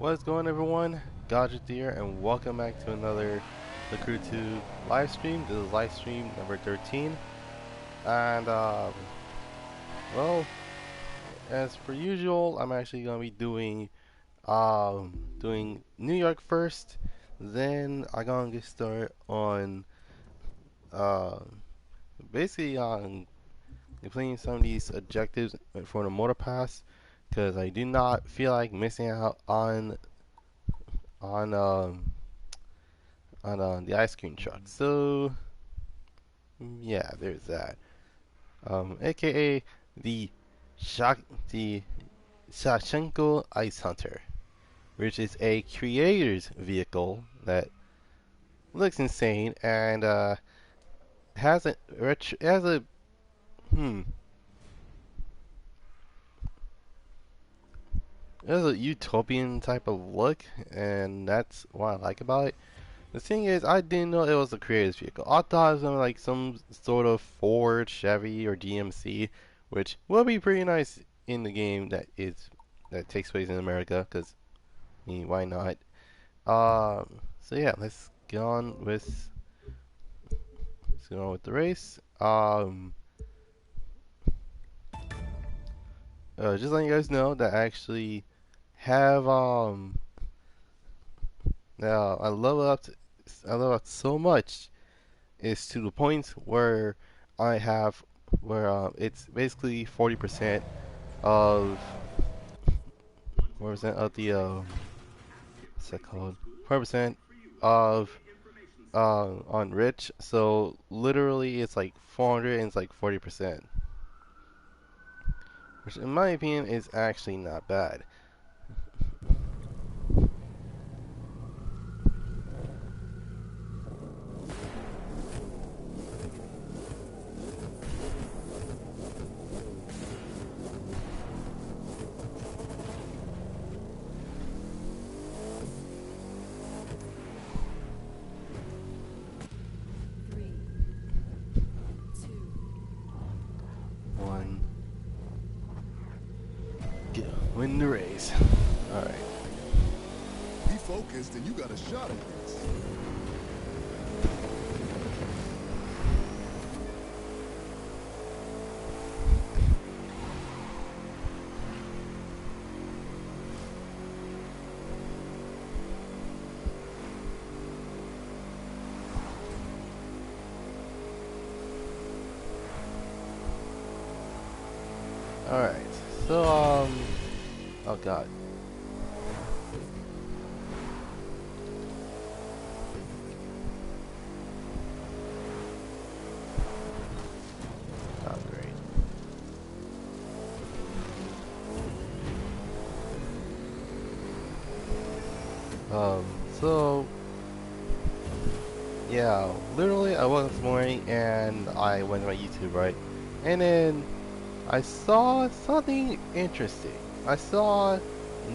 What's going on, everyone? Goddrifter here, and welcome back to another The Crew 2 live stream. This is live stream number 13. And, well, as per usual, I'm actually going to be doing New York first. Then I'm going to get started on, uh, basically on completing some of these objectives for the motor pass. Because I do not feel like missing out on, um, on the ice cream truck. So yeah, there's that. AKA the Shak the Shashenko Ice Hunter, which is a creator's vehicle that looks insane and has a has a hmm has a utopian type of look, and that's what I like about it. The thing is, I didn't know it was a creator's vehicle. I thought it was gonna be like some sort of Ford, Chevy, or GMC, which will be pretty nice in the game that takes place in America. Cause I mean, why not? So yeah, let's get on with the race. Just letting you guys know that I actually have I I level up so much. Is to the point where I have where it's basically 40% of 40% of the what's that called? 40% of on rich. So literally it's like 400 and it's like 40%, which in my opinion is actually not bad. One, win the race. All right. Be focused, and you got a shot at this. All right. So oh god. Not great. So yeah, literally I woke up this morning and I went to my YouTube, right? And then I saw something interesting. I saw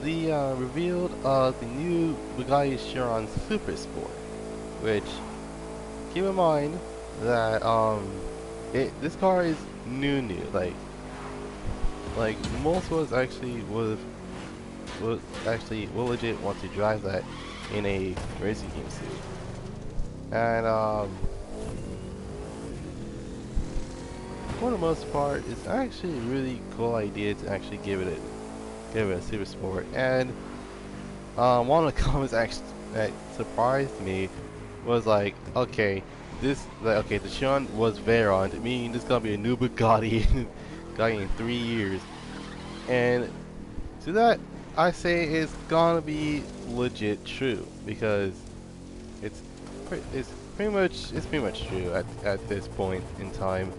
the revealed the new Bugatti Chiron Super Sport, which keep in mind that this car is new, like most of us actually would actually will legit want to drive that in a racing game suit. And for the most part, it's actually a really cool idea to actually give it a super sport. And one of the comments actually that surprised me was like, okay, the Chiron was Veyron, meaning this is gonna be a new Bugatti, Bugatti in 3 years. And to that, I say it's gonna be legit true because it's pretty much true at this point in time.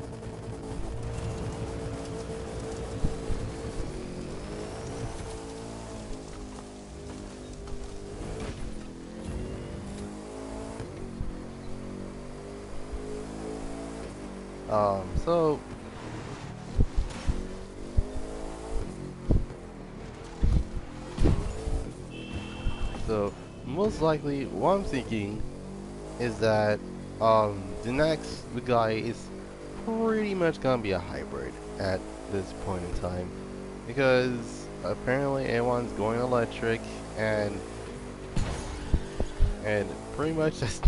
So most likely what I'm thinking is that the next guy is pretty much gonna be a hybrid at this point in time, because apparently everyone's going electric, and pretty much it's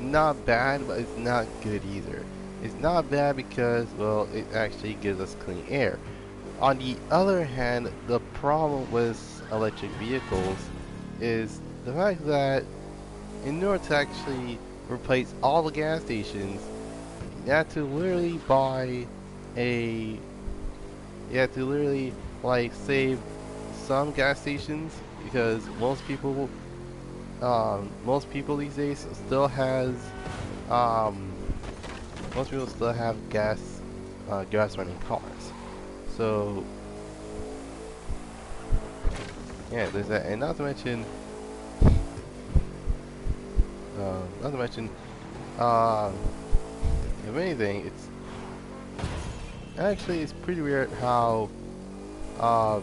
not bad, but it's not good either. It's not bad because, well, it actually gives us clean air. On the other hand, the problem with electric vehicles is the fact that in order to actually replace all the gas stations, you have to literally buy a you have to literally like save some gas stations, because most people these days still has um, most people still have gas running cars. So yeah, there's that, and not to mention, uh, if anything, it's pretty weird how um,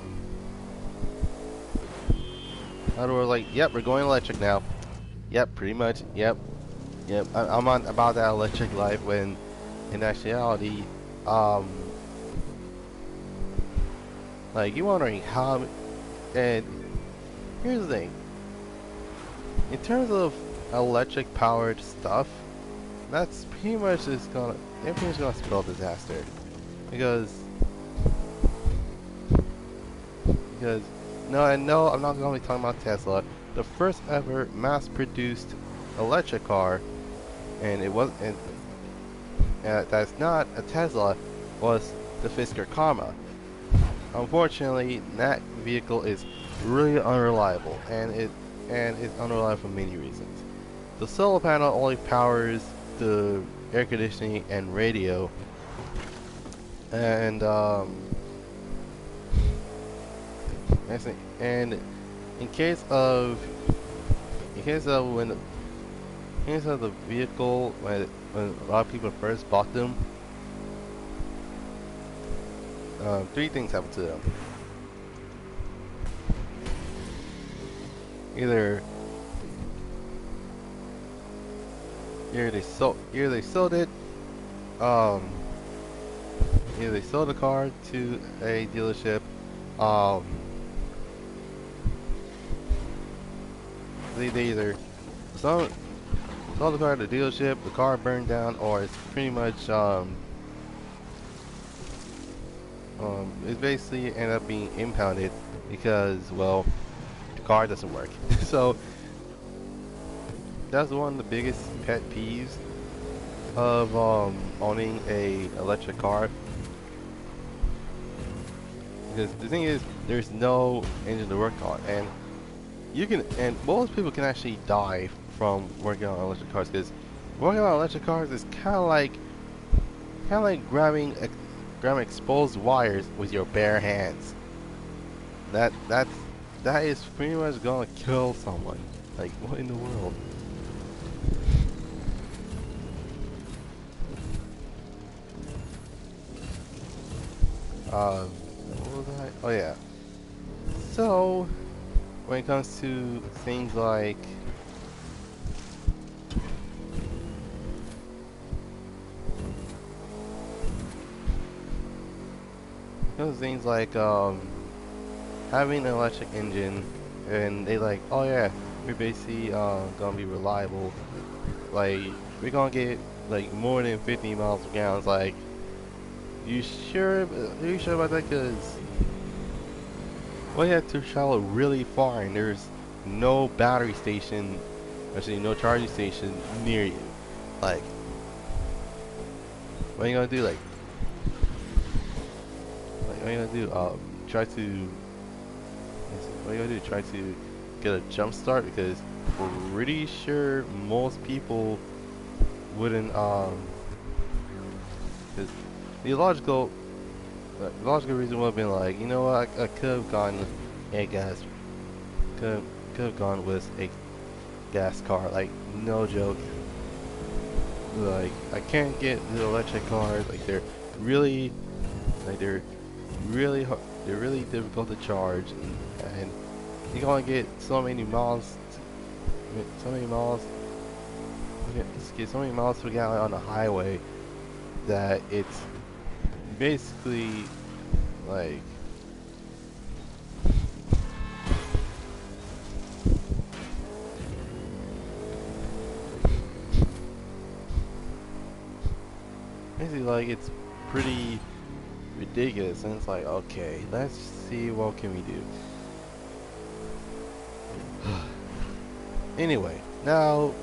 how we're like, yep, we're going electric now. Yep, pretty much. Yep, yep. I'm on about that electric life when, in actuality, um, like you're wondering how. And here's the thing: in terms of electric powered stuff, that's pretty much everything's gonna spell disaster, because no, and no, I'm not gonna be talking about Tesla. The first ever mass-produced electric car, and that's not a Tesla, was the Fisker Karma. Unfortunately, that vehicle is really unreliable, and it's unreliable for many reasons. The solar panel only powers the air conditioning and radio, and and in case of the vehicle, when a lot of people first bought them, three things happened to them. Either they sold it, um, either they sold the car to a dealership, they either sold the car to the dealership, the car burned down, or it's pretty much it's basically ended up being impounded because, well, the car doesn't work. So that's one of the biggest pet peeves of owning a electric car, because the thing is, there's no engine to work on, and most people can actually die from working on electric cars, because working on electric cars is kind of like grabbing exposed wires with your bare hands. That is pretty much gonna kill someone. Like, what in the world? What was I? Oh yeah. So, when it comes to things like having an electric engine, and they like, oh yeah, we're basically gonna be reliable. Like, we're gonna get like more than 50 miles per gallon. It's like, you sure? Are you sure about that? Because well, you have to travel really far, and there's no battery station, actually no charging station near you. Like, what are you gonna do? What are you gonna do? Try to. What are you gonna do? Try to get a jump start, because we're pretty sure most people wouldn't. Because the logical reason would have been like, you know what? I could have gone a gas. Could have gone with a gas car. Like, no joke. Like, I can't get the electric cars. Like, they're really difficult to charge, and you're gonna get so many miles per gallon on the highway that it's basically like basically like it's pretty ridiculous, and it's like, okay, let's see what can we do. Anyway, now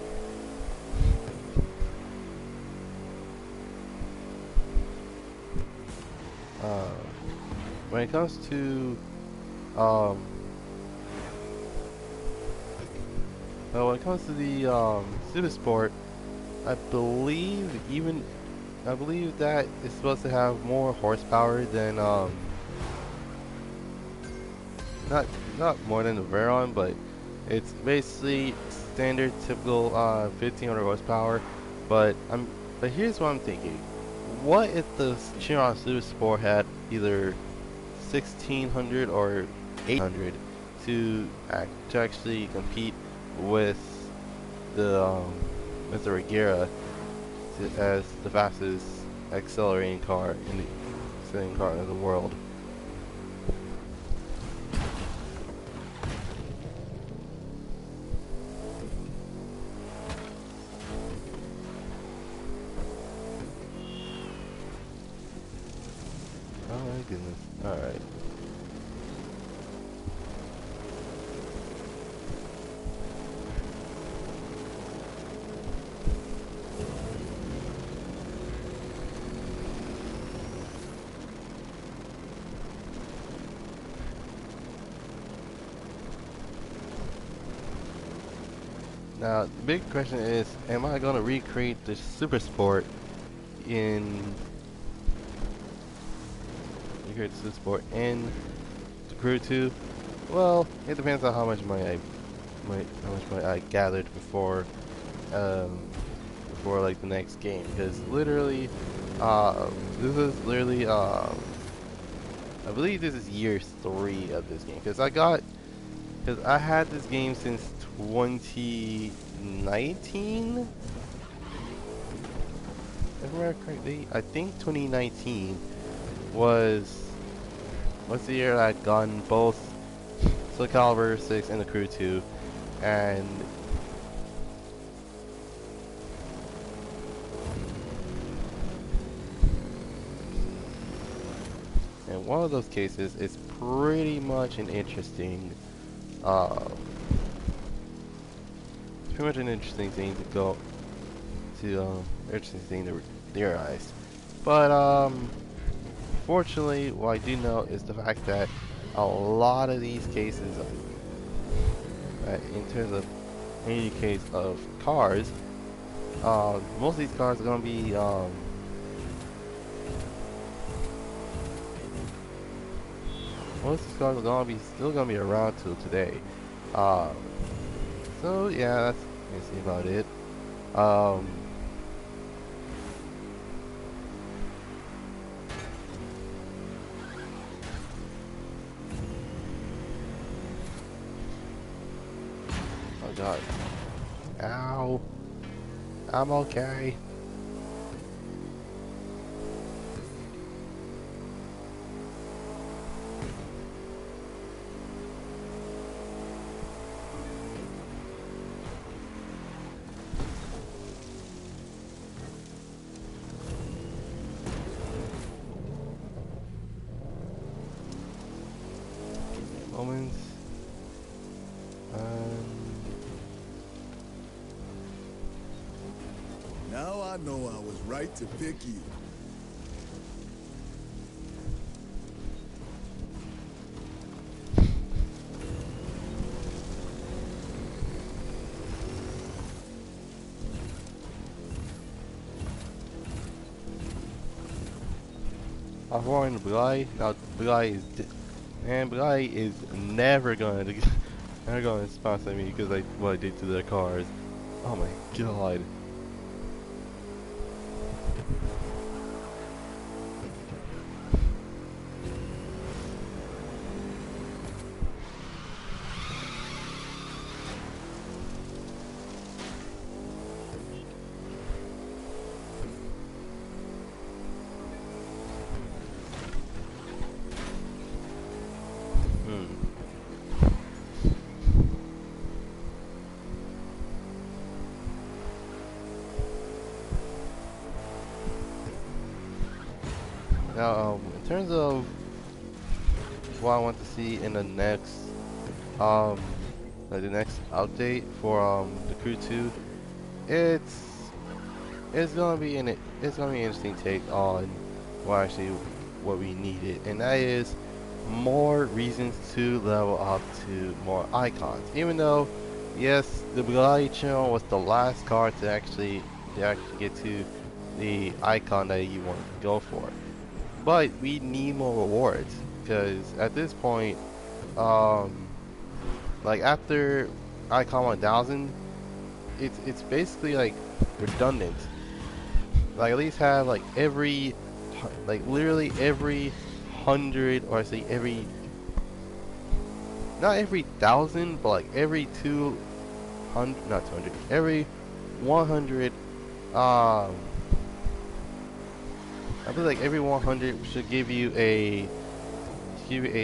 when it comes to um when it comes to the Super Sport, I believe that it's supposed to have more horsepower than not more than the Veron, but it's basically standard typical 1500 horsepower. But here's what I'm thinking: what if the Chiron Super Sport had either 1600 or 800 to actually compete with the Regera as the fastest accelerating car in the world? Oh my goodness. Alright. Now, the big question is, am I going to recreate the Super Sport in the Crew 2? Well, it depends on how much money I gathered before like the next game, because literally, this is literally, I believe this is year 3 of this game, because I had this game since 2019. If I remember correctly, I think 2019 was the year I'd gotten both Soul Calibur 6 and the Crew 2, and one of those cases is pretty much an interesting, thing to go to, interesting thing to theorize. But fortunately, what I do know is the fact that a lot of these cases, in terms of any case of cars, most of these cars are going to be most of these cars are still gonna be around till today. So yeah, that's basically about it. Oh god. Ow. I'm okay. Moments. Now I know I was right to pick you. I'm following the guy. Now the guy is never gonna sponsor me because what I did to their cars. Oh my god. Now, in terms of what I want to see in the next, um, like the next update for the Crew 2, it's it's gonna be it's gonna be an interesting take on what we needed, and that is more reasons to level up to more icons. Even though, yes, the Bugatti Chiron was the last car to actually get to the icon that you want to go for, but we need more rewards because at this point, um, like after icon 1000, it's basically like redundant. Like at least have like like literally every hundred, or I say every, not every thousand, but like every 200, not 200, every 100. I feel like every 100 should give you a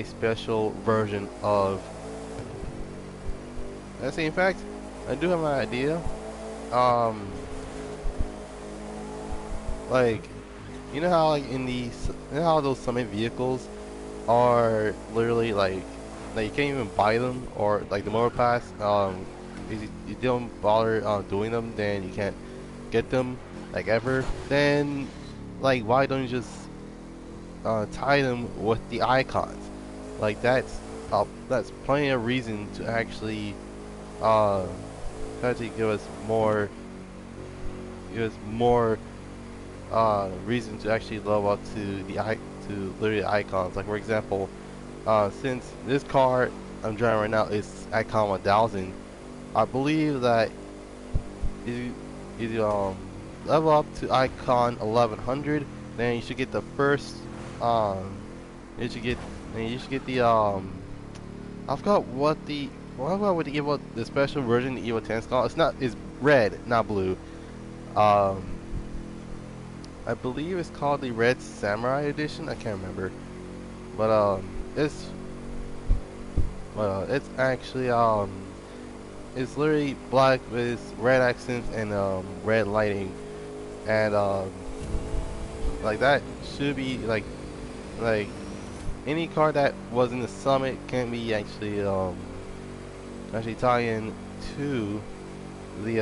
special version of. I say, in fact, I do have my idea. Um, like, you know how like you know how those summit vehicles are literally like you can't even buy them, or like the motor pass, if you don't bother doing them, then you can't get them like ever. Then like why don't you just tie them with the icons? Like that's plenty of reason to uh actually give us more reason to actually level up to to literally icons. Like for example, since this car I'm driving right now is icon 1000, I believe that if you level up to icon 1100, then you should get the first um you should get you should get the I forgot what the Evo, the special version, the Evo 10 is called. It's red, not blue. Um, I believe it's called the Red Samurai Edition. I can't remember, but it's actually it's literally black with red accents and red lighting, and like that should be like any car that was in the summit can be actually tie in to the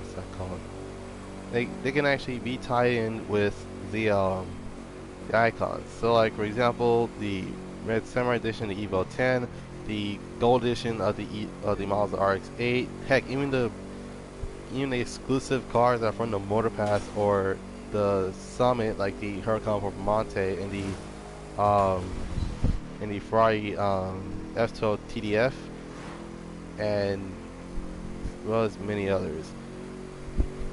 what's that called? They can actually be tied in with the icons. So like for example, the Red Samurai Edition, the Evo 10, the Gold Edition of the Mazda RX-8. Heck, even the exclusive cars that are from the Motor Pass or the Summit, like the Huracan Performante um and the Ferrari F12 TDF, and as well as many others.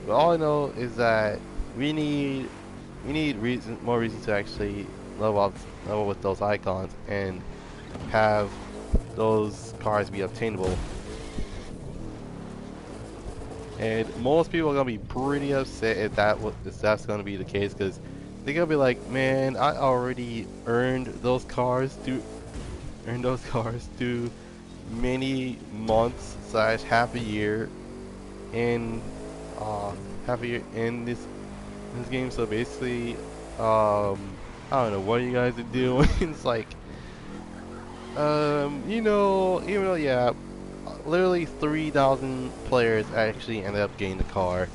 But all I know is that we need more reason to actually level with those icons and have those cars be obtainable. And most people are gonna be pretty upset if that's gonna be the case, because they're gonna be like, man, I already earned those cars through many months slash half a year in this game. So basically, I don't know what you guys are doing. It's like, even though, yeah, literally 3,000 players actually ended up getting the car.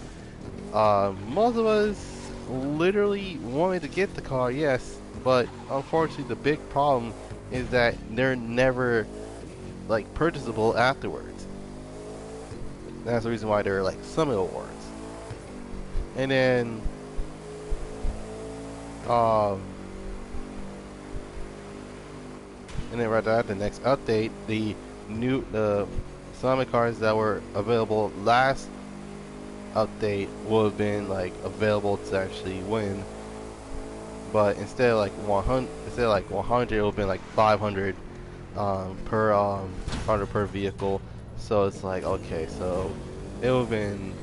Most of us literally wanted to get the car, yes, but unfortunately the big problem is that they're never like purchasable afterwards. That's the reason why they're like Summit Awards. And then um right after the next update, the Summit cars that were available last update would have been like available to actually win, but instead of like 100, it would have been like 500 per vehicle. So it's like, okay, so it would have been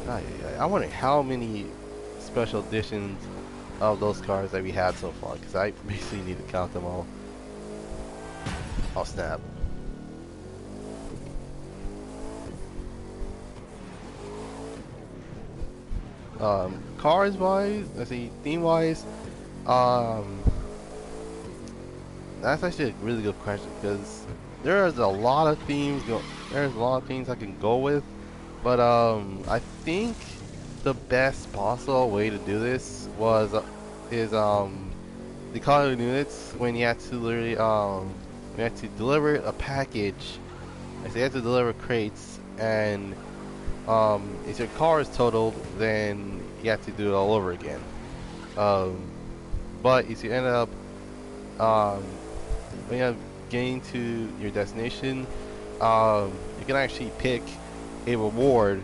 I wonder how many special editions of those cars that we had so far, because I basically need to count them all. Oh snap. Cars wise, let's see, theme wise, um, that's actually a really good question because there's a lot of themes there's a lot of themes I can go with, but I think the best possible way to do this was is the color units when you have to literally you have to deliver a package. I say you have to deliver crates, and if your car is totaled, then you have to do it all over again. Um, but if you end up um, when you're getting to your destination, you can actually pick a reward.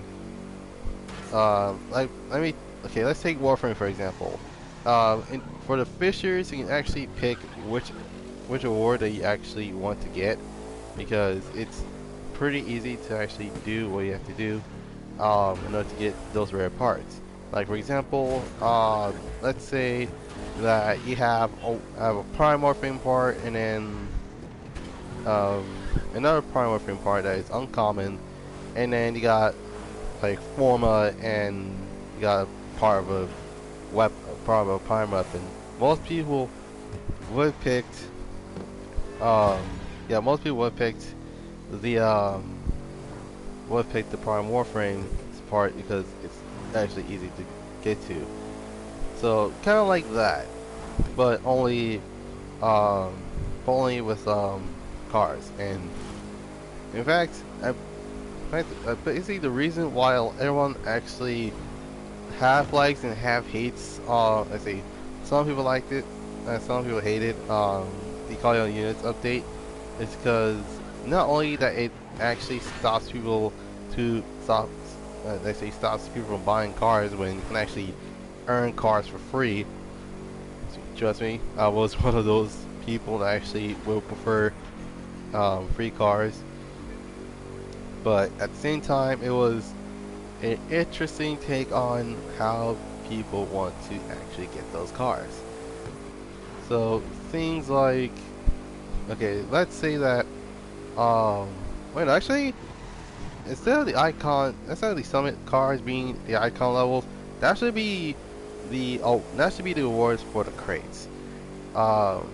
Like let me okay, let's take Warframe for example. For the fishers, you can actually pick which reward that you actually want to get because it's pretty easy to actually do what you have to do in order to get those rare parts. Like for example, let's say that you have a prime Warframe part and then um, another prime Warframe part that is uncommon, and then you got like Forma and you got a part of a part of a prime weapon. Most people would have picked um yeah, most people would have picked the prime warframe part because it's actually easy to get to. So kinda like that. But um only with cars. And in fact basically the reason why everyone actually half likes and half hates let's see, some people liked it and some people hate it, the Call Your Units update is because not only that it actually stops people to stop they say stops people from buying cars when you can actually earn cars for free. Trust me, I was one of those people that actually will prefer free cars, but at the same time it was an interesting take on how people want to actually get those cars. So things like, okay, let's say that wait, actually instead of the summit cars being the icon levels, that should be the rewards for the crates. um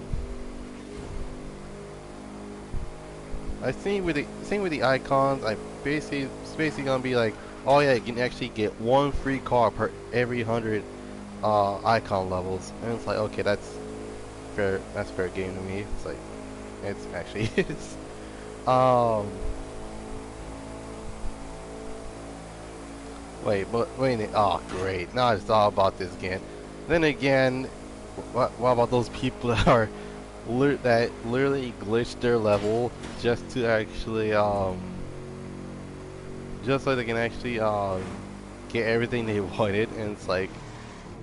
I think with the icons, it's basically gonna be like, oh yeah, you can actually get one free car per every 100 icon levels, and it's like, okay, that's fair. That's fair game to me. It's like, it's actually is. Um, wait. Oh, great! Now it's all about this again. Then again, what about those people that are that literally glitch their level just to actually just so they can actually get everything they wanted, and it's like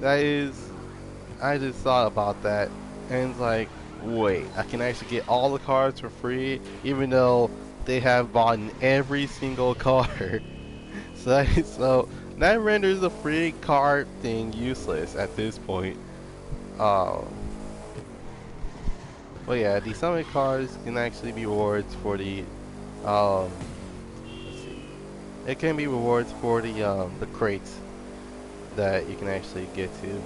that is I just thought about that and it's like, wait, I can actually get all the cards for free even though they have bought every single card. So that renders the free card thing useless at this point. um but yeah, the summit cards can actually be rewards for the um let's see. It can be rewards for the crates that you can actually get to.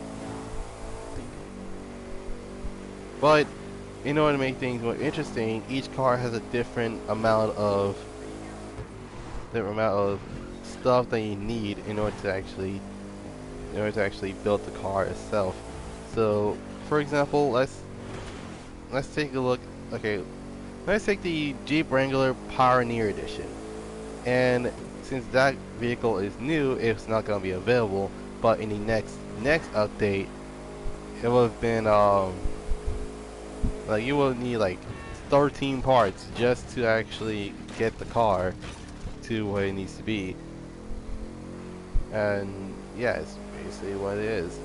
But in order to make things more interesting, each car has a different amount of stuff that you need in order to actually build the car itself. So, for example, let's take a look. Okay, let's take the Jeep Wrangler Pioneer Edition. And since that vehicle is new, it's not gonna be available. But in the next update, it would have been like you will need like 13 parts just to actually get the car to where it needs to be. And yeah, it's basically what it is.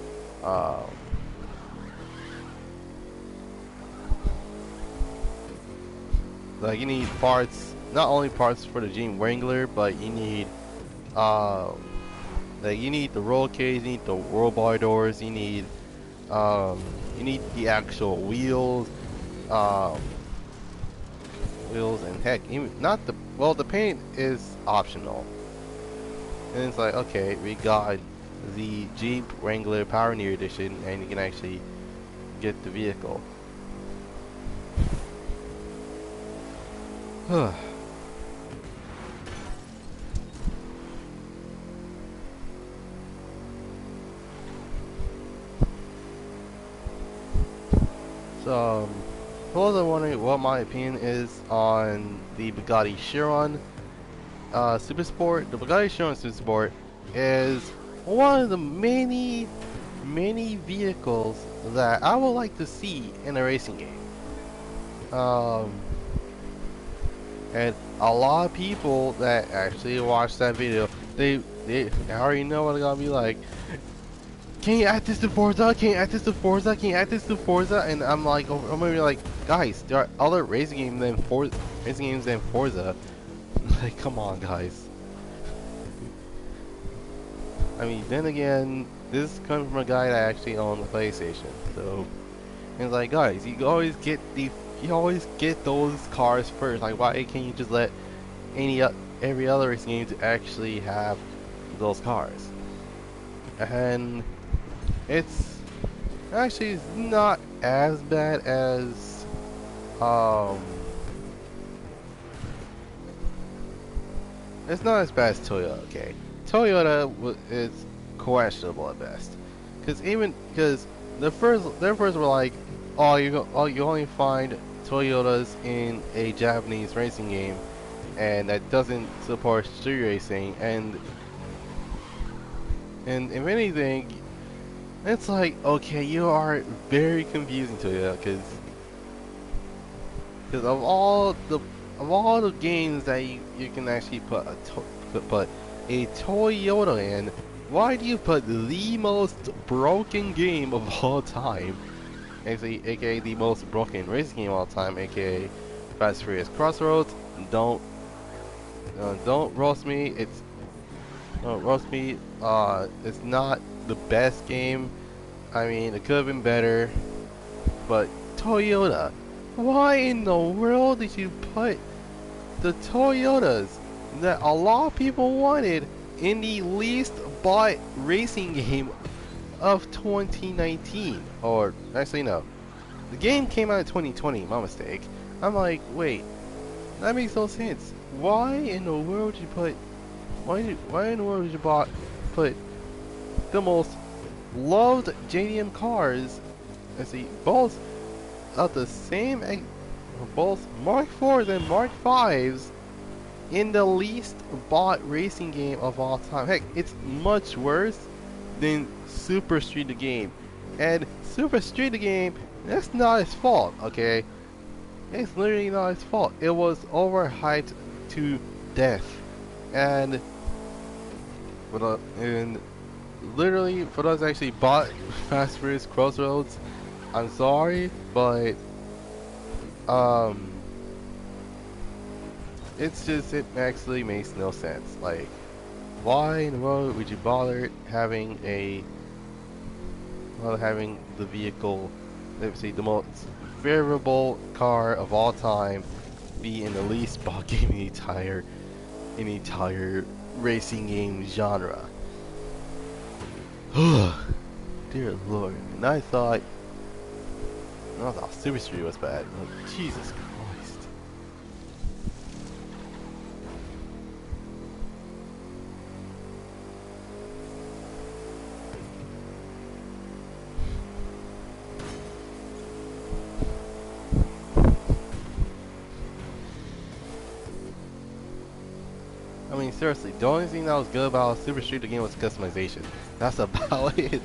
Like you need parts, not only parts for the Jeep Wrangler, but you need like you need the roll cage, you need the roll bar doors, you need the actual wheels, um, and heck, even not the paint is optional. And it's like, okay, we got the Jeep Wrangler Pioneer Edition, and you can actually get the vehicle. So, for those that are wondering what my opinion is on the Bugatti Chiron Super Sport, the Bugatti Chiron Super Sport is one of the many vehicles that I would like to see in a racing game. And a lot of people that actually watch that video, they already know what it's gonna be like. Can you add this to Forza? Can you add this to Forza? Can you add this to Forza? And I'm like, I'm gonna be like, guys, there are other racing games than Forza. Like, come on, guys. I mean, then again, this comes from a guy that actually owns a PlayStation. So, it's like, guys, you always get those cars first. Like, why can't you just let every other racing game to actually have those cars? And it's actually not as bad as it's not as bad as Toyota. Okay, Toyota is questionable at best, because their first were like, oh, you only find Toyotas in a Japanese racing game, and that doesn't support street racing, and if anything, it's like, okay, you are very confusing Toyota, because of all the games that you can actually put a Toyota in, why do you put the most broken game of all time, actually, aka the most broken racing game of all time, aka Fast Furious Crossroads? Don't roast me. It's not the best game. I mean, it could have been better, but Toyota, why in the world did you put the Toyotas that a lot of people wanted in the least bought racing game of 2019? Or actually, no, the game came out in 2020. My mistake. I'm like, wait, that makes no sense. Why in the world did you put? Why in the world did you put the most loved JDM cars? Let's see, both of the same, both Mark 4s and Mark 5s in the least bought racing game of all time. Heck, it's much worse than Super Street the Game. And Super Street the Game, that's not his fault, okay? It's literally not his fault. It was overhyped to death. And literally, for those that actually bought Fast Furious Crossroads, I'm sorry, but it actually makes no sense. Like, why in the world would you bother having the vehicle, let's see, the most favorable car of all time, be in the least bought game in the entire racing game genre? Dear Lord. And I thought Super Street was bad. Like, Jesus Christ. I mean, seriously, the only thing that was good about Super Street the game was customization. That's about it.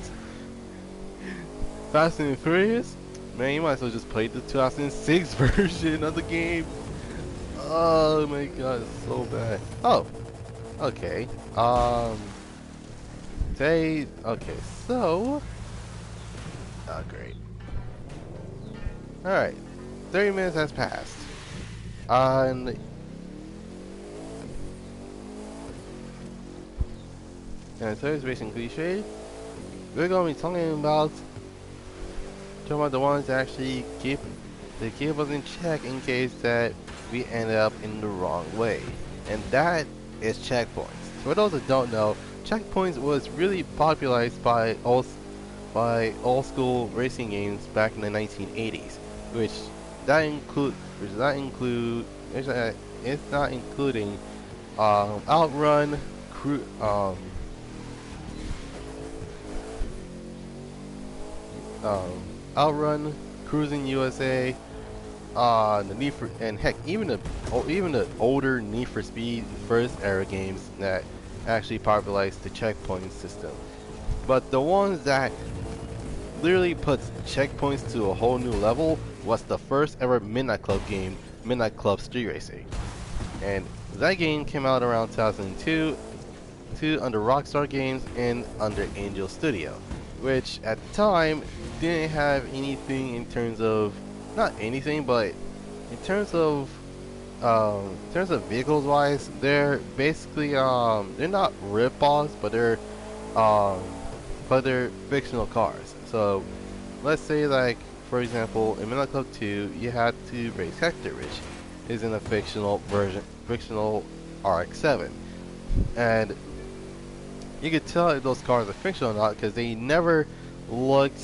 Fast and Furious? Man, you might as well just play the 2006 version of the game. Oh my god, it's so bad. Oh, okay. Okay, so... Oh, great. Alright, 30 minutes has passed. And today's racing cliche, we're gonna be talking about the ones that actually keep us in check in case that we end up in the wrong way, and that is checkpoints. For those that don't know, checkpoints was really popularized by old school racing games back in the 1980s, which that include which that include which, it's not including Outrun, um, Outrun, Cruising USA, the Need for, and heck, even the older Need for Speed first era games that actually popularized the checkpoint system. But the ones that literally puts checkpoints to a whole new level was the first ever Midnight Club game, Midnight Club Street Racing. And that game came out around 2002 under Rockstar Games and under Angel Studio, which at the time didn't have anything in terms of, not anything, but in terms of vehicles wise, they're basically they're not rip-offs, um but they're fictional cars. So let's say, like, for example, in Midnight Club 2 you had to race Hector, which is in a fictional RX-7, and you could tell if those cars are fictional or not because they never looked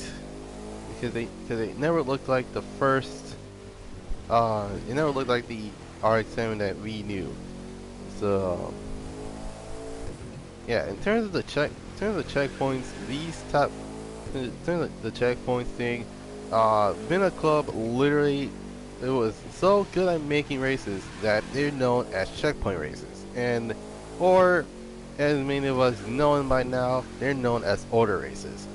like the first it never looked like the RX-7 that we knew. So yeah, in terms of the checkpoints, in terms of the checkpoints thing, Midnight Club literally, it was so good at making races that they're known as checkpoint races, and or as many of us know by now, they're known as order races.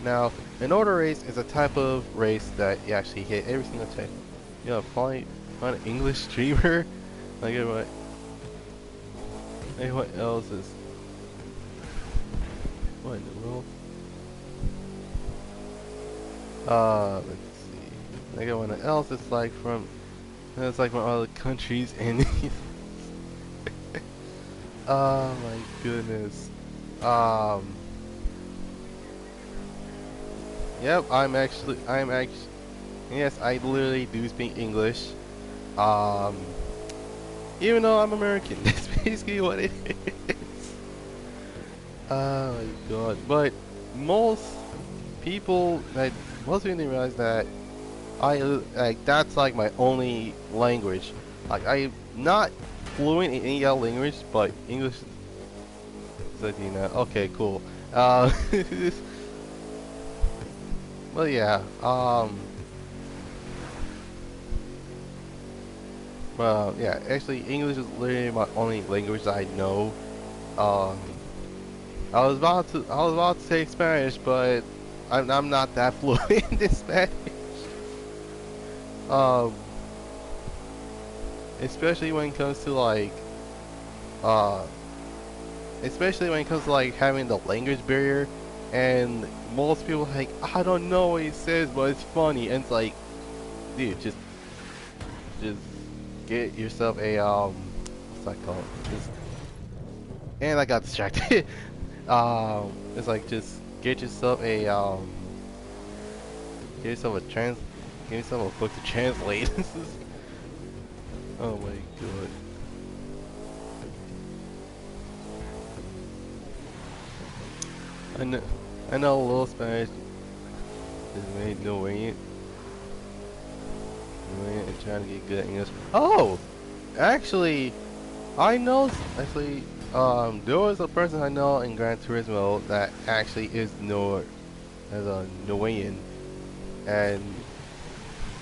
Now, an order race is a type of race that you actually hit every single check. You know, find an English streamer. Like what else is? What in the world? Let's see. Like everyone else, it's like from other countries and. Oh my goodness. Yep, yes, I literally do speak English. Even though I'm American, that's basically what it is. Oh my god. But most people didn't realize that that's like my only language. Like, I'm not fluent in any other language, but English. Okay, cool. Well, yeah. Well, yeah. Actually, English is literally my only language that I know. I was about to say Spanish, but I'm not that fluent in Spanish. Um, especially when it comes to like, having the language barrier, and most people are like, I don't know what he says, but it's funny, and it's like, dude, just get yourself a what's that called? And I got distracted. It's like, just get yourself a get yourself a book to translate. Oh my god. I know a little Spanish. Just made no way and trying to get good at English. Oh, actually, there was a person I know in Gran Turismo that actually is as a Norwegian, and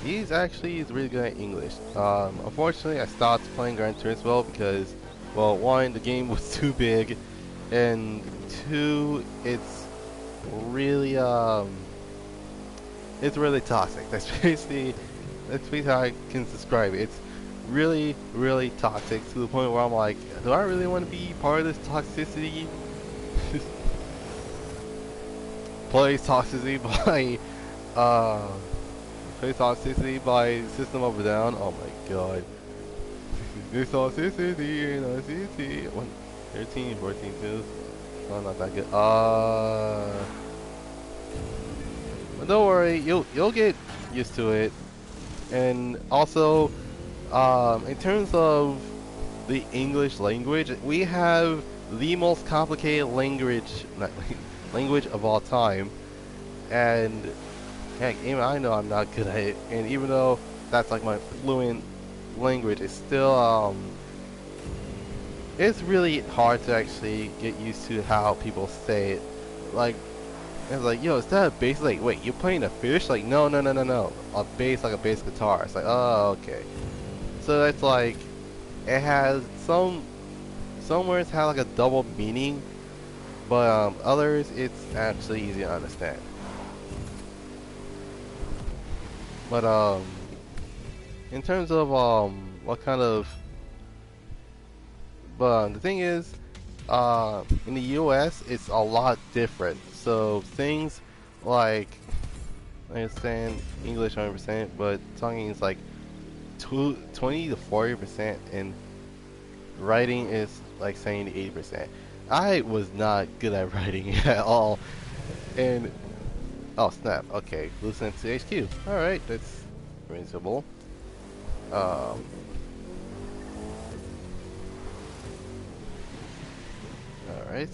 he's really good at English. Unfortunately, I stopped playing Gran Turismo because, well, one, the game was too big, and two, it's really toxic. That's basically how I can describe it. It's really toxic to the point where I'm like, do I really want to be part of this toxicity? Plays toxicity by System Up or Down. Oh my god. This toxicity and toxicity. 13, 14 too. Oh, not that good. But don't worry, you'll get used to it. And also, in terms of the English language, we have the most complicated language, not, language of all time, and heck, even I know I'm not good at it, and even though that's like my fluent language, it's really hard to actually get used to how people say it. Like, it's like, yo, is that a bass? Like, wait, you're playing a fish? Like, no, no, no, no, no. A bass, like a bass guitar. It's like, oh, okay. So it's like, it has some words have like a double meaning, but others, it's actually easy to understand. But in terms of what kind of, but the thing is, in the U.S., it's a lot different. So things like I understand English 100%, but talking is like 20 to 40%, and writing is like 70 to 80%. I was not good at writing at all, and oh snap, okay, listen to HQ. All right, that's reasonable. Um, all right.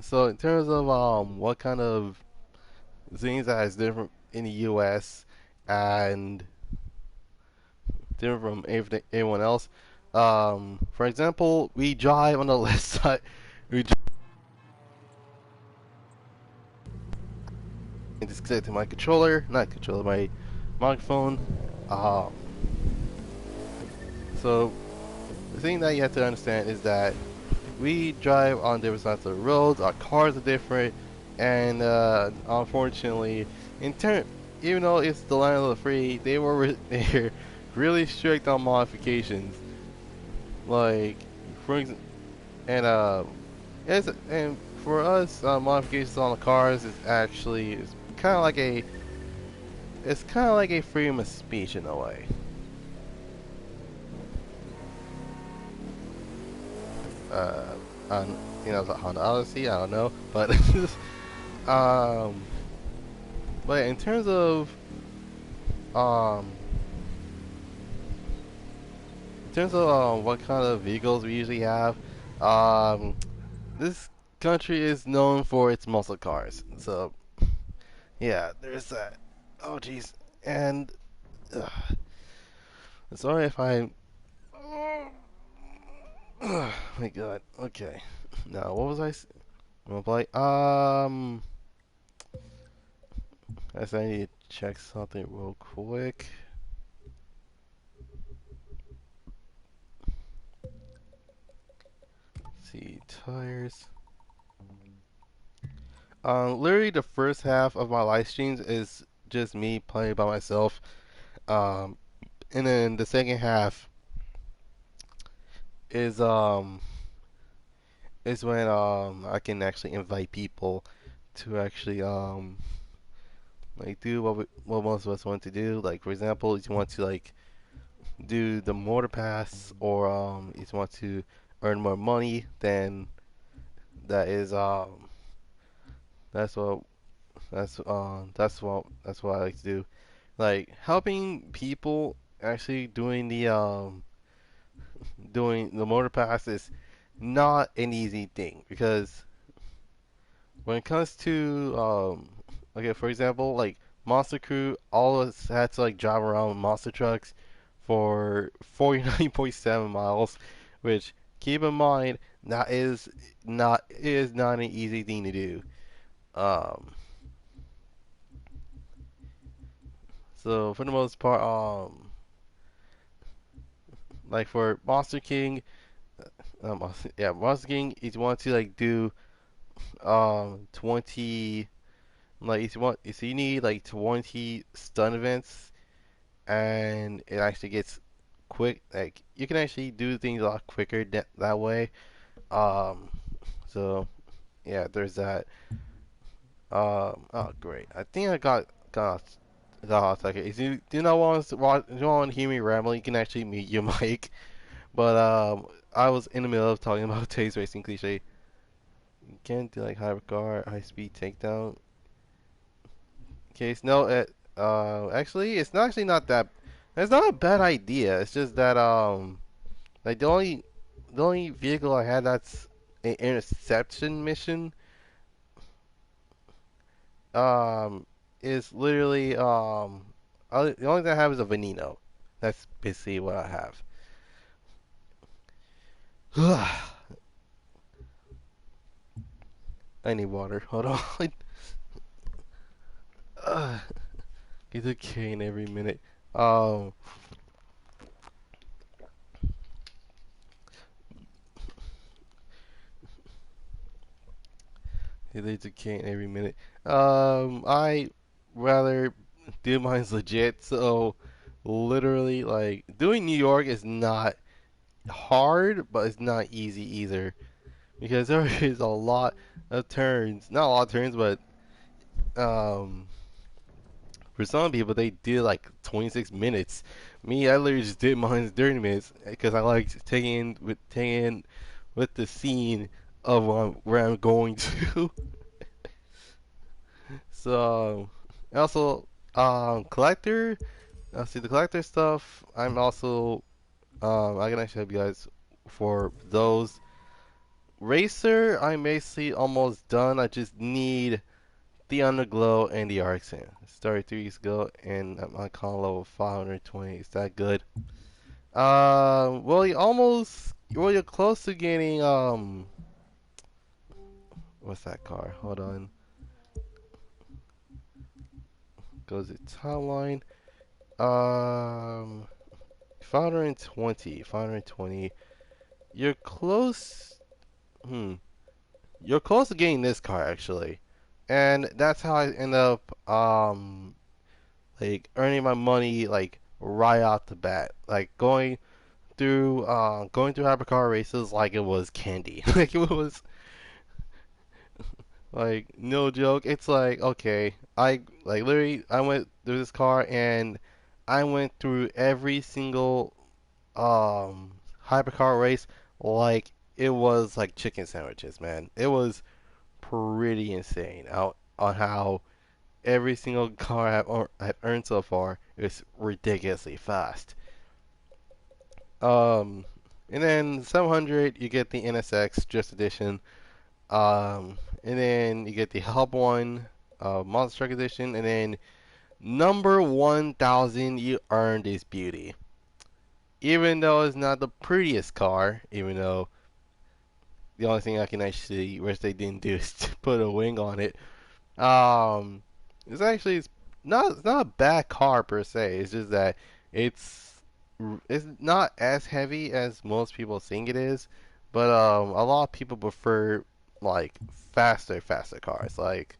So in terms of what kind of things that is different in the U.S. and different from everyone else. For example, we drive on the left side. We disconnect my controller, not controller, my microphone. Um, so the thing that you have to understand is that we drive on different sides of the roads. Our cars are different, and unfortunately, in turn, even though it's the land of the free, they're really strict on modifications. Like, for example, and and for us, modifications on the cars is actually is kind of like a it's kind of like a freedom of speech in a way. Uh, on the Honda Odyssey, I don't know, but um, but um, in terms of what kind of vehicles we usually have, um, this country is known for its muscle cars. So yeah, there's that. Oh jeez, and sorry if I. Oh my god. Okay. Now, what was I? I'm gonna play. I guess I need to check something real quick. Let's see, tires. Literally the first half of my live streams is just me playing by myself. Um, and then the second half is um is when I can actually invite people to actually like do what most of us want to do. Like for example, if you want to like do the motor pass, or if you want to earn more money, then that is that's what that's what I like to do. Like helping people actually doing the motor pass is not an easy thing, because when it comes to okay, for example, like Monster Crew, all of us had to like drive around with monster trucks for 49.7 miles, which keep in mind that is not an easy thing to do. Um, so for the most part, like for Monster King, yeah, Monster King, if you want to like do 20, like if you need like 20 stun events, and it actually gets quick. Like you can actually do things a lot quicker that way. Um, so yeah, there's that. Oh great. I think I got off second. If you do not want to do not want to hear me ramble, you can actually mute your mic. But I was in the middle of talking about today's racing cliche. You can't do like hypercar, high speed takedown. Case no, actually it's not actually not that. It's not a bad idea. It's just that Like the only vehicle I had that's an interception mission um is literally the only thing I have is a Veneno. That's basically what I have. I need water. Hold on. Get a cane every minute. Um, get a cane every minute. I rather do mine's legit. So literally, like doing New York is not hard, but it's not easy either because there is a lot of turns. Not a lot of turns, but um, for some people they did like 26 minutes. Me, I literally just did mine in 30 minutes because I like taking with the scene of where I'm going to. So also collector. See the collector stuff. I'm also I can actually help you guys for those. Racer, I'm basically almost done. I just need the underglow and the arc sand. Started 3 weeks ago and I'm on con level 520. Is that good? Well, you're close to getting what's that car? Hold on. Goes to timeline. 520, 520. You're close. Hmm. You're close to getting this car actually, and that's how I end up like earning my money like right off the bat. Like going through hypercar races like it was candy. Like it was like no joke. It's like okay, I like literally I went through this car and I went through every single hypercar race like it was like chicken sandwiches, man. It was pretty insane out on how every single car I've earned so far is ridiculously fast. Um, and then 700 you get the NSX just edition. And then you get the Hub One, Monster Truck edition, and then number 1000 you earn this beauty. Even though it's not the prettiest car, even though the only thing I can actually wish they didn't do is to put a wing on it. Um, it's not a bad car per se. It's just that it's it's not as heavy as most people think it is, but a lot of people prefer like faster cars. Like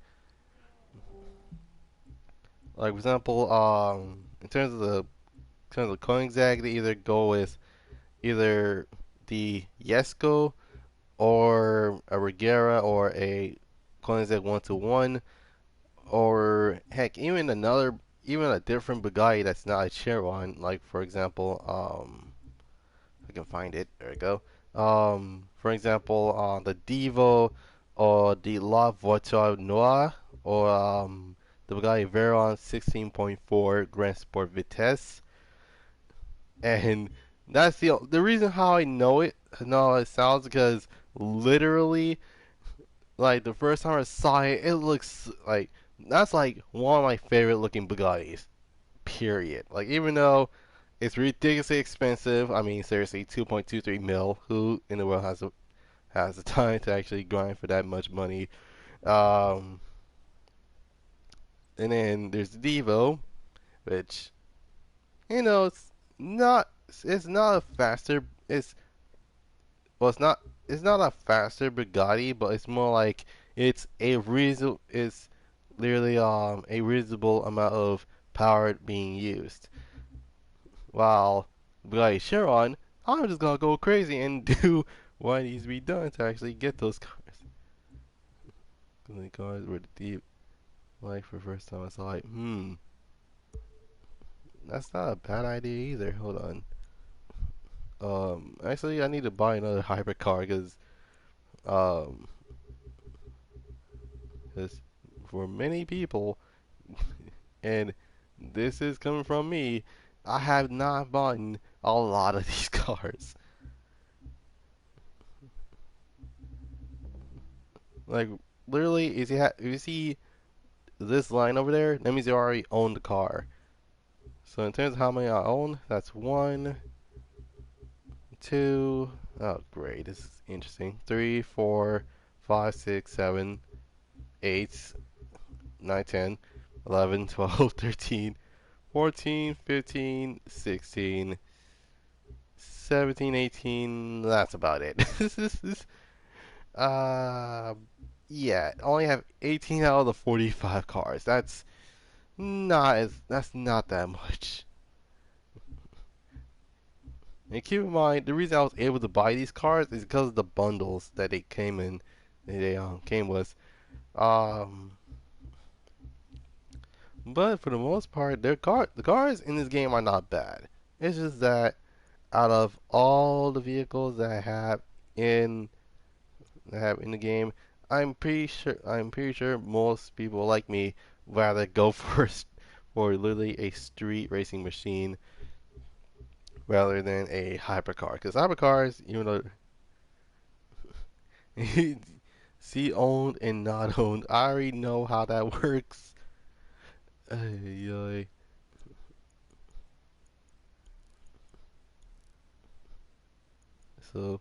for example, in terms of Koenigsegg, they either go with either the Jesko or a Regera or a Koenigsegg 121, or heck, even a different Bugatti that's not a Chiron. Like for example, I can find it. There we go. For example, the Devo or the La Voiture Noire or the Bugatti Veyron 16.4 Grand Sport Vitesse, and that's the reason how I know how it sounds because literally, like the first time I saw it, it looks like that's like one of my favorite looking Bugattis. Period. Like even though it's ridiculously expensive, I mean seriously, 2.23 mil. Who in the world has the time to actually grind for that much money? Um, and then there's the Devo, which not it's not a faster it's well it's not a faster Bugatti, but it's more like it's literally a reasonable amount of power being used. While Bugatti Chiron, I'm just gonna go crazy and do what needs to be done to actually get those cars. The cars were deep. Like for the first time, I saw like, that's not a bad idea either. Hold on. Actually, I need to buy another hybrid car um, because for many people, and this is coming from me, I have not bought a lot of these cars. Like literally, if you see this line over there, that means you already own the car. So in terms of how many I own, that's one, two. Oh, great. This is interesting. 3, 4, 5, 6, 7, 8, 9, 10, 11, 12, 13, 14, 15, 16, 17, 18. That's about it. uh, yeah. Only have 18 out of the 45 cars. That's not that much. And keep in mind, the reason I was able to buy these cars is because of the bundles that they came in. They came with. Um, but for the most part, the cars in this game are not bad. It's just that out of all the vehicles that in I have in the game, I'm pretty sure most people like me rather go for literally a street racing machine rather than a hypercar. Because hypercars, even though see owned and not owned, I already know how that works. Ay, ay. So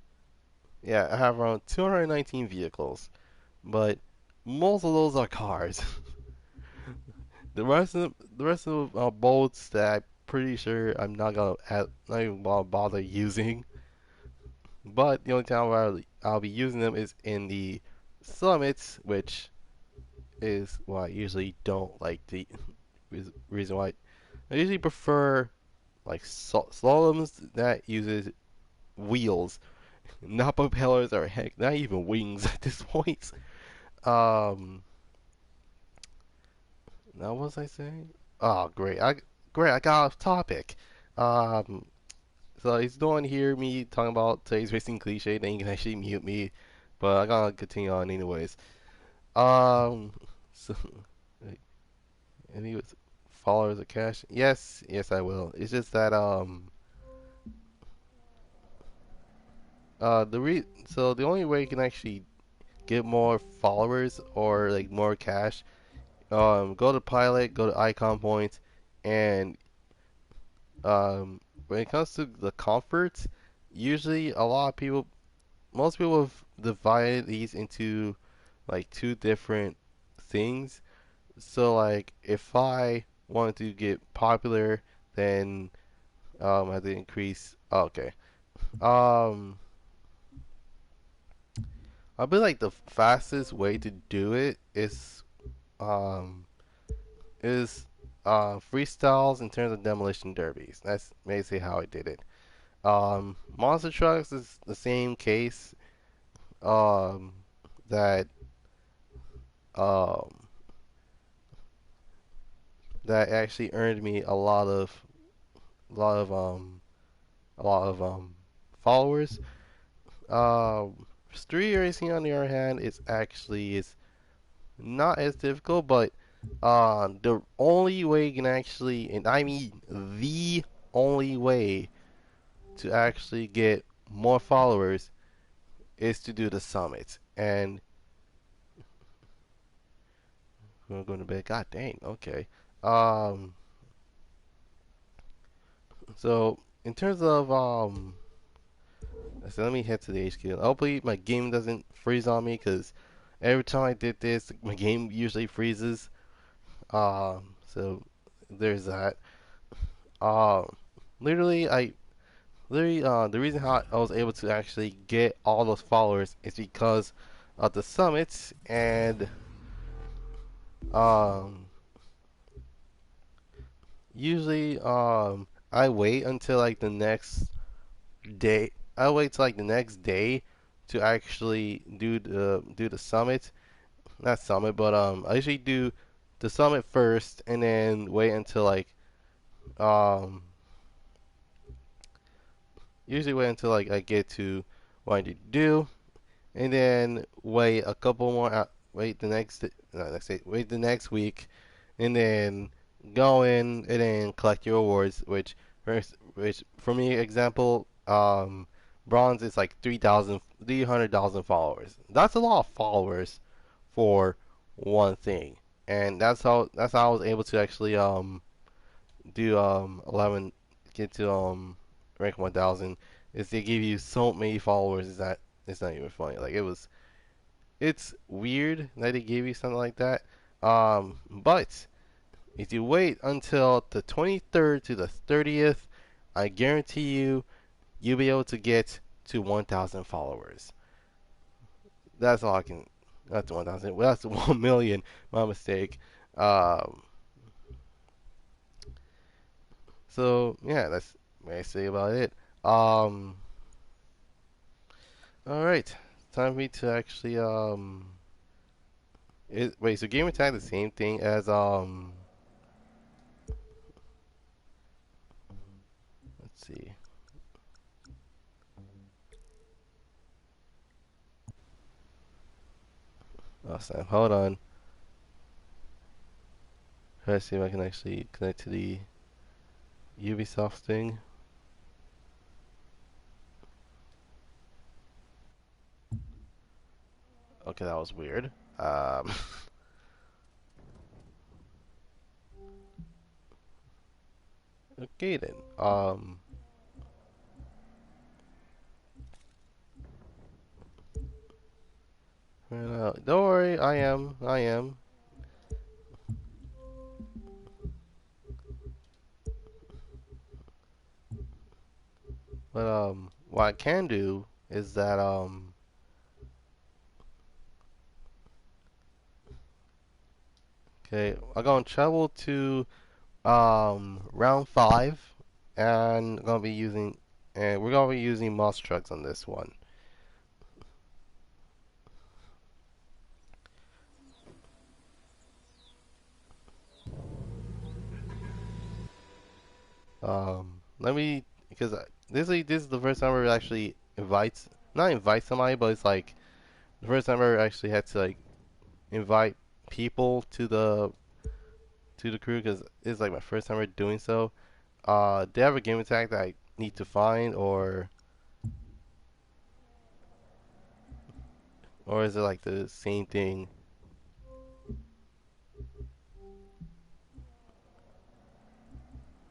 yeah, I have around 219 vehicles, but most of those are cars. The rest of boats that I'm pretty sure I'm not even gonna bother using. But the only time where I'll be using them is in the summits, which is why I usually don't like the reason why I usually prefer like slaloms that uses wheels, not propellers or heck, not even wings at this point. Um, now what was I saying? Oh, great, I got off topic. Um, so he's don't hear me talking about today's racing cliche, then you can actually mute me. But I gotta continue on anyways. Um, so any followers of cash? Yes, yes I will. It's just that so the only way you can actually get more followers or like more cash, go to Pilot, go to Icon Points, and when it comes to the comforts, usually most people have divided these into like two different things. So like if I wanted to get popular, then I have to increase. Oh, okay. Um, I feel like the fastest way to do it um is freestyles in terms of demolition derbies. That's basically how I did it. Monster trucks is the same case. Um, that um that actually earned me a lot of um a lot of followers. Street racing on the other hand is not as difficult, but the only way you can actually, and I mean the only way to actually get more followers is to do the summits. And we're going to bed. God dang. Okay. Um. So in terms of so let me head to the HQ. Hopefully my game doesn't freeze on me because every time I did this, my game usually freezes. So there's that. Um, literally, I literally the reason how I was able to actually get all those followers is because of the summits and um usually I wait until like the next day. I wait till like the next day to actually do the summit. Not summit, but I usually do the summit first and then wait until like um usually wait until like I get to what I need to do, and then wait a couple more. Wait the next, not next day, wait the next week, and then go in and then collect your awards. Which for me, example, bronze is like 300,000 followers. That's a lot of followers for one thing, and that's how I was able to actually do 11 get to rank 1000. Is they give you so many followers is that it's not even funny. Like it's weird that they gave you something like that. But if you wait until the 23rd to the 30th, I guarantee you'll be able to get to 1,000 followers. That's all I can. That's 1,000. Well, that's 1,000,000. My mistake. Um, so yeah, that's basically about it. Um, all right, time for me to actually wait. So gamer tag the same thing as Let's see. Oh, Sam, hold on. Try to see if I can actually connect to the Ubisoft thing. Okay, that was weird. Um, okay then. Don't worry, I am. But what I can do is that okay, I'm gonna travel to round five, and we're gonna be using mouse trucks on this one. Let me because this is the first time we actually not invite somebody, but it's like the first time I ever actually had to like invite people to the crew because it's like my first time ever doing so. Do you have a game attack that I need to find, or is it like the same thing?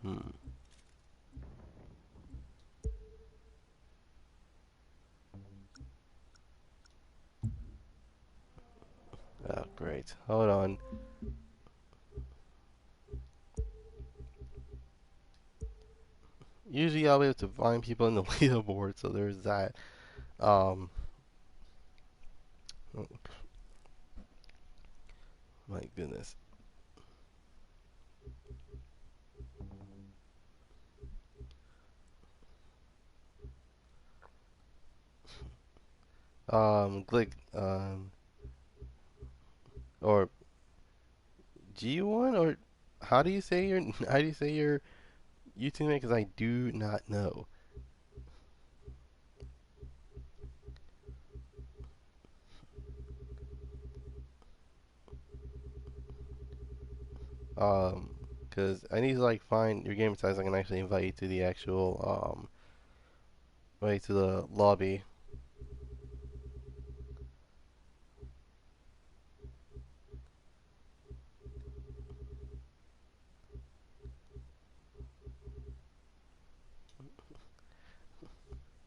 Hmm. Oh, great. Hold on. Usually I'll be able to find people in the leaderboard, so there's that. Um, oh, my goodness. Click or G1 or how do you say your how do you say your YouTube name? Because I do not know. Um, because I need to like find your game size. I can actually invite you to the actual way to the lobby.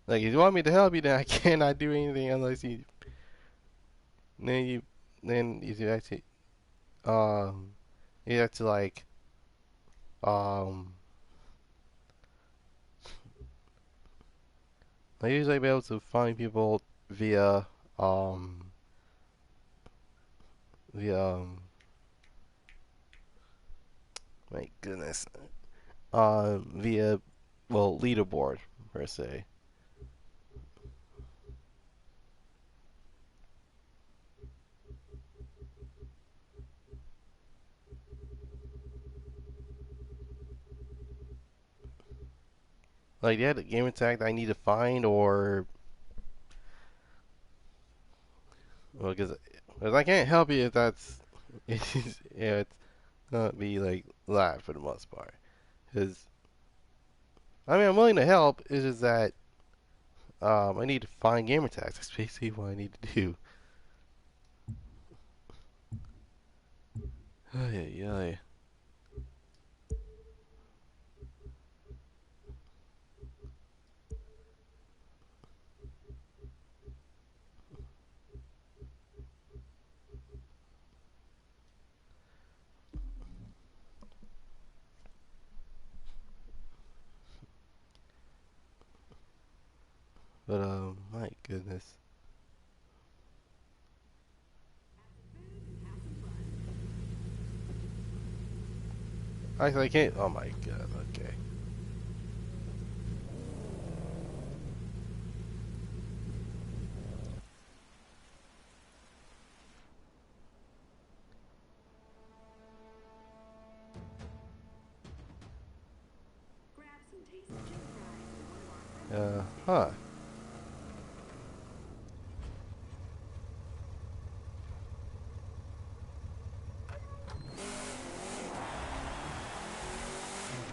Like if you want me to help you, then I cannot do anything unless you then you then you actually um you have to like um I usually be able to find people via um via my goodness via well leaderboard per se. Like yeah, the game attack that I need to find or well because I can't help you if that's yeah it's not be like live for the most part because I mean I'm willing to help. It's just that I need to find game attacks. That's basically what I need to do. Ay, ay. But my goodness. Actually, I can't. Oh my god. Okay. Huh.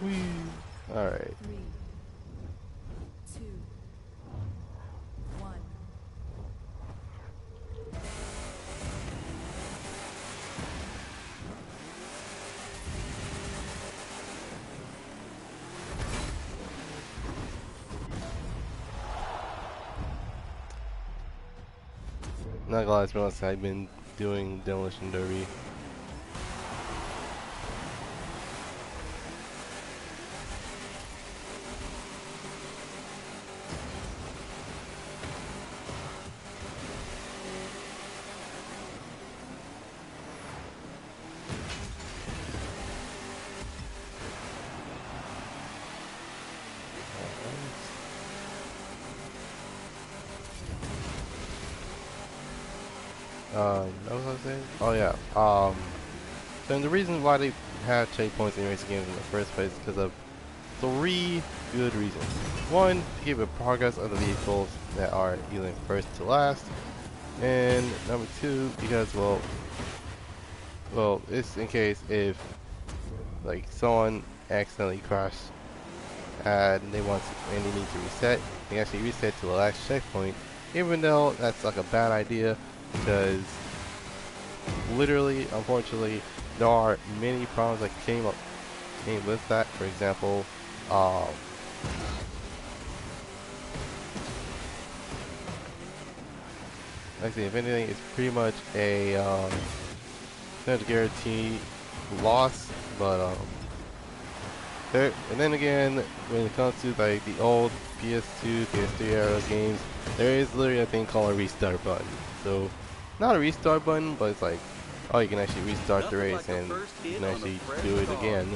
Whee. All right. 3, 2, 1. Not gonna lie, to be honest, I've been doing Demolition Derby. What was I saying? Oh yeah. So the reason why they have checkpoints in racing games in the first place is because of 3 good reasons. One, to keep the progress of the vehicles that are either first to last, and number 2, because well, it's in case if like someone accidentally crashed and they need to reset, they actually reset to the last checkpoint, even though that's like a bad idea because literally, unfortunately, there are many problems that came with that. For example, actually, if anything, it's pretty much a percentage guarantee loss. But and then again, when it comes to like the old PS2, PS3 era games, there is literally a thing called a restart button. So, not a restart button, but it's like, oh, you can actually restart the race and you can actually do it again.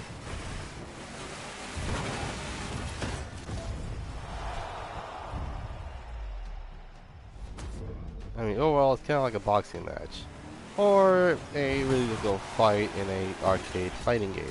I mean, overall, it's kind of like a boxing match, or a really good fight in a arcade fighting game.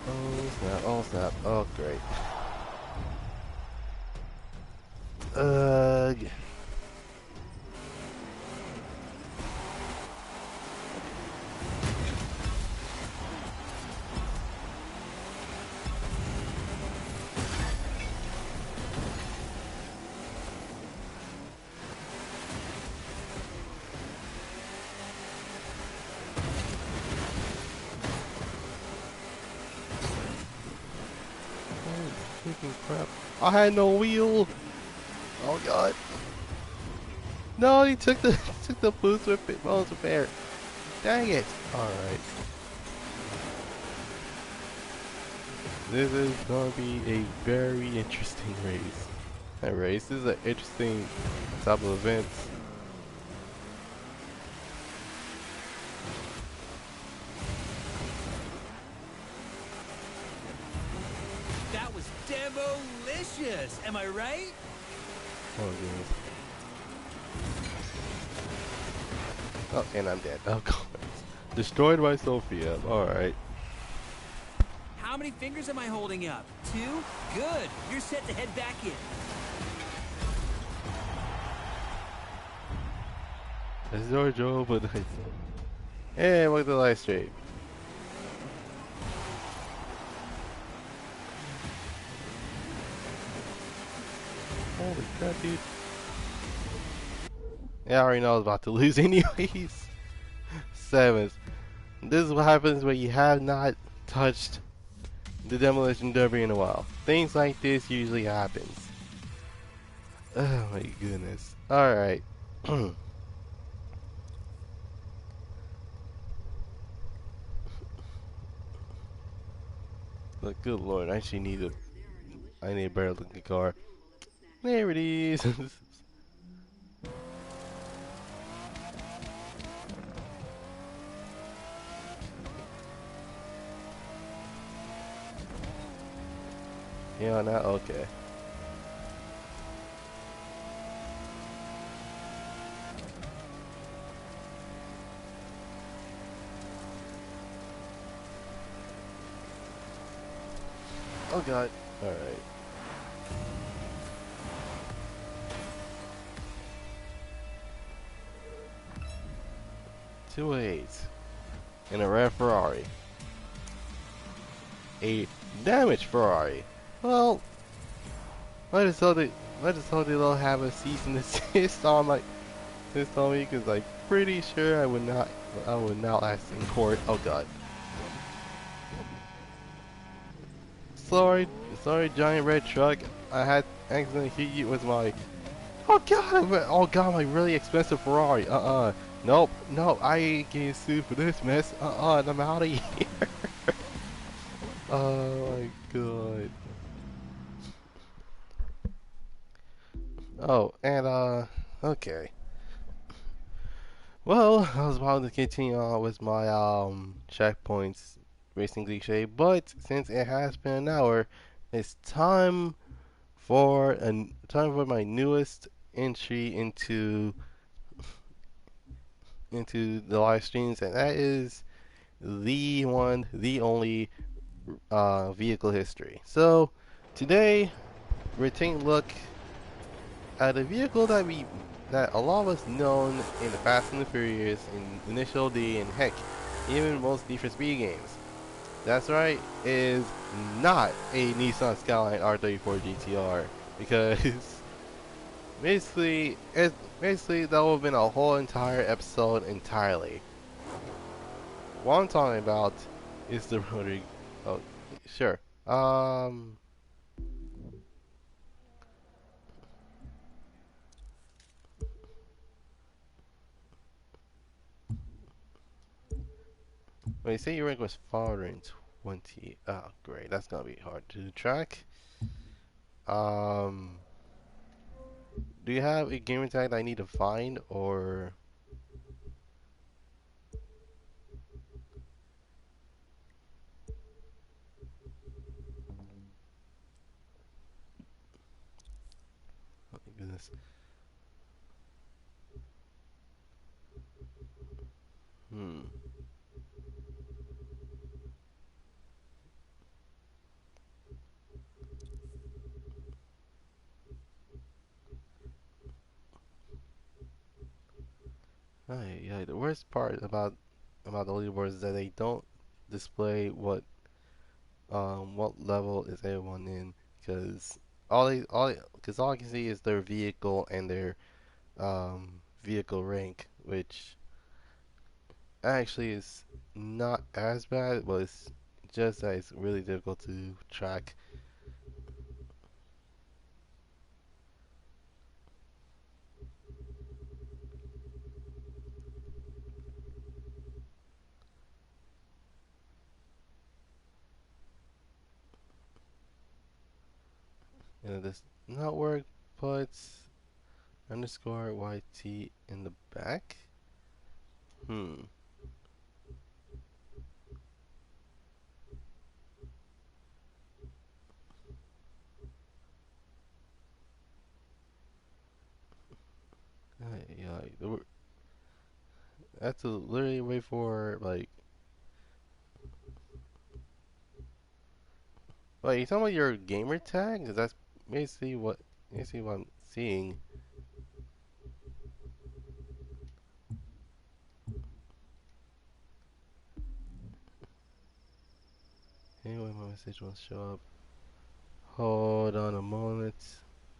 Oh snap! Oh snap! Oh great! Ugh. Freaking crap! I had no wheel. Oh god! No, he took the took the boost with it. Bones repair. Dang it! All right. This is gonna be a very interesting race. This is an interesting type of event. That was demolicious, am I right? Oh goodness. Oh, and I'm dead. Oh god. Destroyed by Sophia. Alright. How many fingers am I holding up? 2? Good. You're set to head back in. It's Giorgio, but nice. Hey, welcome to the live stream. Holy crap, dude. Yeah, I already know I was about to lose anyways. Sevens. This is what happens when you have not touched the demolition derby in a while. Things like this usually happens. Oh my goodness. Alright. Look, good lord, I actually I need a better looking car. There it is. Yeah, now okay. Oh god. Alright. 208. In a red Ferrari. A damaged Ferrari. Well, I just hope they'll have a cease and desist on my this on me because I'm pretty sure I would not last in court. Oh god. Sorry, sorry, giant red truck. I had accidentally hit you with my. Oh god, my really expensive Ferrari. Nope, no, I ain't getting sued for this mess. And I'm out of here. Oh my god. Oh, and okay. Well, I was about to continue on with my checkpoints racing cliche, but since it has been an hour, it's time for my newest entry into the live streams, and that is the one, the only vehicle history. So today we're taking a look at a vehicle that a lot of us known in the Fast and the Furious, in Initial D, and heck, even most Need for Speed games. That's right, it is not a Nissan Skyline R34 GTR because basically that would have been a whole entire episode entirely. What I'm talking about is the rotary. Oh, sure. When you say your rank was 420, oh great, that's gonna be hard to track. Um, do you have a gamer tag that I need to find, or oh my goodness? Hmm. Yeah. The worst part about the leaderboard is that they don't display what level is everyone in, because all I can see is their vehicle and their vehicle rank, which actually is not as bad, but it's just that it's really difficult to track. This not work, but underscore YT in the back. Hmm. Yeah, I have to literally wait for like. Wait, you talking about your gamer tag? 'Cause that's basically what I'm seeing. Anyway, my message won't show up. Hold on a moment.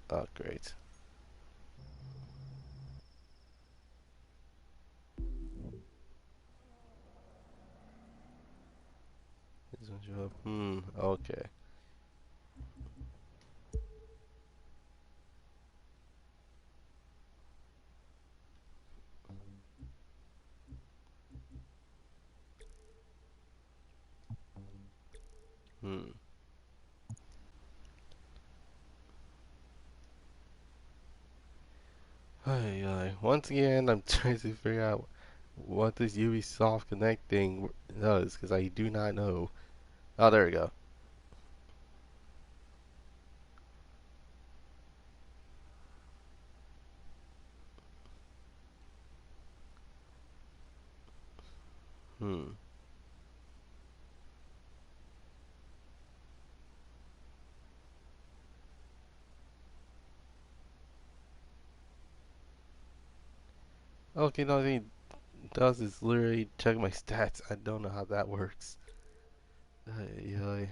Oh, great. This won't show up. Okay. Hmm. Once again, I'm trying to figure out what this Ubisoft Connect thing does, because I do not know. Oh, there we go. Hmm. Okay, no, the thing it does is literally check my stats. I don't know how that works. Ay, ay.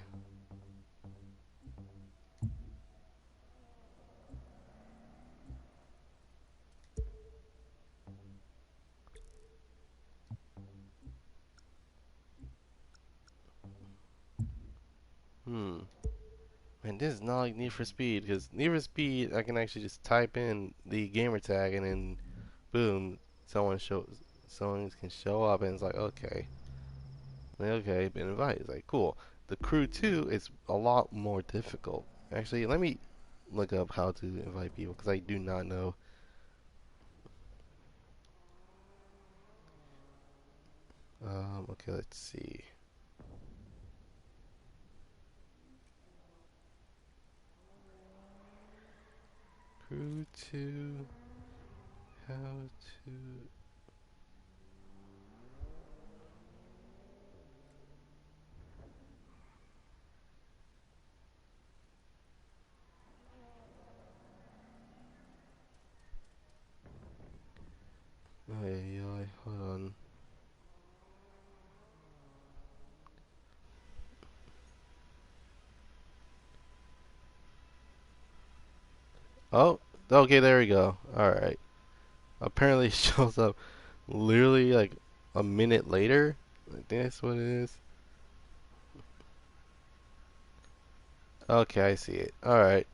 Hmm. Man, this is not like Need for Speed, because Need for Speed, I can actually just type in the gamer tag and then boom, someone can show up and it's like, okay, been invited. It's like, cool. The crew 2 is a lot more difficult. Actually, let me look up how to invite people, because I do not know. Okay, let's see. Crew 2, how to... Hold on. Oh, okay, there we go. Alright. Apparently it shows up literally like a minute later. I think that's what it is. Okay, I see it. Alright.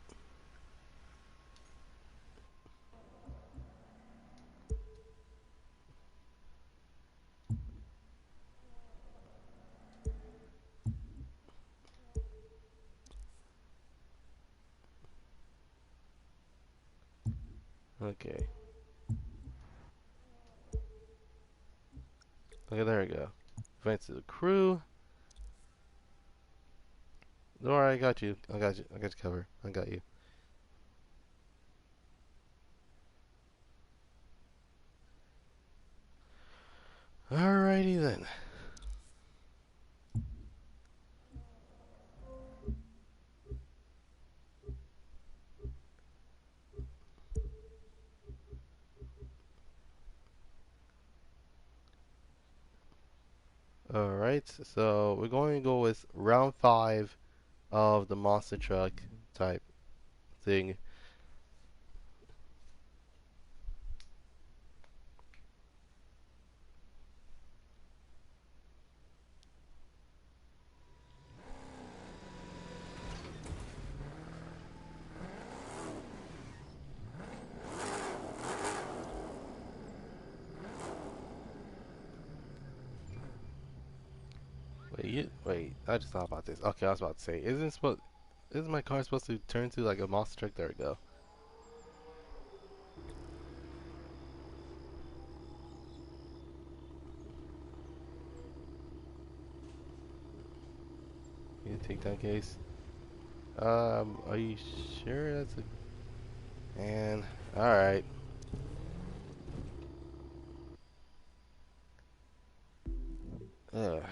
Okay. Okay, there we go. Invite to the crew. Don't worry, I got you. I got you. I got you covered. I got you. Alrighty then. Alright, so we're going to go with round 5 of the monster truck type thing. Wait, I just thought about this. Okay, I was about to say, isn't my car supposed to turn to like a monster truck? There we go. You take that case. Are you sure that's a... Man, alright. Ugh.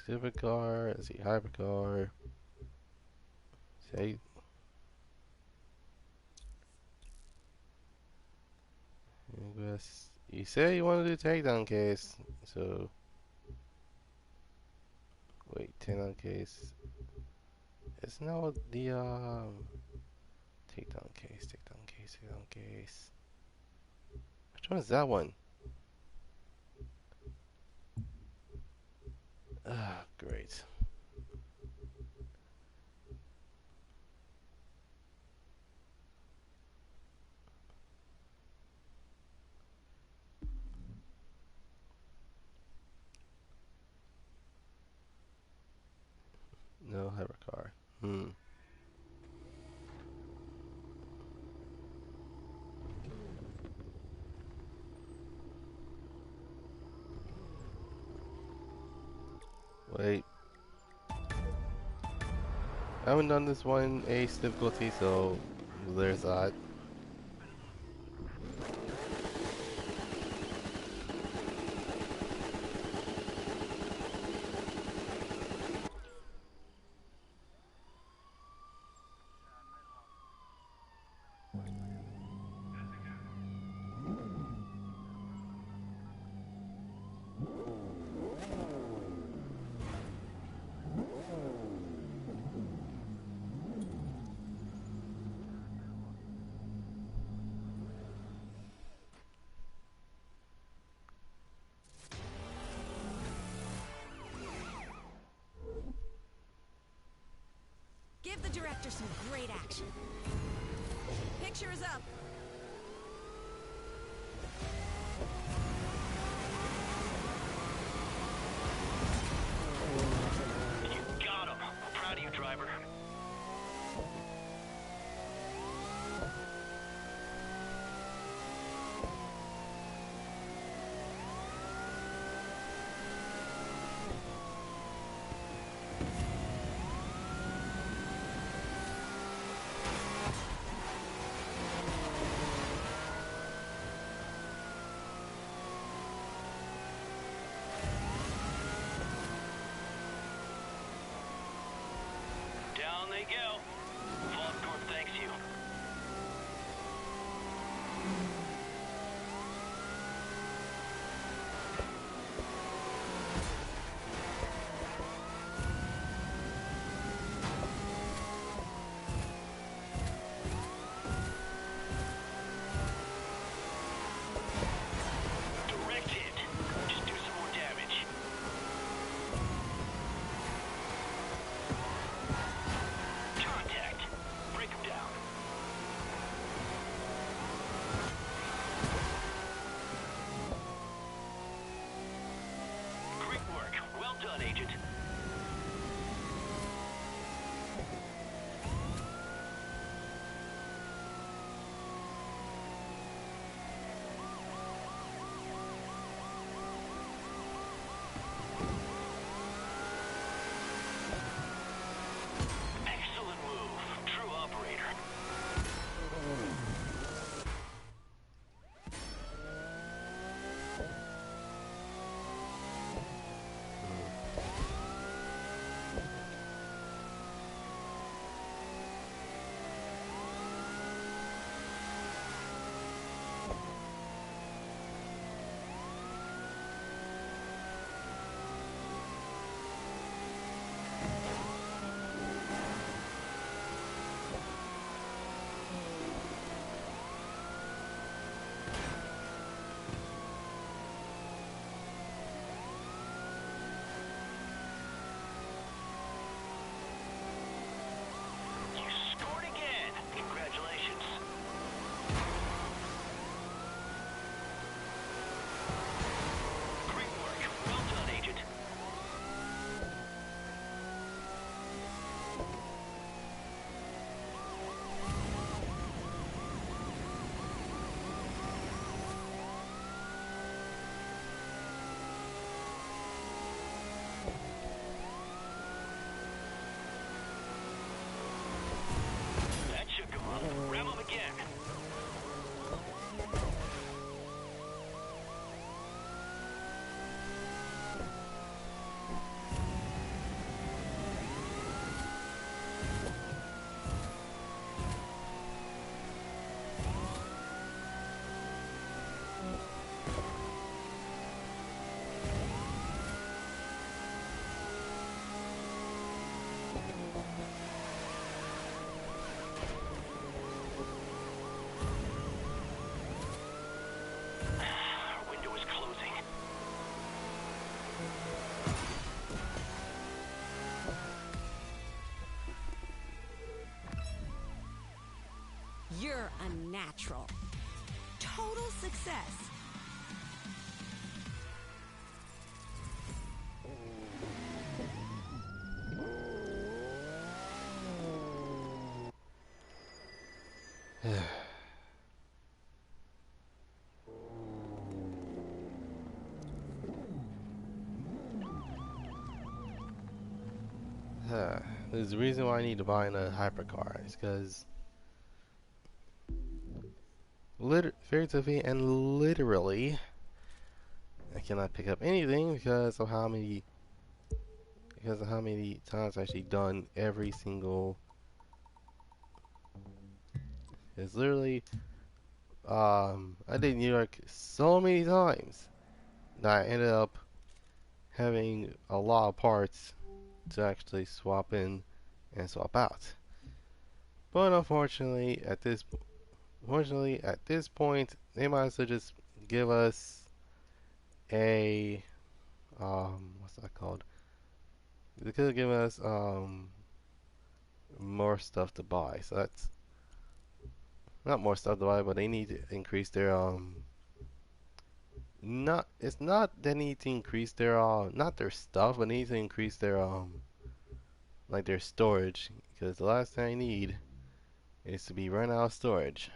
Supercar, let's see, hypercar. Say, Guess you say you want to do takedown case, so wait, takedown case. It's now the takedown case, takedown case, takedown case. Which one is that one? Ah, great. No hypercar. Wait. I haven't done this one ace difficulty, so there's that. Give the director some great action. Picture is up. You got him. I'm proud of you, driver. natural. Total success. There's a reason why I need to buy a hypercar. It's because figuratively and literally, I cannot pick up anything because of how many times I've actually done every single. It's literally I did New York so many times that I ended up having a lot of parts to actually swap in and swap out. But unfortunately, at this point, they might as well just give us a what's that called? They could have given us more stuff to buy. So that's not more stuff to buy, but they need to increase their not it's not they need to increase their not their stuff, but they need to increase their like their storage, because the last thing I need is to be run out of storage.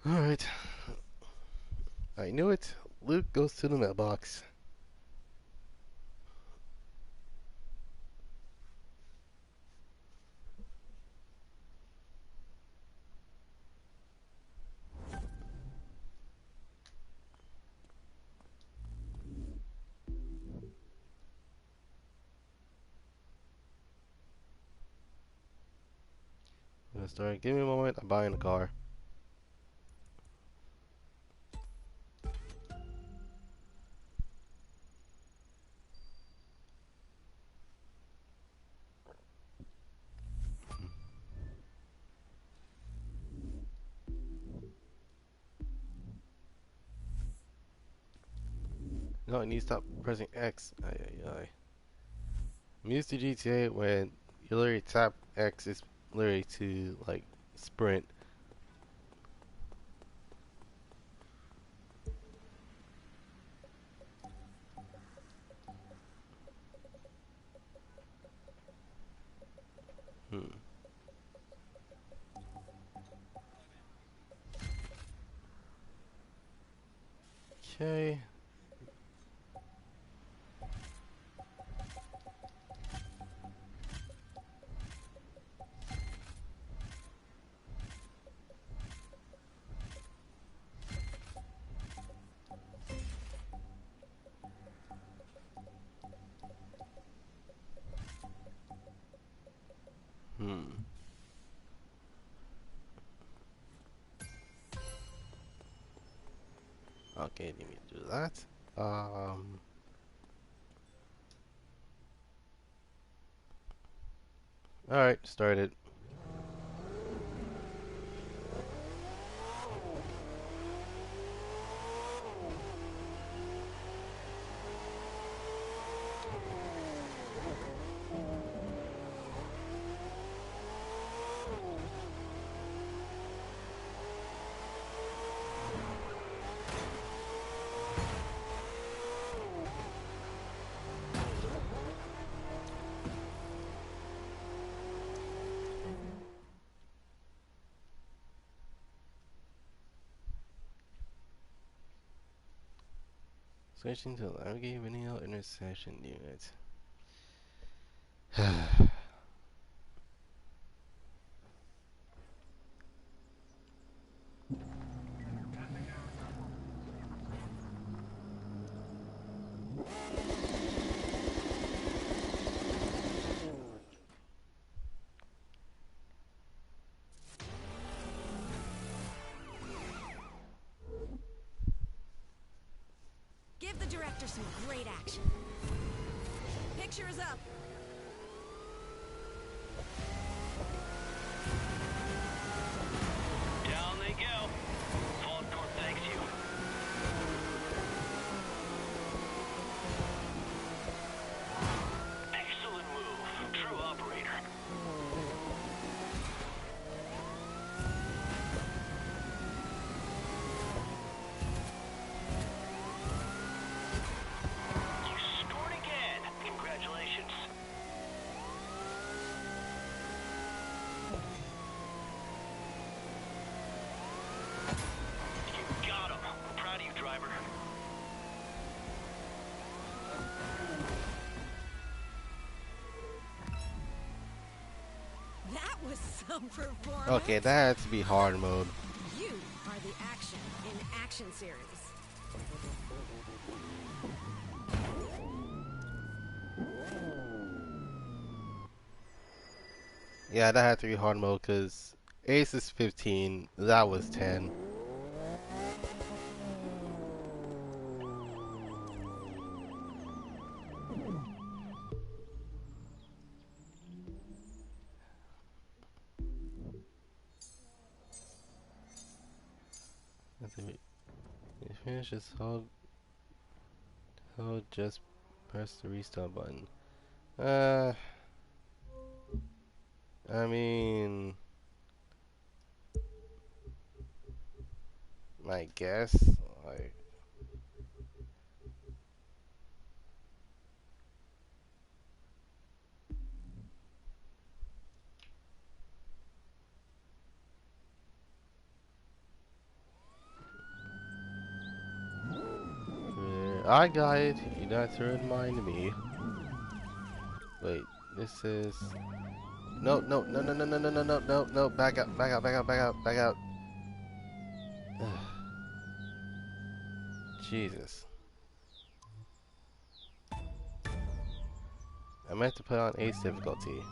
Alright. I knew it. Luke goes to the mailbox. I'm gonna start. Give me a moment. I'm buying a car. No, I need to stop pressing X. Ay, ay, ay. I'm used to GTA when you literally tap X is literally to like sprint. Hmm. Okay. Hmm. Okay, let me do that. Alright, started. Switching to navigate video intersection unit. Give the director some great action. Picture is up. Down they go. Faulkner thanks you. Excellent move. True operator. Some performance. Okay, that had to be hard mode. You are the action in Action Series. Yeah, that had to be hard mode because Ace is 15, that was 10. Finish this hold, just press the restart button. I mean, I guess, like, I got it. You don't have to remind me. Wait, this is. No, no, no, no, no, no, no, no, no, no, no. Back out, back out, back out, back out, back out. Jesus. I meant to put on Ace difficulty.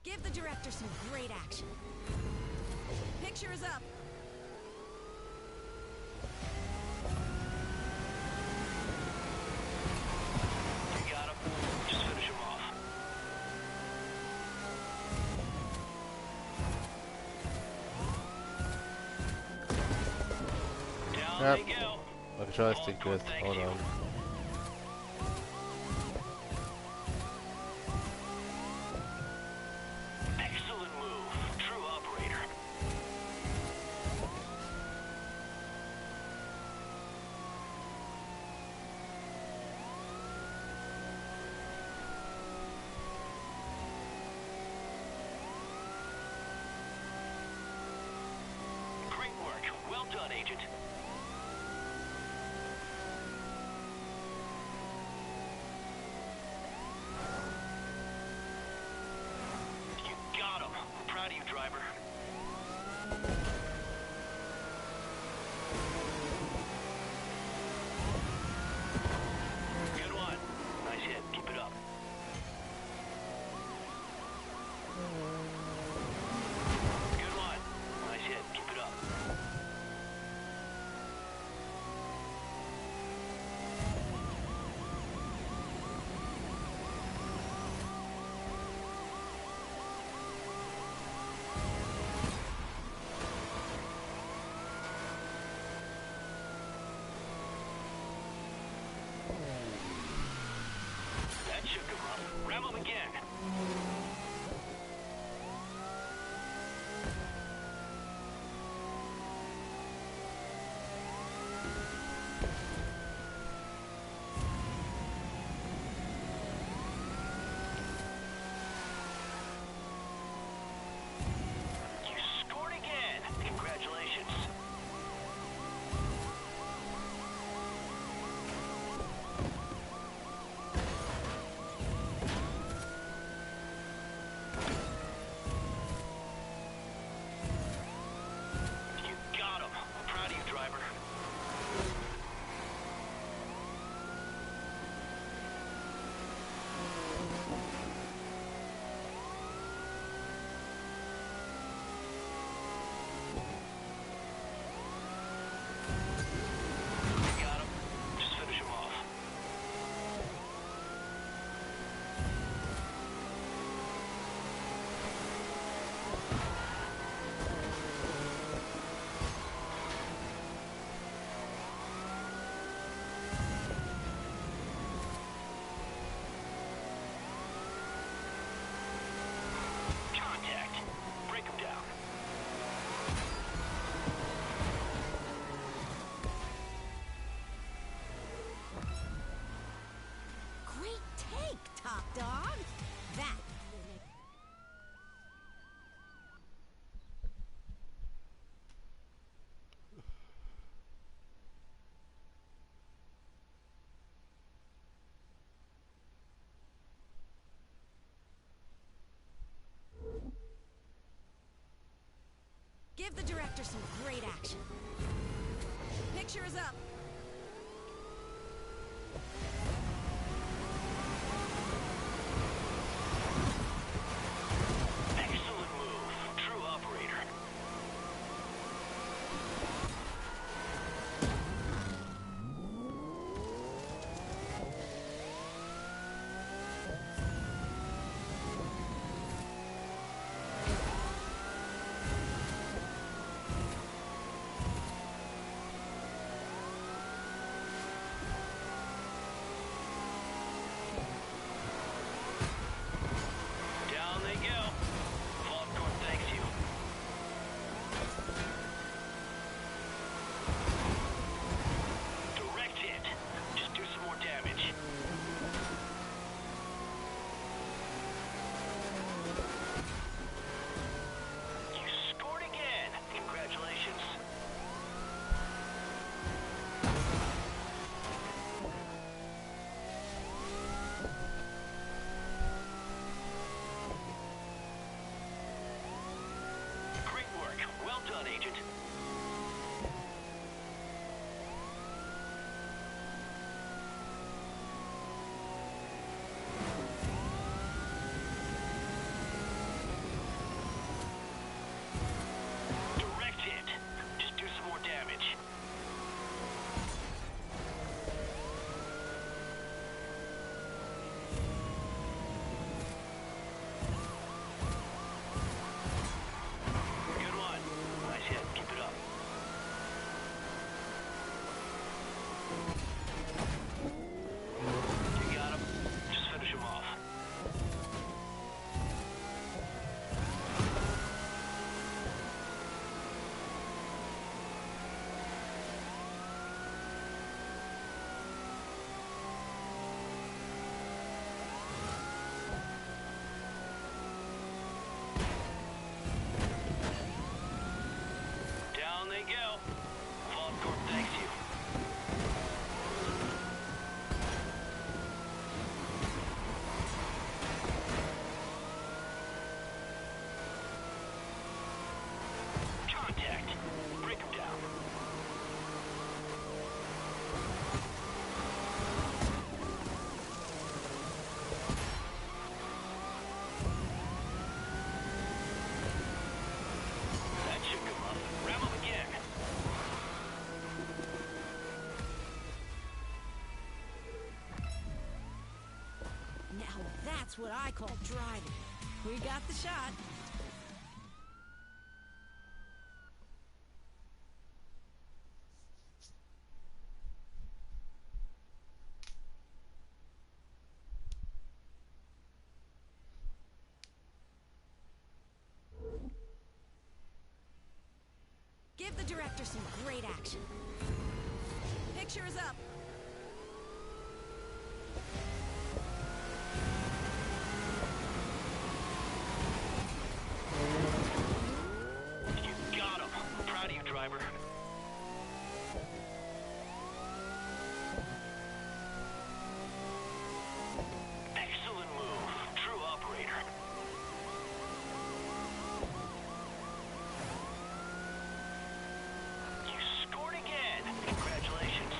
Give the director some great action. Picture is up. You got him. Just finish him off. Down Yep. they go. My controller stick good. Hold on. Excellent move. True operator. Great work. Well done, Agent. Give the director some great action. Picture is up. Excellent move. True operator. Down they go. Vault thanks you. Direct hit. Just do some more damage. You scored again. Congratulations. Great work. Well done, Agent. Direct hit. Just do some more damage. Good one. Nice hit. Keep it up. You got him. Just finish him off. Down they go. Vault Corp thanks you. Contact. Break him down. That shook him up. Ram him again. Now that's what I call driving. We got the shot. Give the director some great action. Picture is up. You got him. Proud of you, driver. Excellent move. True operator. You scored again. Congratulations.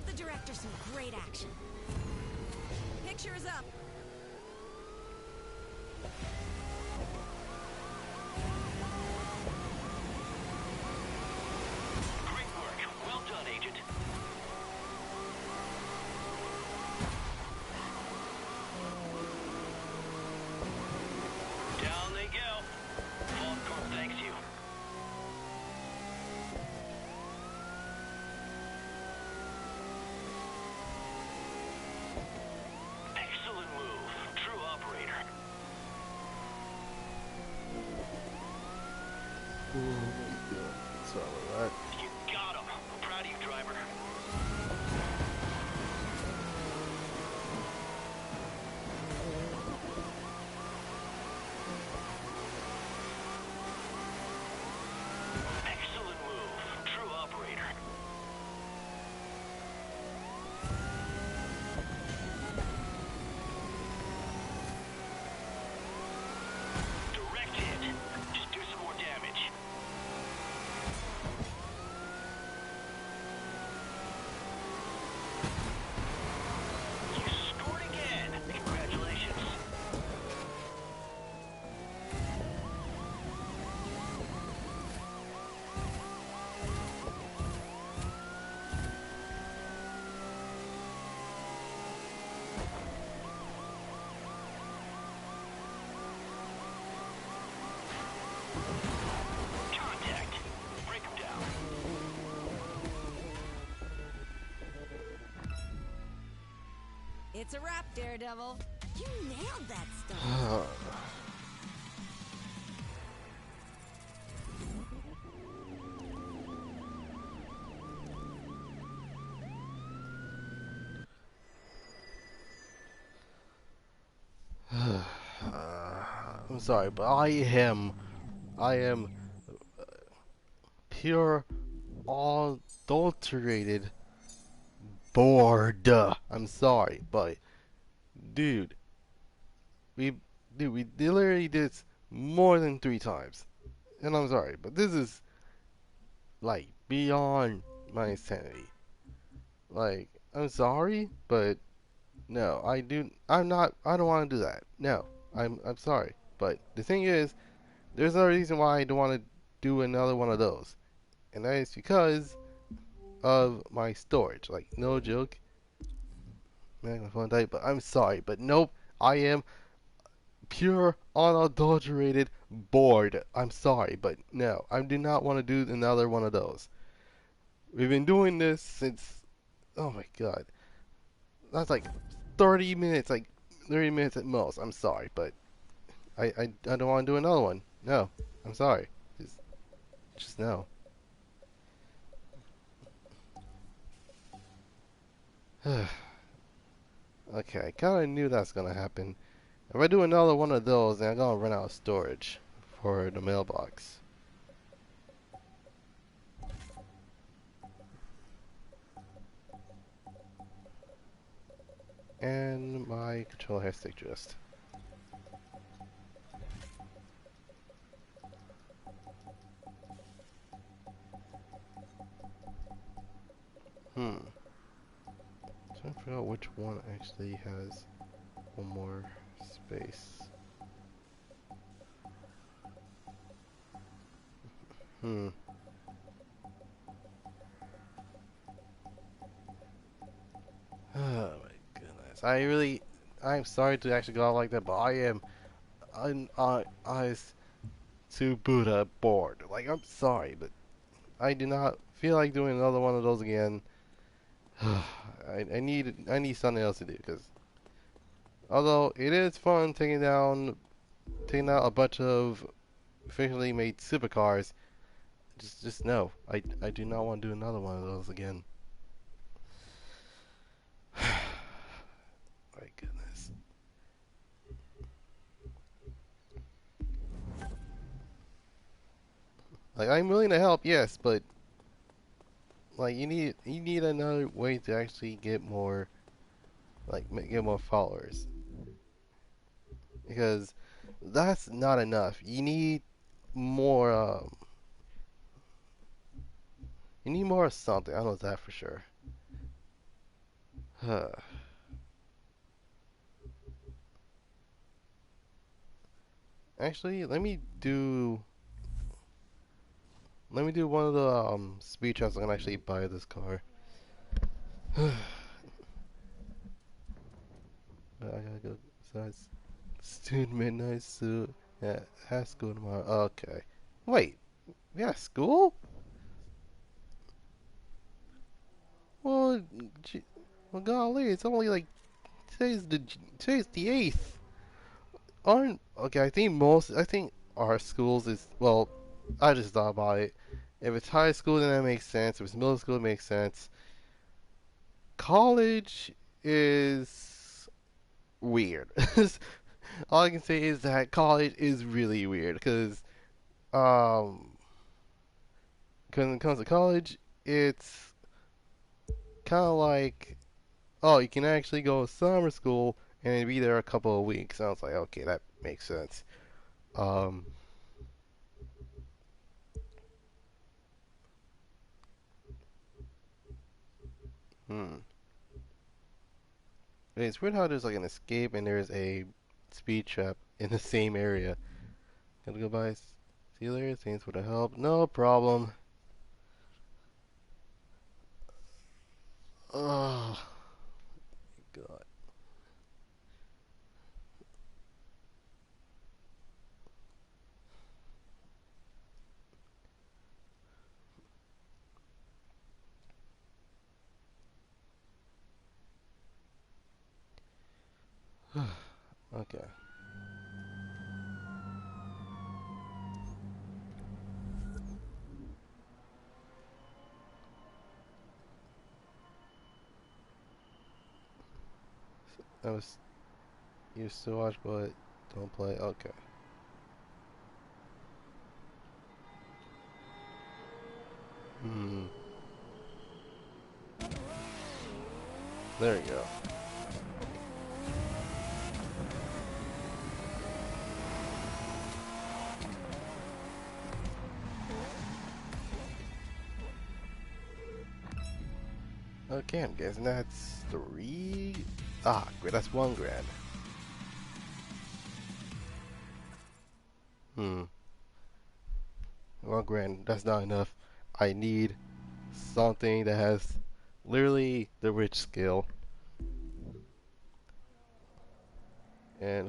Give the director some great action. Picture is up. Great work. Well done, Agent. Down they go. Vault Corp thanks you. Excellent move. True operator. Oh my god. Sorry about that. You got him. I'm proud of you, driver. Excellent move. True operator. Direct hit. Just do some more damage. You scored again. Congratulations. Contact. Break him down. It's a wrap, Daredevil. You nailed that stuff. I'm sorry, but I am pure, adulterated bored. I'm sorry, but dude, we we literally did this more than 3 times, and I'm sorry, but this is like beyond my sanity. Like, I'm sorry, but no, I'm not. I don't want to do that. No, I'm sorry, but the thing is, there's no reason why I don't want to do another one of those, and that is because of my storage. Like, no joke. Man, my phone died, but I'm sorry, but nope. I am pure, unadulterated bored. I'm sorry, but no, I do not want to do another one of those. We've been doing this since. Oh my god, that's like 30 minutes, like 30 minutes at most. I'm sorry, but I don't want to do another one. No, I'm sorry. Just no. Okay, I kind of knew that's gonna happen. If I do another one of those, then I'm gonna run out of storage for the mailbox. And my controller has stick drift. Trying to figure out which one actually has one more space. Oh my goodness. I'm sorry to actually go out like that, but I am, I to Buddha bored. Like, I'm sorry, but I do not feel like doing another one of those again. I need something else to do, because although it is fun taking out a bunch of fictionally made supercars, just no. I do not want to do another one of those again. My goodness. Like, I'm willing to help, yes, but like, you need another way to actually get more, like, get more followers, because that's not enough. You need more. You need more of something. I know that for sure. Actually, let me do one of the speed traps. I'm gonna actually buy this car. I gotta go. Besides, student midnight suit. Yeah, has school tomorrow. Okay. Wait, we got school? Well, gee, well, golly, it's only like today's the 8th. Aren't okay? I think our schools is well. I just thought about it. If it's high school, then that makes sense. If it's middle school, it makes sense. College is weird. All I can say is that college is really weird because um, when it comes to college, it's kind of like, oh, you can actually go to summer school and be there a couple of weeks. I was like, okay, that makes sense. Um, hmm. It's weird how there's like an escape and there's a speed trap in the same area. Gotta go by. See you later. Thanks for the help. No problem. Oh, God. Okay. I was used to watch, but don't play. Okay. Hmm. There you go. Okay, I'm guessing that's 3. Ah, great. That's 1 grand. Hmm. 1 grand. That's not enough. I need something that has literally the rich skill and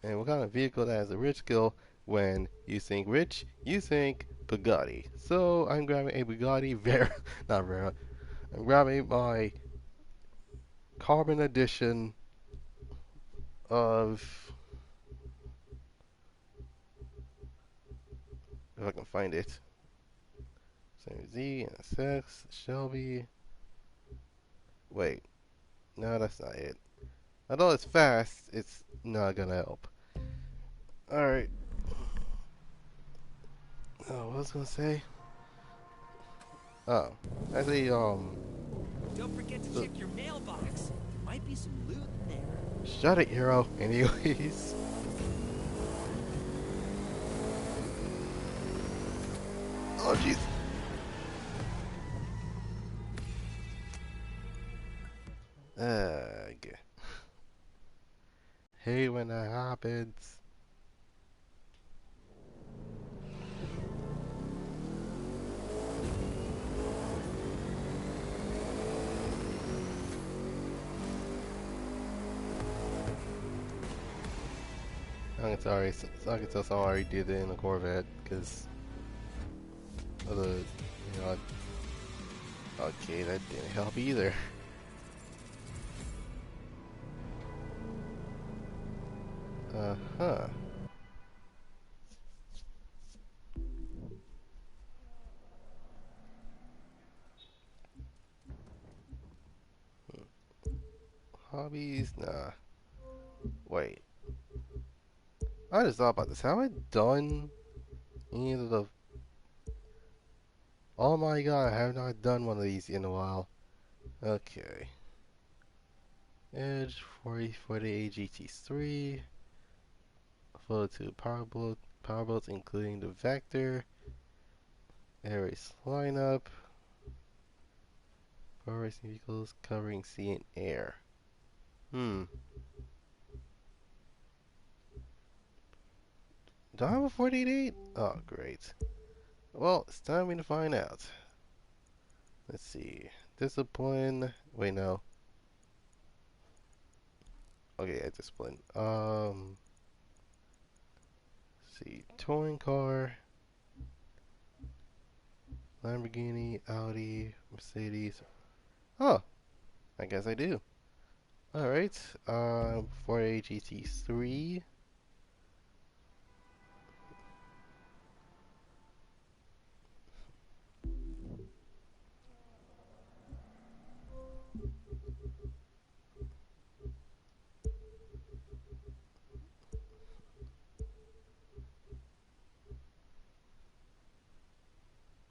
what kind of vehicle that has a rich skill. When you think rich, you think Bugatti. So I'm grabbing a Bugatti Vera, not Vera. I'm grabbing my Carbon Edition of, if I can find it. Same Z and SX, Shelby. Wait, no, that's not it. Although it's fast, it's not gonna help. Alright. Oh, what was I gonna say? Oh, actually, Don't forget to so, check your mailbox. Might be some loot in there. shut it, hero. Anyways. Oh, jeez. Okay. Hey, when that happens. I can tell someone already did it in a Corvette because of the, okay, that didn't help either. Uh-huh. Hobbies? Nah. Wait. I just thought about this. Have I done any of the... Oh my god, I have not done one of these in a while. Okay. Edge 4040 AGT3. Photo 2 power boats including the Vector. Air race lineup. car racing vehicles covering sea and air. Hmm. Do I have a 488? Oh, great. Well, it's time for me to find out. Let's see. Discipline. Wait, no. Okay, yeah, discipline. Let's see. Touring car. Lamborghini, Audi, Mercedes. Oh, I guess I do. Alright. 488 GT3.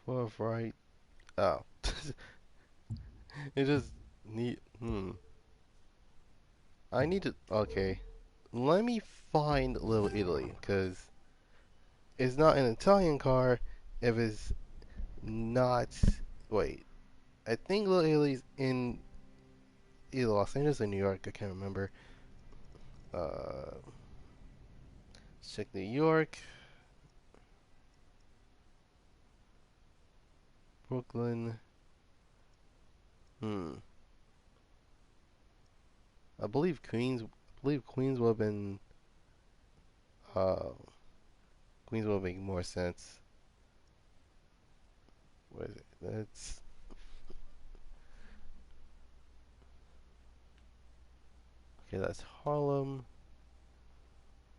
Fourth right. Oh. It just need. I need to. Okay. Let me find Little Italy, because it's not an Italian car if it's not. Wait. I think Little Italy's in either Los Angeles or New York. I can't remember. Uh, let's check New York, Brooklyn. Hmm. I believe Queens. I believe Queens would have been. Uh, Queens would make more sense. What is it? That's. Okay, that's Harlem.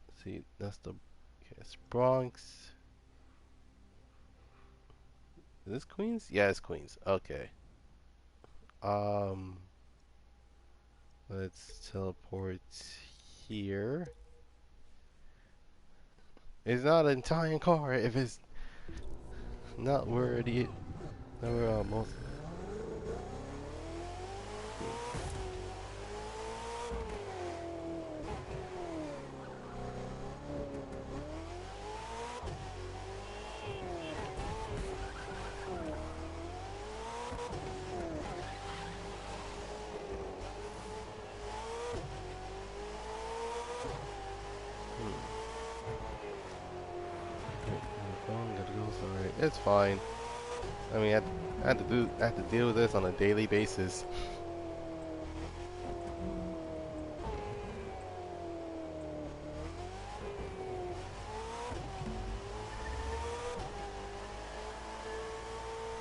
Let's see, that's the. Okay, it's Bronx. Is this Queens? Yeah, it's Queens. Okay. Um. Let's teleport here. It's not an Italian car if it's not where the. Not where most. Alright, it's fine. I mean, I have to deal with this on a daily basis.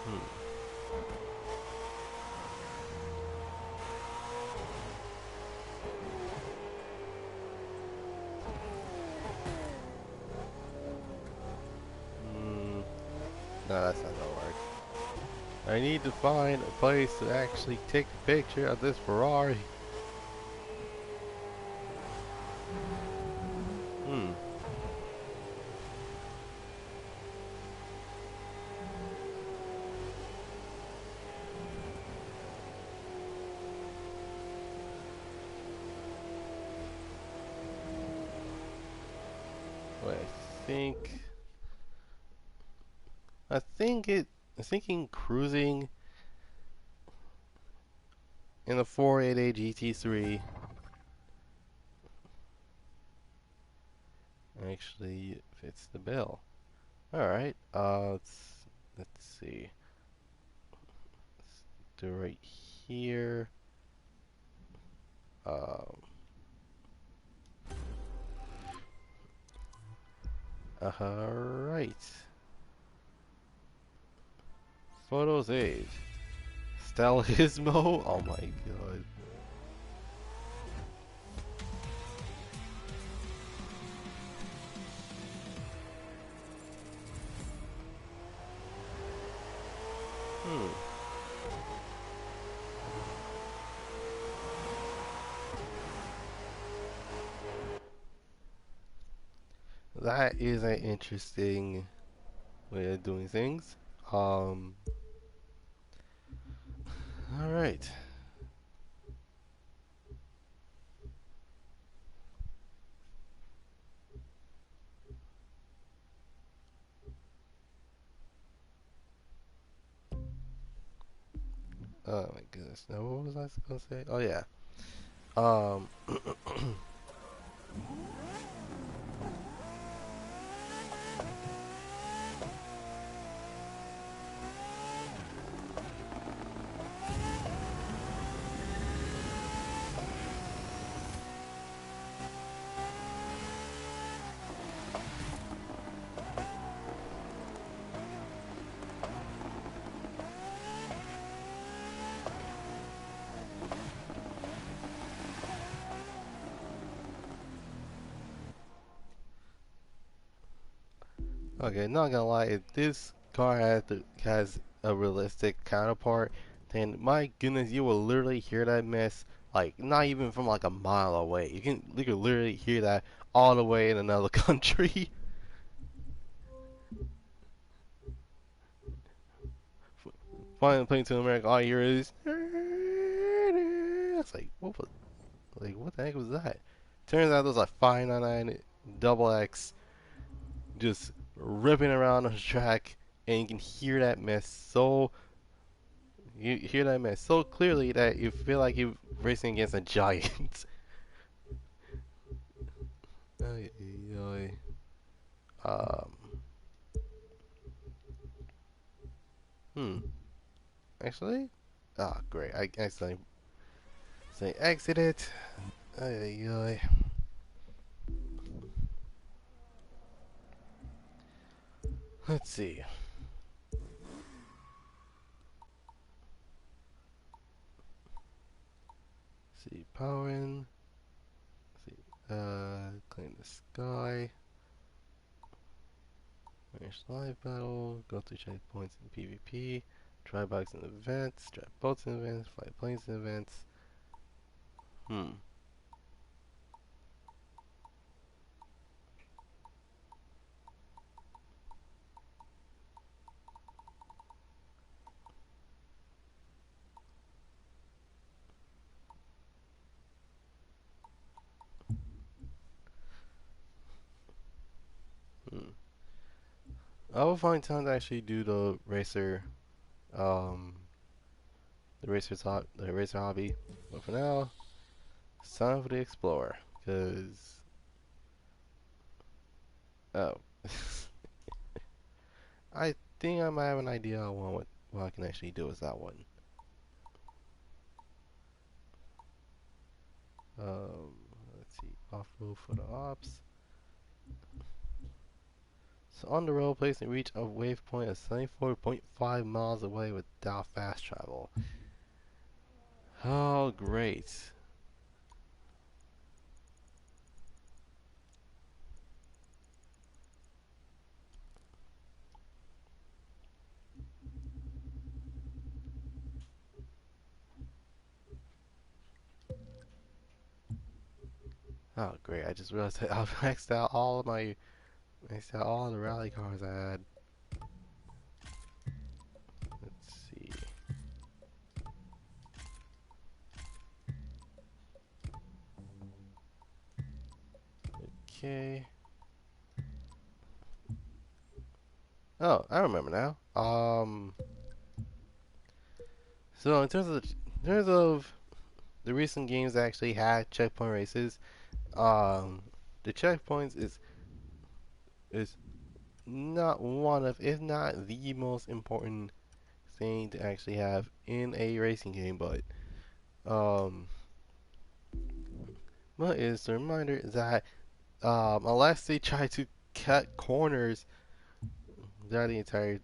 Hmm. Hmm. No, that's not gonna work. I need to find a place to actually take a picture of this Ferrari. Hmm. Wait, I think it. I'm thinking cruising in a 488 GT3 actually fits the bill. All right. Let's see. Let's do right here. Um. All right. Photos age. Stylismo. Oh my god. Hmm. That is an interesting way of doing things. All right. Oh my goodness. Now what was I supposed to say? Oh yeah. Um. Okay, not gonna lie, if this car has a realistic counterpart, then my goodness, you will literally hear that mess like not even from like a mile away. You can literally hear that all the way in another country. Finally playing to America, all you hear is it's like what the heck was that? Turns out there's like 599 double X just ripping around on the track, and you can hear that mess so clearly that you feel like you're racing against a giant. Ay, ay, ay. Um, hmm. Actually, great. I accidentally say exit it. Ay, ay, ay. Let's see. See power in. See. Clean the sky. Finish live battle. Go through checkpoints in PvP. Try bikes in events. Drive boats in events. Fly planes in events. Hmm. Hmm. I will find time to actually do um, the racer hobby. But for now, it's time for the Explorer. Cause oh, I think I might have an idea on what I can actually do with that one. Um, let's see, off road for the ops. So on the road, placing reach of waypoint at 74.5 miles away without fast travel. Oh, great. Oh, great. I just realized that I've maxed out all the rally cars I had. Let's see. Okay. Oh, I remember now. So in terms of the recent games that actually had checkpoint races, the checkpoints is not one of, if not the most important thing to actually have in a racing game, um, but it's a reminder that unless they try to cut corners throughout the entire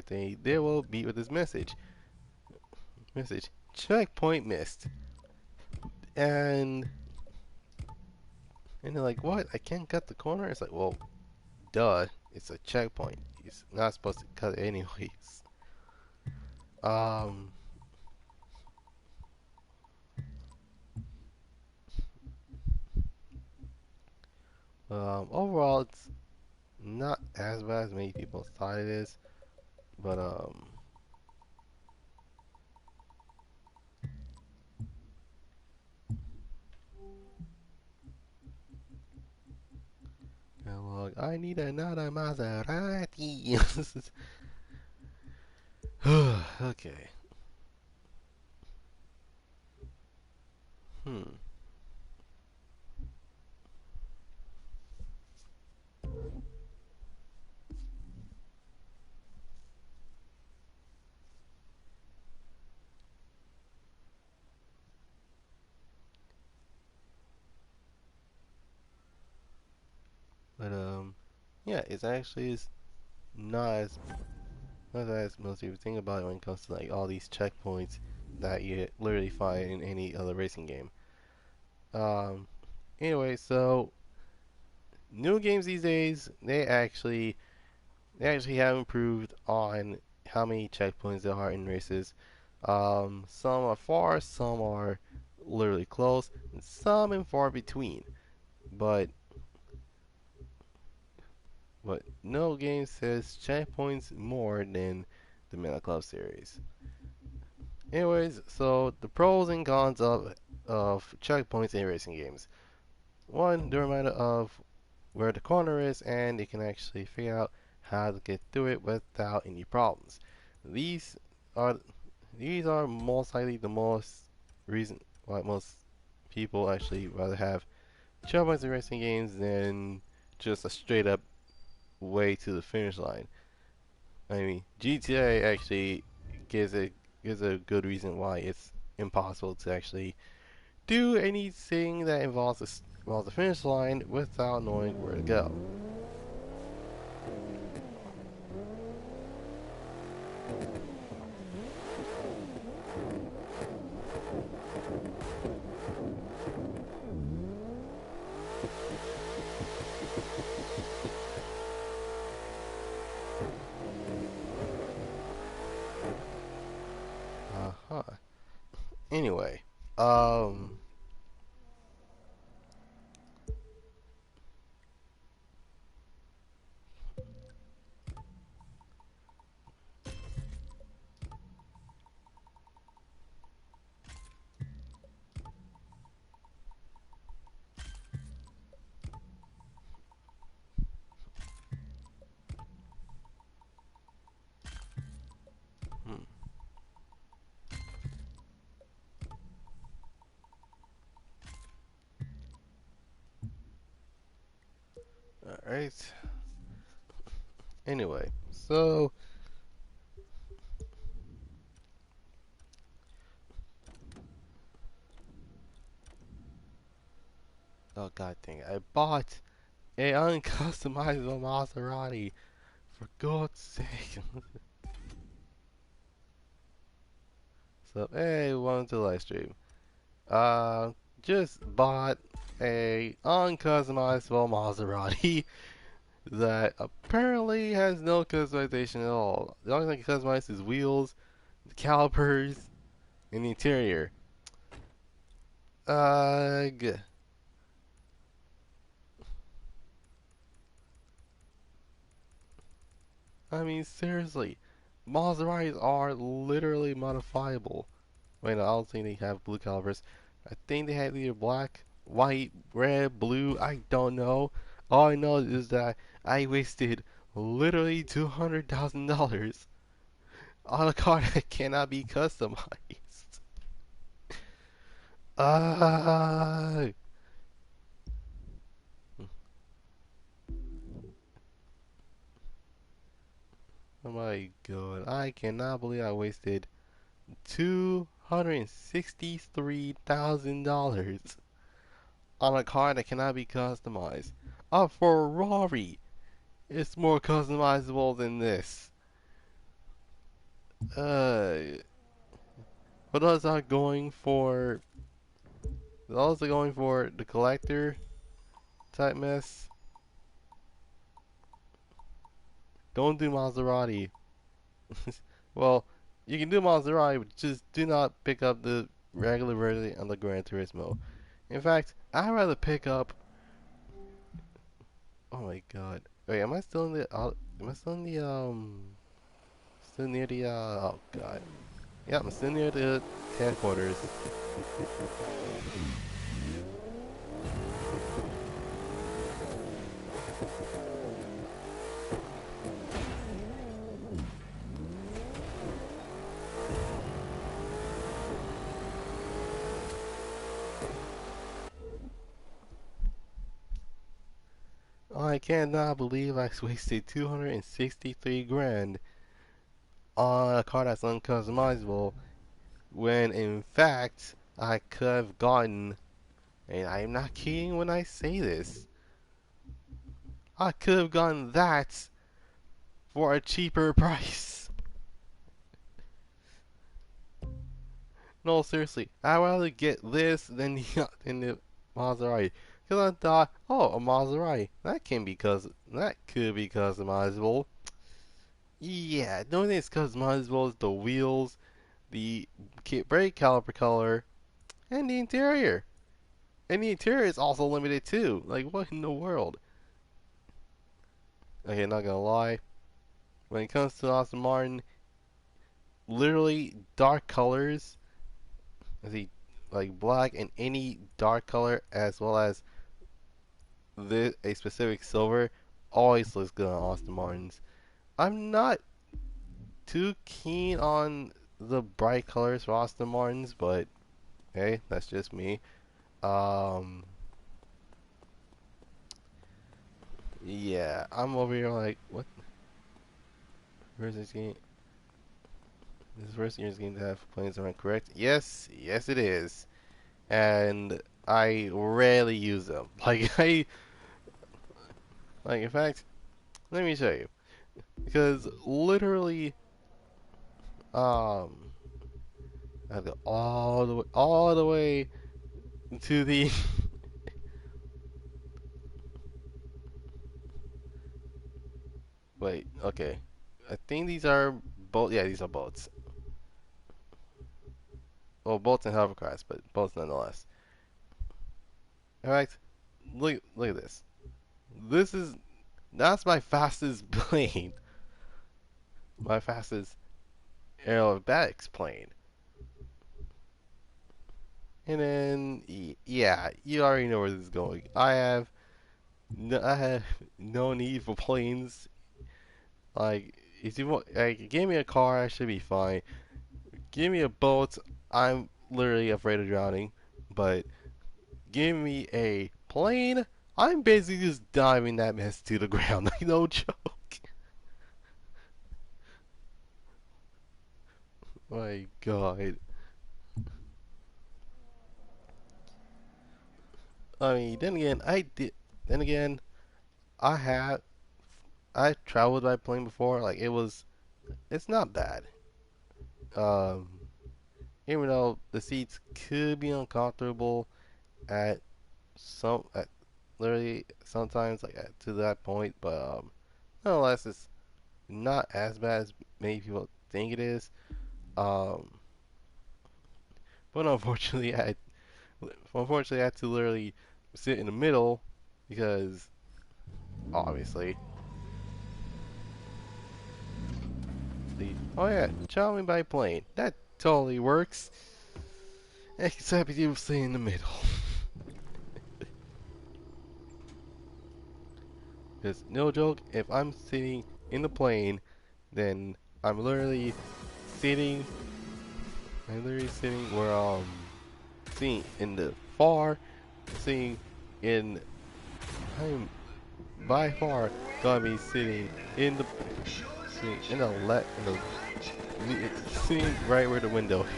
thing, they will beat with this message checkpoint missed, and they're like, what? I can't cut the corner? It's like, well, duh, it's a checkpoint. It's not supposed to cut it anyways. Um, Overall, it's not as bad as many people thought it is, but catalog. I need another Maserati. Okay. Hmm. But yeah, it's actually is not as not as most people think about it when it comes to like all these checkpoints that you literally find in any other racing game. Um. Anyway, so new games these days they actually have improved on how many checkpoints there are in races. Some are far, some are literally close, and some in far between. But no game says checkpoints more than the Metal Club series. Anyways, so the pros and cons of checkpoints in racing games. One, the reminder of where the corner is, and you can actually figure out how to get through it without any problems. These are these are most likely the most reason why most people actually rather have checkpoints in racing games than just a straight up way to the finish line. I mean, GTA actually gives a gives a good reason why it's impossible to actually do anything that involves the finish line without knowing where to go. Uh-huh. Anyway, um, hmm, all right. Anyway, so oh god dang it, I bought a uncustomizable Maserati for God's sake. So hey, welcome to the live stream. Just bought a uncustomizable Maserati that apparently has no customization at all. The only thing customized is wheels, the calipers, and the interior. Ugh. I mean, seriously, Maseratis are literally modifiable. Wait, no, I don't think they have blue calipers. I think they have either black, white, red, blue. I don't know. All I know is that I wasted literally $200,000 on a car that cannot be customized. Ah, oh my god! I cannot believe I wasted $263,000 on a car that cannot be customized. A Ferrari is more customizable than this. Uh, but those are going for those are going for the collector type mess. Don't do Maserati. Well, you can do Maserati, but just do not pick up the regular version of the Gran Turismo. In fact, I'd rather pick up. Oh my god! Wait, am I still in the? Am I still in the Still near the Oh god. Yeah, I'm still near the headquarters. I cannot believe I wasted 263 grand on a car that's uncustomizable when in fact I could have gotten, and I'm not kidding when I say this, I could have gotten that for a cheaper price. No, seriously, I'd rather get this than the Maserati. Because I thought, oh, a Maserati, that could be customizable. Yeah, the only thing that's customizable is the wheels, the brake caliper color, and the interior. And the interior is also limited too. Like, what in the world? Okay, not gonna lie. When it comes to Aston Martin, literally dark colors, like black and any dark color, as well as a specific silver, always looks good on Aston Martins. I'm not too keen on the bright colors for Aston Martins, but hey, that's just me. Um, yeah, I'm over here like, what? Where's this game? This first year's game to have planes around correct? Yes, yes it is. And I rarely use them. Like in fact, let me show you. Because literally, um, I go all the way to the. Wait, okay. I think these are both. Yeah, these are boats. Well, boats and hovercrafts, but boats nonetheless. In fact, look at this. This is that's my fastest plane. My fastest aerobatics plane. And then yeah, you already know where this is going. I have no need for planes. Like if you want, like, give me a car, I should be fine. Give me a boat, I'm literally afraid of drowning. But give me a plane, I'm basically just diving that mess to the ground. Like, no joke. My God. I mean, then again, I did. Then again, I have. I traveled by plane before. Like it was. It's not bad. Um, Even though the seats could be uncomfortable at at literally sometimes to that point, but nonetheless, it's not as bad as many people think it is. Um, but unfortunately, I had to literally sit in the middle because obviously oh yeah, traveling by plane that totally works, except you stay in the middle. Because no joke, if I'm sitting in the plane, then I'm literally sitting. I'm literally sitting where seeing in the far, seeing in. I'm by far gonna be sitting in the sitting right where the window is.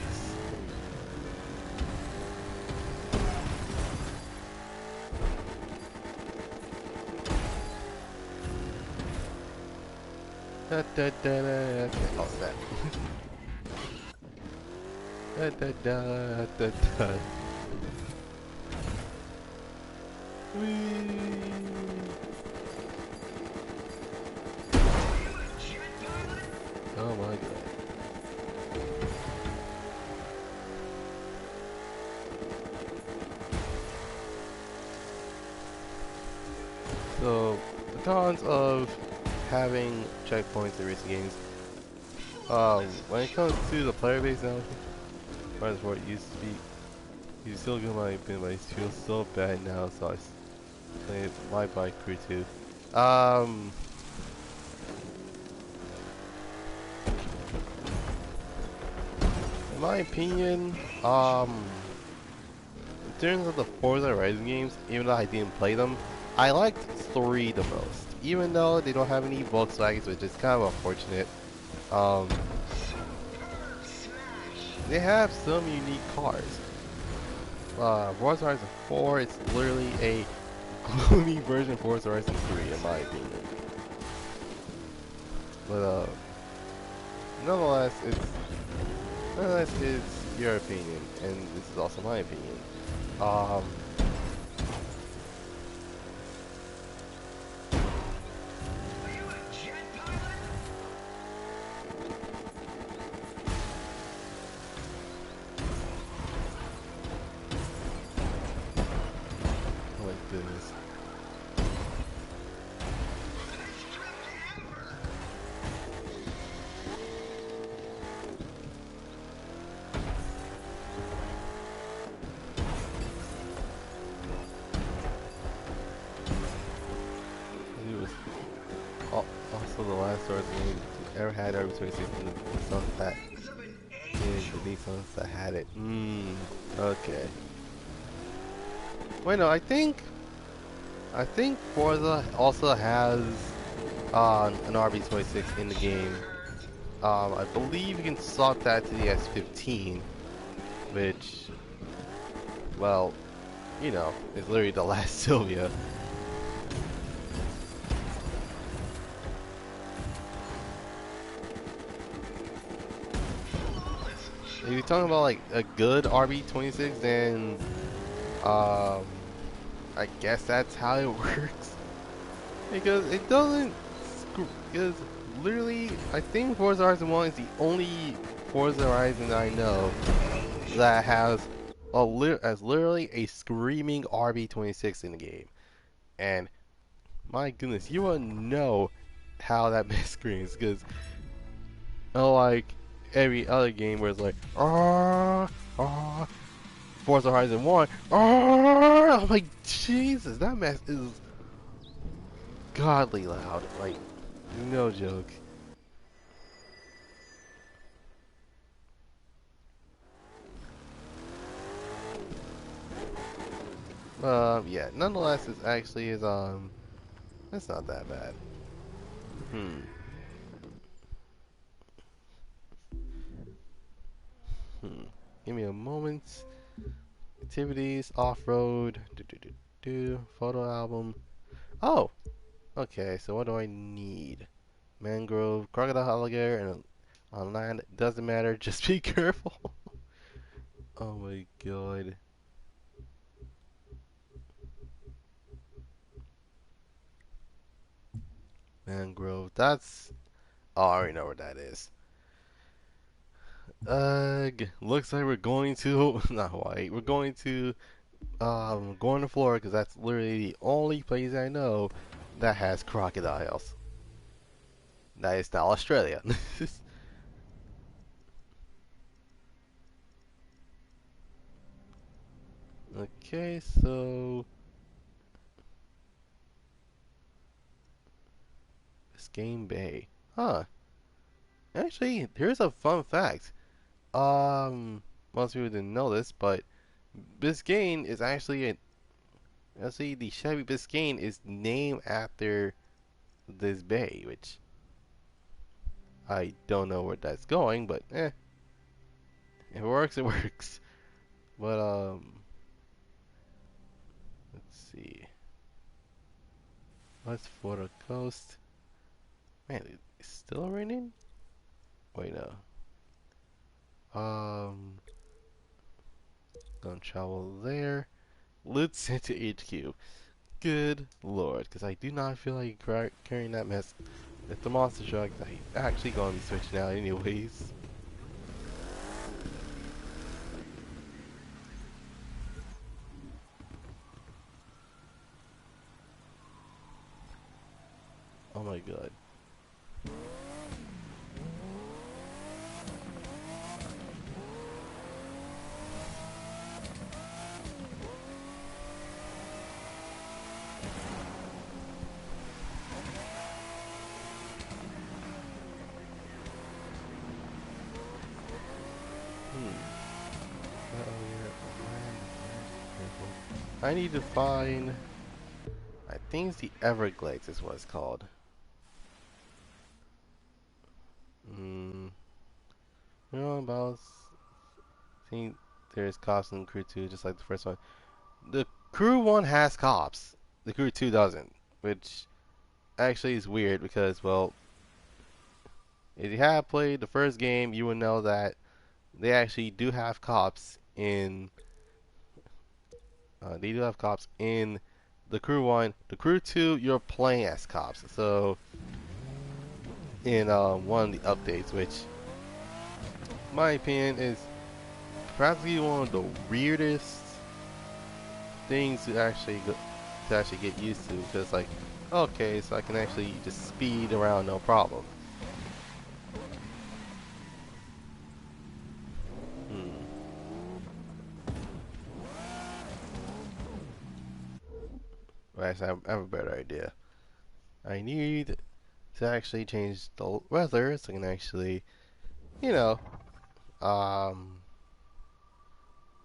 Da, da, da, da. Oh snap. Da, da, da, da, da. Whee. Oh my God. So, the cons of having checkpoints in recent games. When it comes to the player base now, as what it used to be, you still get my opinion, but it feels so bad now, so I play my bike crew too. In my opinion, in terms of the Forza Horizon games, even though I didn't play them, I liked 3 the most, even though they don't have any Volkswagens, which is kind of unfortunate. Um, they have some unique cars. Forza Horizon 4, it's literally a gloomy version of Forza Horizon 3, in my opinion. But nonetheless, it's your opinion, and this is also my opinion. Um, oh my goodness. It was also the last Star Wars game ever had RB 26 in the Nissan that the Nissans that had it. Okay. Wait, no, I think Forza also has an RB26 in the game. I believe you can swap that to the S15, which, well, you know, is literally the last Sylvia. If you're talking about like a good RB26, then I guess that's how it works. Because it doesn't, because literally, I think Forza Horizon 1 is the only Forza Horizon that I know that has literally a screaming RB26 in the game. And my goodness, you will know how that mess screams, because unlike every other game where it's like, Forza Horizon 1, I'm like, Jesus, that mess is godly loud, like, no joke. Yeah, nonetheless, it's actually it's not that bad. Hmm. Give me a moment. Activities, off-road, photo album. Oh, okay, so what do I need? Mangrove, crocodile, alligator, and on land, doesn't matter, just be careful. Oh my god. Mangrove, that's... Oh, I already know where that is. Looks like we're going to... Not Hawaii, we're going to... going to Florida, because that's literally the only place I know that has crocodiles. That is not Australia. Okay, so... Biscayne Bay. Huh. Actually, here's a fun fact. Most people didn't know this, but Biscayne is actually the Chevy Biscayne is named after this bay, which I don't know where that's going, but if it works, it works. But let's see. What's Florida Coast? Man, it's still raining? Wait, no. Gonna travel there. Let's head to HQ. Good lord, because I do not feel like carrying that mess. If the monster truck, I actually gonna be switching out anyways. Oh my god. I need to find... I think it's the Everglades is what it's called. You know about? I think there's cops in Crew 2, just like the first one. The Crew 1 has cops. The Crew 2 doesn't, which actually is weird because, well, if you have played the first game, you would know that they actually do have cops in. They do have cops in the Crew 1. The Crew 2, you're playing as cops. So, in one of the updates, which, in my opinion, is probably one of the weirdest things to actually get used to. Because, like, okay, so I can actually just speed around no problem. Right, so I have a better idea. I need to actually change the weather so I can actually, you know,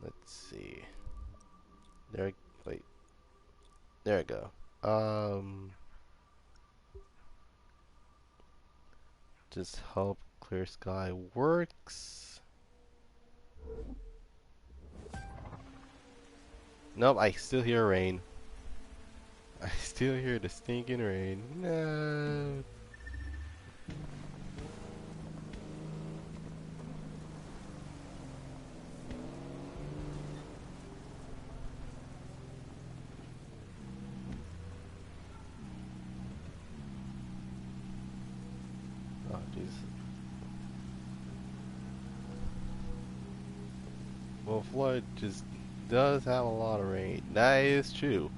let's see. There, wait, there we go. Just hope clear sky works. Nope, I still hear rain. I still hear the stinking rain. No. Oh, jeez. Well, Flood just does have a lot of rain. That is true.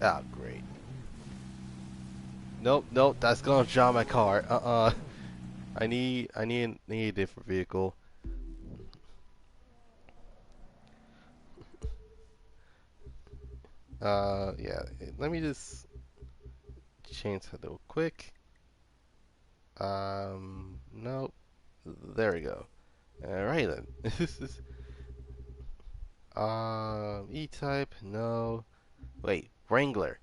Oh, great. Nope, nope, that's gonna drown my car. I need a different vehicle. Yeah. Let me just change that real quick. Nope. There we go. All right then. This is E-type. No. Wait, Wrangler.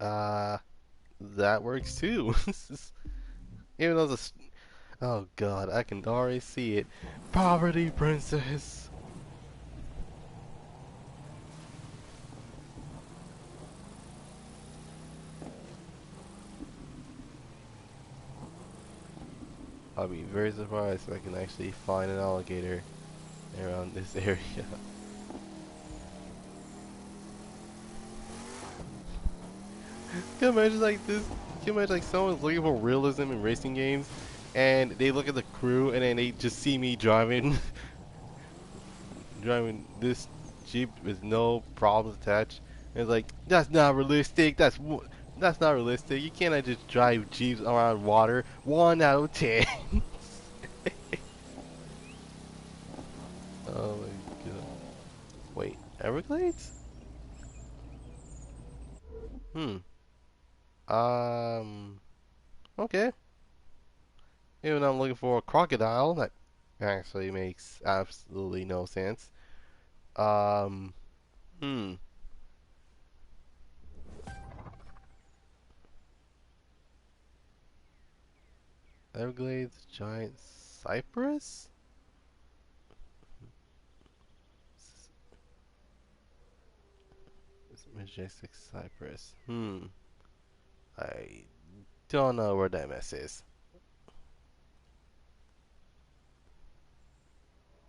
Uh, that works too. Even though this. Oh God, I can already see it. Poverty princess. I'll be very surprised if I can actually find an alligator around this area. Can you imagine like this? Can you imagine like someone's looking for realism in racing games, and they look at the crew, and then they just see me driving, driving this Jeep with no problems attached, and it's like that's not realistic. That's not realistic. You can't just drive Jeeps around water. 1 out of 10. Oh my god. Wait, Everglades? Hmm. Um. Okay. Even though I'm looking for a crocodile, that actually makes absolutely no sense. Um. Hmm. Everglades giant cypress? Majestic cypress. Hmm. I don't know where that mess is.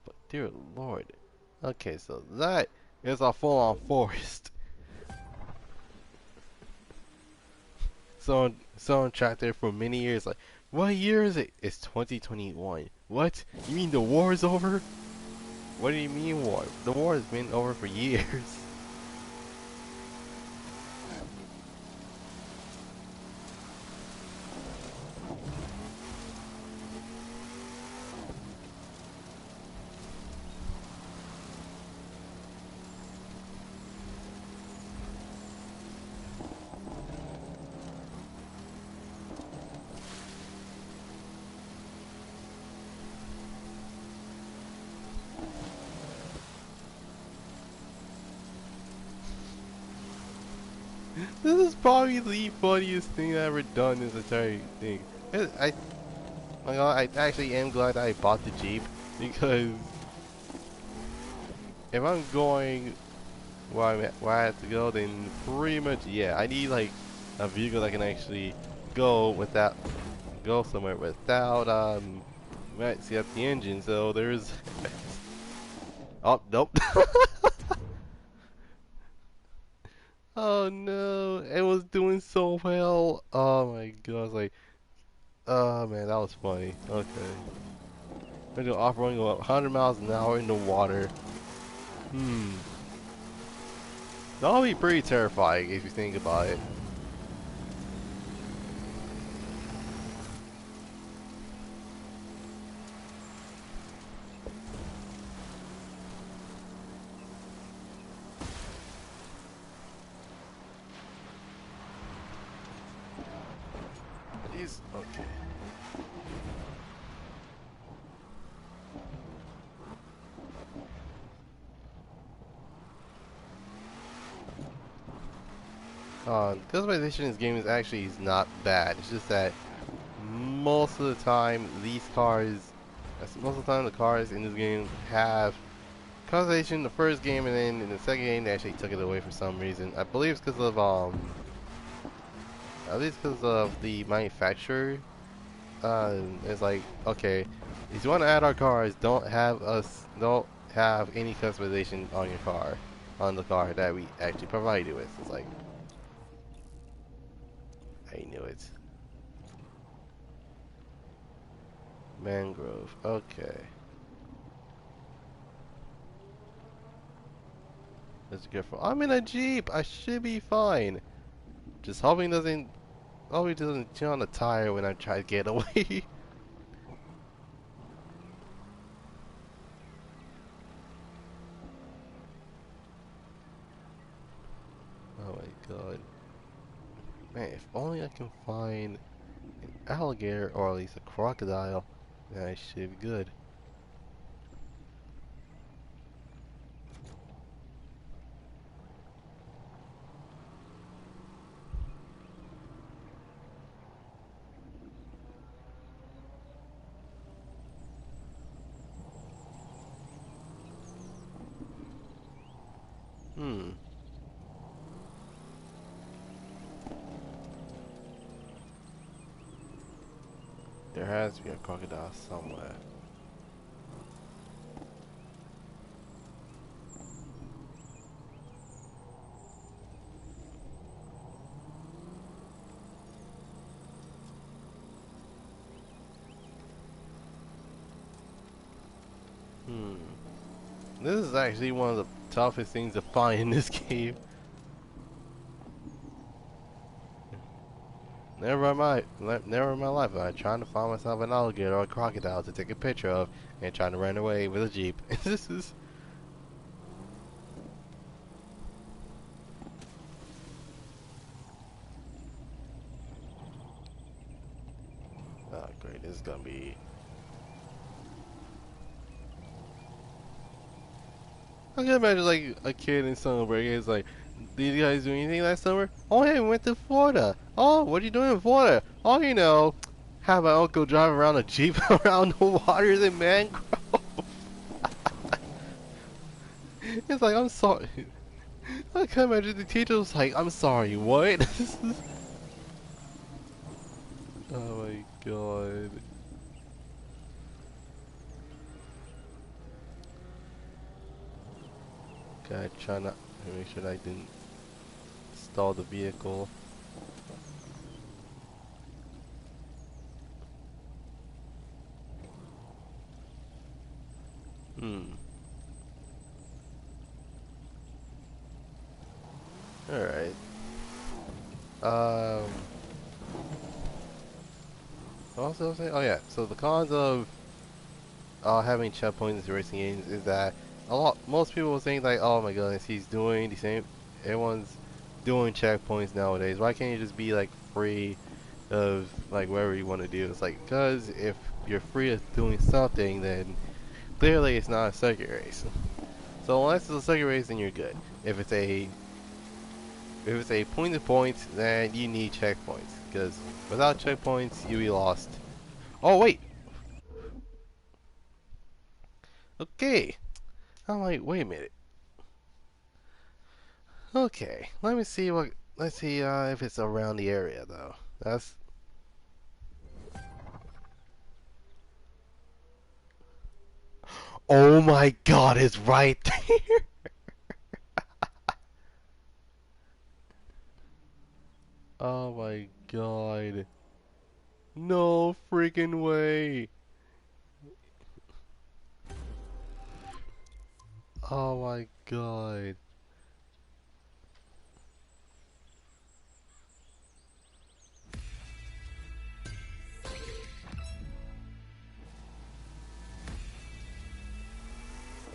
But dear lord. Okay, so that is a full-on forest. Someone tracked there for many years. Like, what year is it? It's 2021. What? You mean the war is over? What do you mean war? The war has been over for years. This is probably the funniest thing I've ever done in this entire thing. I actually am glad I bought the Jeep because if I'm going where I have to go, then pretty much yeah, I need like a vehicle that can actually go somewhere without see up the engine. So there's oh nope. Oh no, it was doing so well. Oh my god, I was like, oh man, that was funny. Okay. I'm gonna off-roading go 100 miles an hour in the water. Hmm. That'll be pretty terrifying if you think about it. Jeez. Okay. Customization in this game is not bad. It's just that most of the time most of the time the cars in this game have customization in the first game, and then in the second game they actually took it away for some reason. I believe it's because of at least because of the manufacturer. It's like, okay, if you want to add our cars, don't have any customization on your car, on the car that we actually provide you with. It's like, I knew it. Mangrove. Okay. Let's go for. I'm in a Jeep. I should be fine. Just hoping it doesn't chill on the tire when I try to get away. Oh my god. Man, if only I can find an alligator or at least a crocodile, then I should be good. Hmm. There has to be a crocodile somewhere. Hmm. This is actually one of the toughest things to find in this game. Never in my life am I trying to find myself an alligator or a crocodile to take a picture of and trying to run away with a Jeep. This is. Oh great, this is gonna be. I can imagine like a kid in summer break. It's like, did you guys do anything last summer? Oh yeah, we went to Florida. Oh, what are you doing in Florida? Oh, you know, have my uncle drive around a Jeep around the waters in Mangrove. It's like, I'm sorry. I can imagine the teacher was like, I'm sorry, what? Oh my god. Gotta try not to make sure that I didn't stall the vehicle. Hmm. Alright. What was I saying? Oh yeah, so the cons of having checkpoints in racing games is that most people will think like, oh my goodness, he's doing the same, everyone's doing checkpoints nowadays. Why can't you just be like free of like whatever you want to do? It's like, because if you're free of doing something, then clearly it's not a circuit race. So unless it's a circuit race, then you're good. If if it's a point-to-point, then you need checkpoints. Because without checkpoints, you'll be lost. Oh wait. Okay. I'm like, wait a minute. Okay, let me see what. Let's see if it's around the area though. That's. Oh my God! It's right there. Oh my God! No freaking way! Oh my God!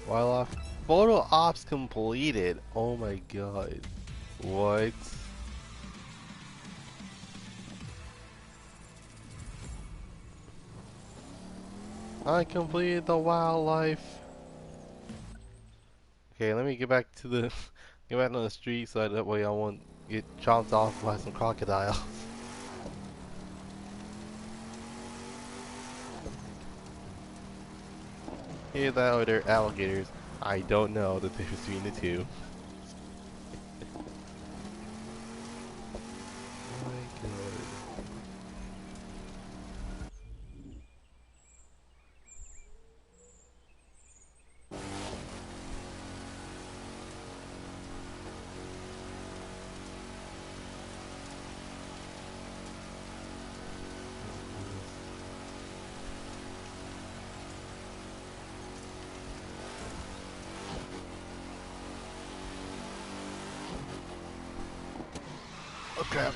While our photo ops completed. Oh my God! What? I completed the wildlife. Okay, let me get back to the get back on the street so that way I won't get chopped off by some crocodiles. Either that or they're alligators. I don't know the difference between the two. Oh my God. Oh crap.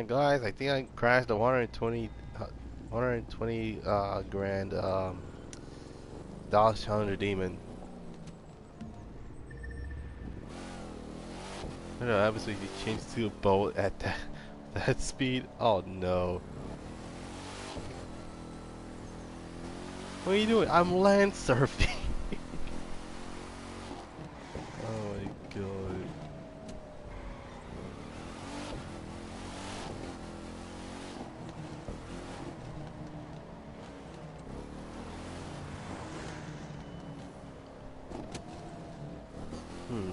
Guys, I think I crashed a 120 grand Dodge Challenger Demon. I don't know, obviously if you change to a boat at that speed. Oh no. What are you doing? I'm land surfing. Oh my God. Hmm.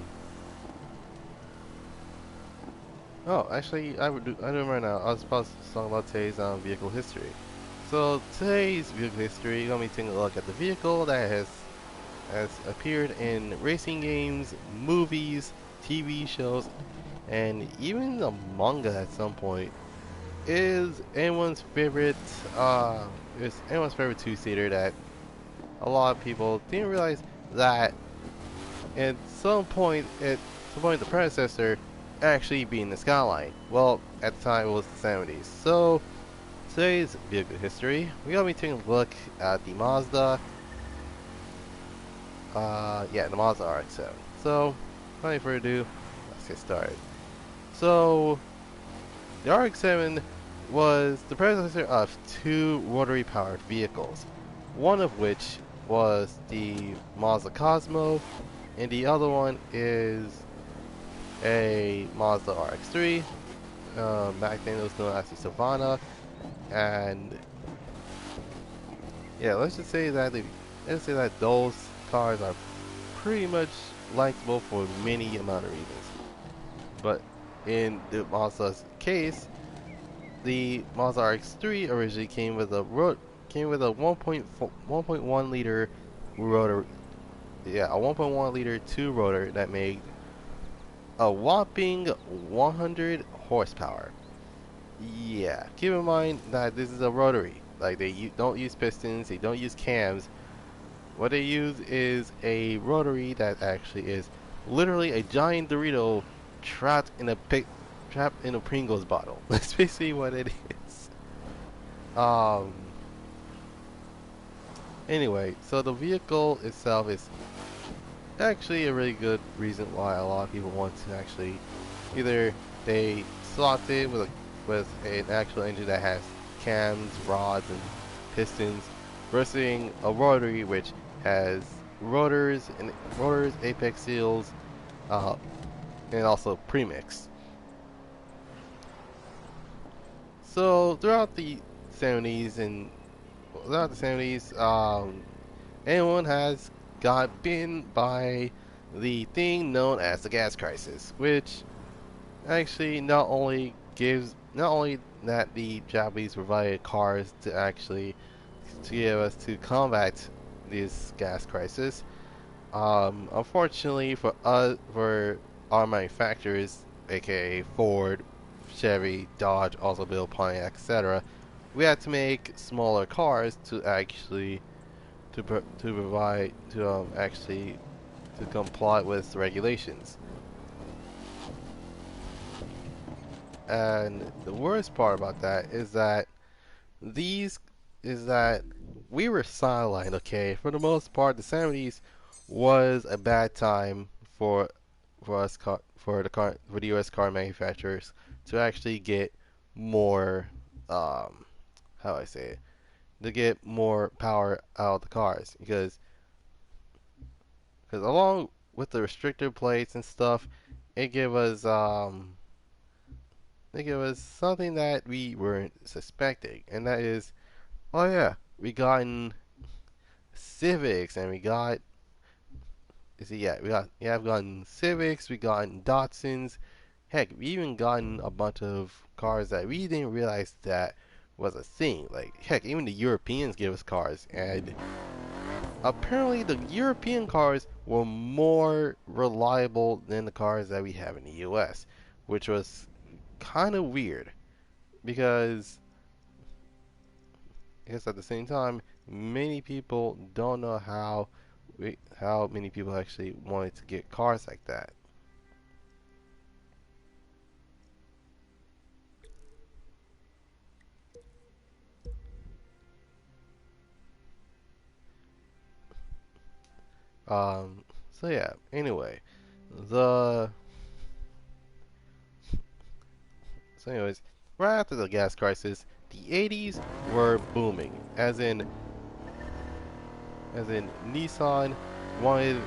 Oh, actually, I do right now. I was supposed to talk about today's vehicle history. So today's vehicle history, gonna be taking a look at the vehicle that has appeared in racing games, movies, TV shows, and even a manga at some point. Is anyone's favorite two-seater that a lot of people didn't realize that at some point the predecessor actually being the Skyline. Well, at the time it was the 70s. So today's vehicle history, we're gonna be taking a look at the Mazda. The Mazda RX-7. So, without any further ado, let's get started. So, the RX-7 was the predecessor of two rotary powered vehicles, one of which was the Mazda Cosmo, and the other one is a Mazda RX-3. Back then it was known as the Savannah, and yeah, let's say that those cars are pretty much likable for many amount of reasons. But in the Mazda's case, the Mazda RX-3 originally came with a 1.1 liter rotor, a 1.1 liter two rotor that made a whopping 100 horsepower. Yeah, keep in mind that this is a rotary. Like don't use pistons, they don't use cams. What they use is a rotary that actually is literally a giant Dorito trapped in a Pringles bottle. That's basically what it is. Um. Anyway, so the vehicle itself is actually a really good reason why a lot of people want to actually either they slot it with an actual engine that has cams, rods, and pistons, versus a rotary which has rotors, apex seals, uh, and also premix. So throughout the 70s and throughout the 70s, anyone has got bitten by the thing known as the gas crisis, which actually not only that the Japanese provided cars to actually to give us to combat this gas crisis. Unfortunately for our manufacturers, aka Ford, Chevy, Dodge, also built Pontiac, etc., we had to make smaller cars to actually to provide to actually to comply with regulations. And the worst part about that these is that we were sidelined. Okay, for the most part, the 70s was a bad time for for the U.S. car manufacturers to actually get more how do I say it, to get more power out of the cars because along with the restrictor plates and stuff, it gave us something that we weren't suspecting, and that is, oh yeah, we gotten Civics, and we got, I've gotten Civics, we gotten Datsuns, heck, we even gotten a bunch of cars that we didn't realize that was a thing. Like, heck, even the Europeans gave us cars, and apparently the European cars were more reliable than the cars that we have in the US, which was kind of weird because I guess at the same time, many people don't know how many people actually wanted to get cars like that. So yeah. Anyway, the so anyways, right after the gas crisis, the 80s were booming, as in Nissan wanted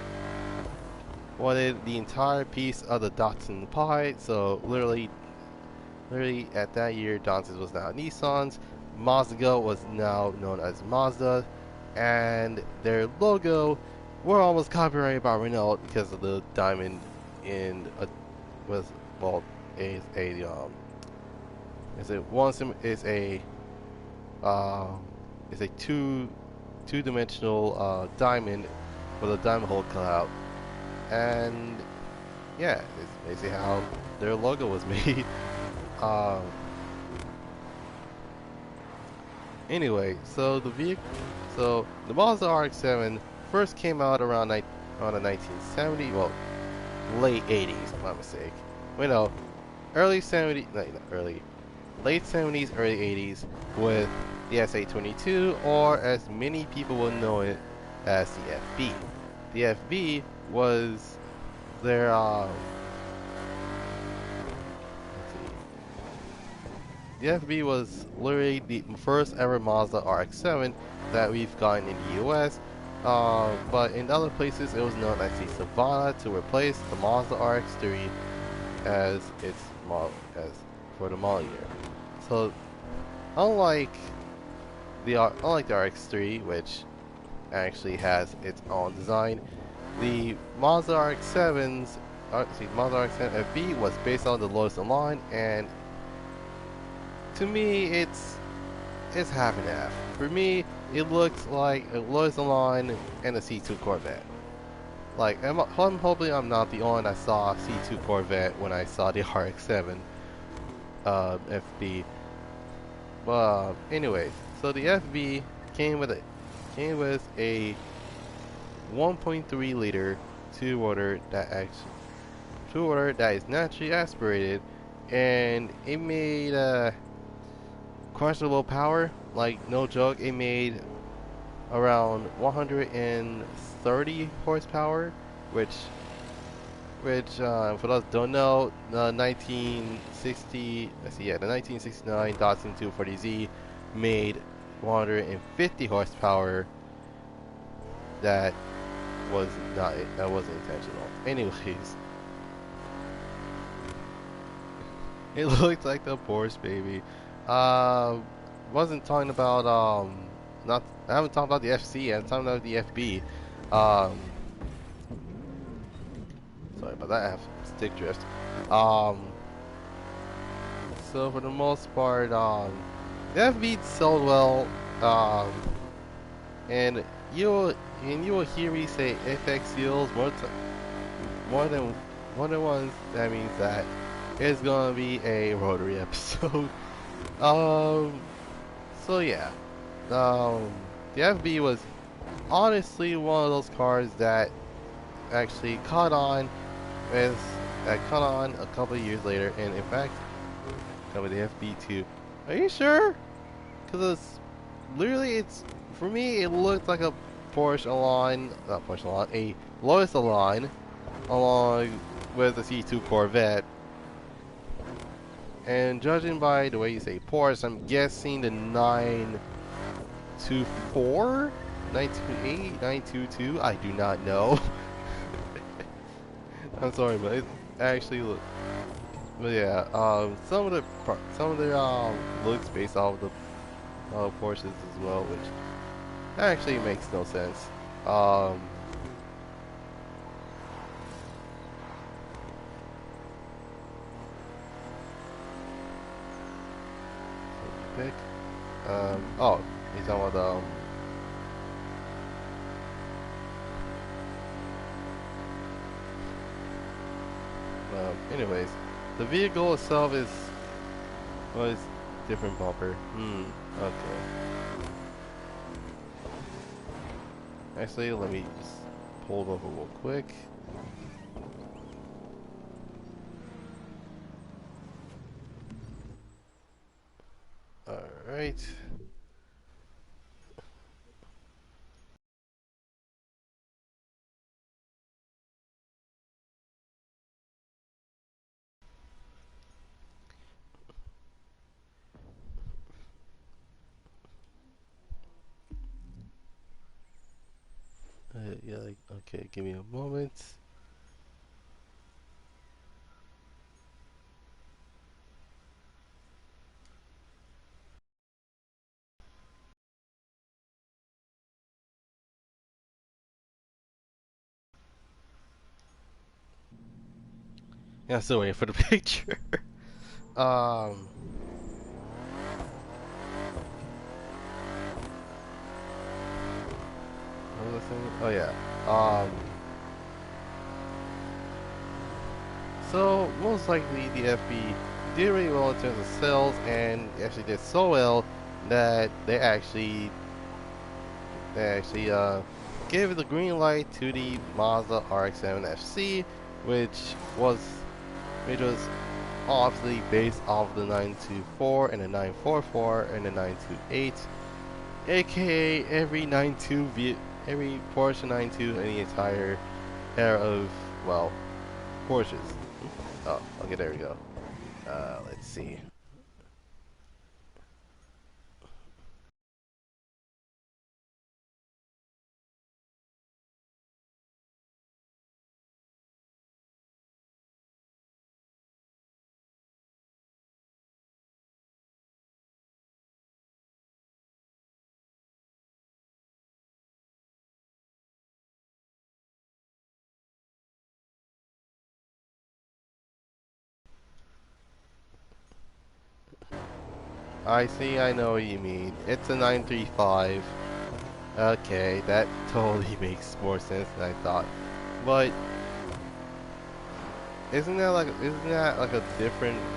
wanted the entire piece of the Datsun pie. So literally at that year, Datsun was now Nissan's. Mazda was now known as Mazda, and their logo were almost copyrighted by Renault because of the diamond in a was well is a is a one is a uh is a two-dimensional diamond with a diamond hole cut out, and yeah, it's basically how their logo was made. um, Anyway, so the Mazda RX-7 first came out around the 1970s, well, late 80s, if I'm not mistaken. Wait, no, early 70s, no, not early, late 70s, early 80s, with the SA22, or as many people will know it as the FB. The FB was their the FB was literally the first ever Mazda RX-7 that we've gotten in the US, but in other places it was known as the Savannah to replace the Mazda RX-3 as its model as for the model year. So unlike the RX-3, which actually has its own design, the Mazda RX-7's Mazda RX-7 FB was based on the Lotus line, and to me, it's half and half. For me, it looks like a Lotus line and a C2 Corvette. Like, I'm hoping I'm not the only one that saw C2 Corvette when I saw the RX-7 FB. But anyway, so the FB came with a 1.3 liter two-rotor that is naturally aspirated, and it made questionable power. Like, no joke, it made around 130 horsepower, which for those who don't know, the 1969 Datsun 240Z made 150 horsepower that was not, that wasn't intentional. Anyways, it looked like the Porsche, baby. Uh, wasn't talking about not. I haven't talked about the FC. I'm talking about the FB. Um, sorry about that. I have stick drift. Um, so for the most part, the FB sold well. Um, and you'll hear me say FX seals more than once. That means that it's gonna be a rotary episode. Um, so yeah, the FB was honestly one of those cars that actually caught on as that caught on a couple of years later, and in fact, with the FB2. Are you sure? Because it's literally, it's for me, it looked like a Porsche Alon, not Porsche Alon, a Lotus Alon, along with the C2 Corvette. And judging by the way you say Porsche, I'm guessing the 924, 928, 922. I do not know. I'm sorry, but it actually look. But yeah, some of the looks based off of the Porsches as well, which actually makes no sense. Pick. Oh, he's talking about anyways, the vehicle itself was different bumper. Okay. Actually, let me just pull it over real quick. Alright. Yeah, okay, give me a moment. Yeah, still waiting for the picture. Um, what was I saying? Oh yeah. So most likely the FB did really well in terms of sales, and actually did so well that they actually gave it the green light to the Mazda RX-7 FC, was which was obviously based off the 924 and the 944 and the 928, aka every Porsche 92 in the entire era of, well, Porsches. Oh, okay, there we go. Let's see. I see, I know what you mean. It's a 935. Okay, that totally makes more sense than I thought. But isn't that like a different,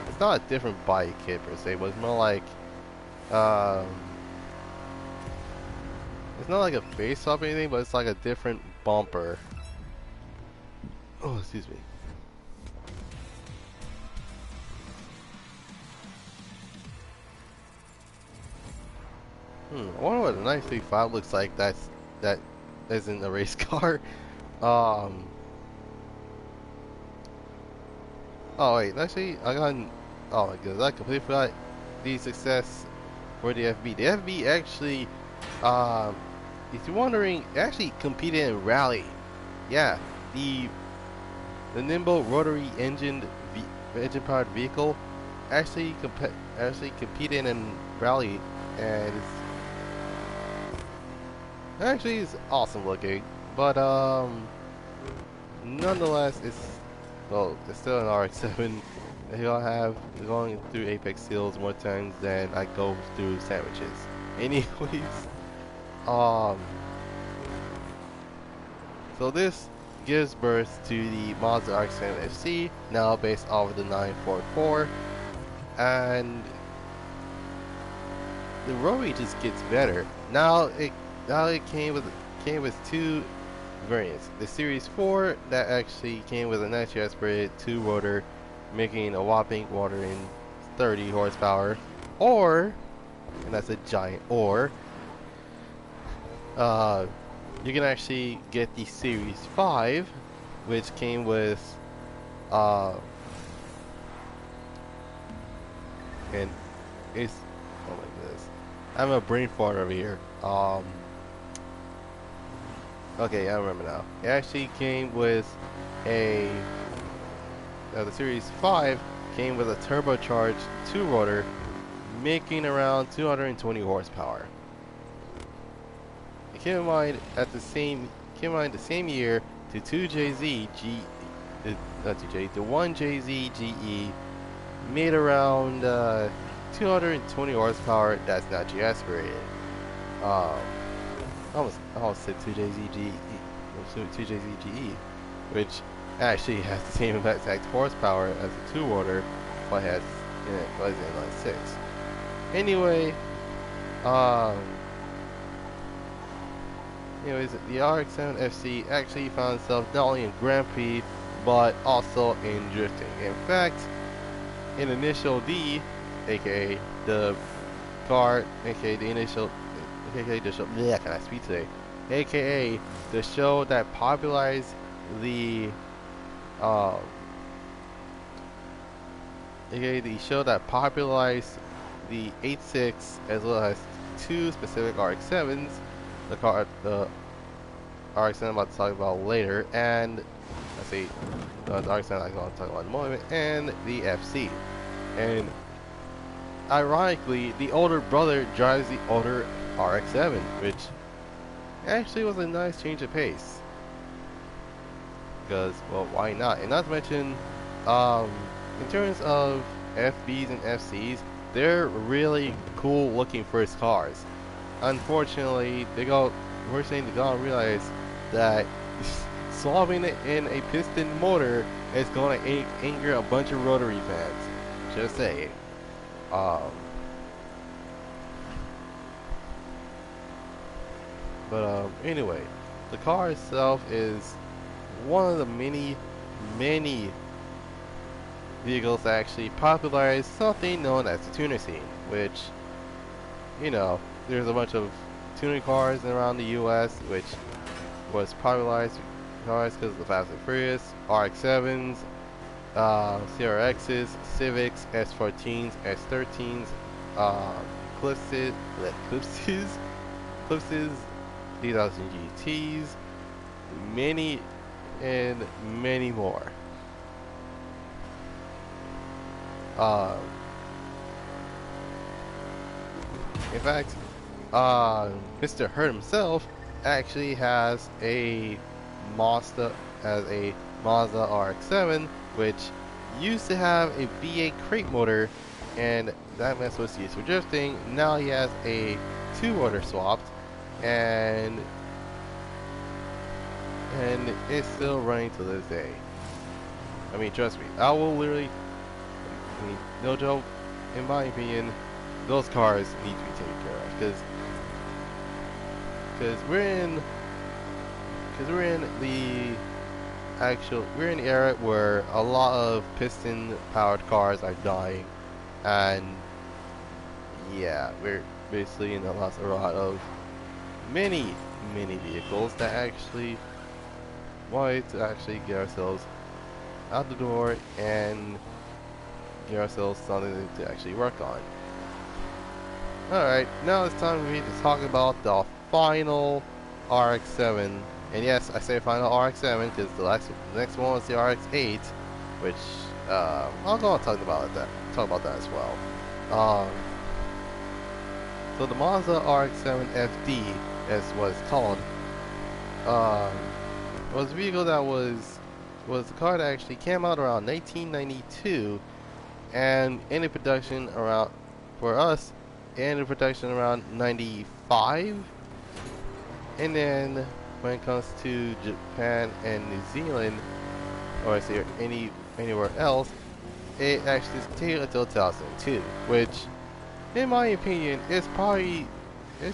it's not a different bike kit per se, but it's more like um it's not like a face swap or anything, but it's like a different bumper. Oh, excuse me. I wonder what a 935 looks like. That isn't a race car. Um. Oh wait, actually, oh my goodness, I completely forgot the success for the FB. The FB actually, um, if you're wondering, it actually competed in rally. Yeah, the nimble rotary engine powered vehicle actually competed in rally, and it's awesome looking. But nonetheless, it's still an RX-7. He'll have going through Apex Seals more times than I go through sandwiches. Anyways, um, so this gives birth to the Mazda RX-7 FC, now based off of the 944, and the rotary just gets better. Now it came with two variants. The Series 4 that actually came with a naturally aspirated 2-rotor, making a whopping 130 horsepower, or, and that's a giant or, you can actually get the Series 5, which came with and it's, oh my goodness, I'm a brain fart over here. Okay, I remember now. It actually came with the Series 5 came with a turbocharged 2-rotor, making around 220 horsepower. And keep in mind, the same year, the 2JZ not 2J, the 1JZ GE made around 220 horsepower. That's naturally aspirated. I almost said 2JZ GE, which actually has the same exact horsepower as the 2-rotor, but has was inline 6. Anyway, anyways, the RX-7 FC actually found itself not only in Grand Prix, but also in drifting. In fact, in Initial D, aka the car, aka the initial, aka the show, yeah, can I speak today? AKA the show that popularized the aka the show that popularized the 86 as well as two specific RX-7s, the RX-7 I'm about to talk about later, and let's see, the RX-7 I'm going to talk about in a moment, and the FC. And ironically, the older brother drives the older RX-7, which actually was a nice change of pace. Because, well, why not? And not to mention, in terms of FBs and FCs, they're really cool looking first cars. Unfortunately, we're saying they're gonna realize that solving it in a piston motor is gonna anger a bunch of rotary fans. Just saying. Anyway, the car itself is one of the many vehicles that actually popularized something known as the tuner scene, which, you know, there's a bunch of tuning cars around the US, which was popularized cars because of the Fast and Furious, RX-7s, CRXs, Civics, S14s, S13s, Clipses, 3000 GTs, many and many more. In fact, Mr. Hurt himself actually has a Mazda RX-7, which used to have a V8 crate motor, and that mess was used for drifting. Now he has a 2-rotor swapped, and it's still running to this day. I mean, trust me, I mean, no joke, in my opinion, those cars need to be taken care of, because we're in the era where a lot of piston powered cars are dying, and yeah, we're basically in the last era of many vehicles that actually wanted to actually get ourselves out the door and get ourselves something to actually work on. Alright, now it's time for me to talk about the final RX-7, and yes, I say final RX-7 because the next one was the RX-8, which I'll go on talk about that as well. Um, so the Mazda RX-7 FD, as what it's called, um, was a vehicle that was a car that actually came out around 1992 and ended production around, for us, ended production around 95. And then when it comes to Japan and New Zealand, or I say anywhere else, it actually stayed until 2002, which, in my opinion, is probably the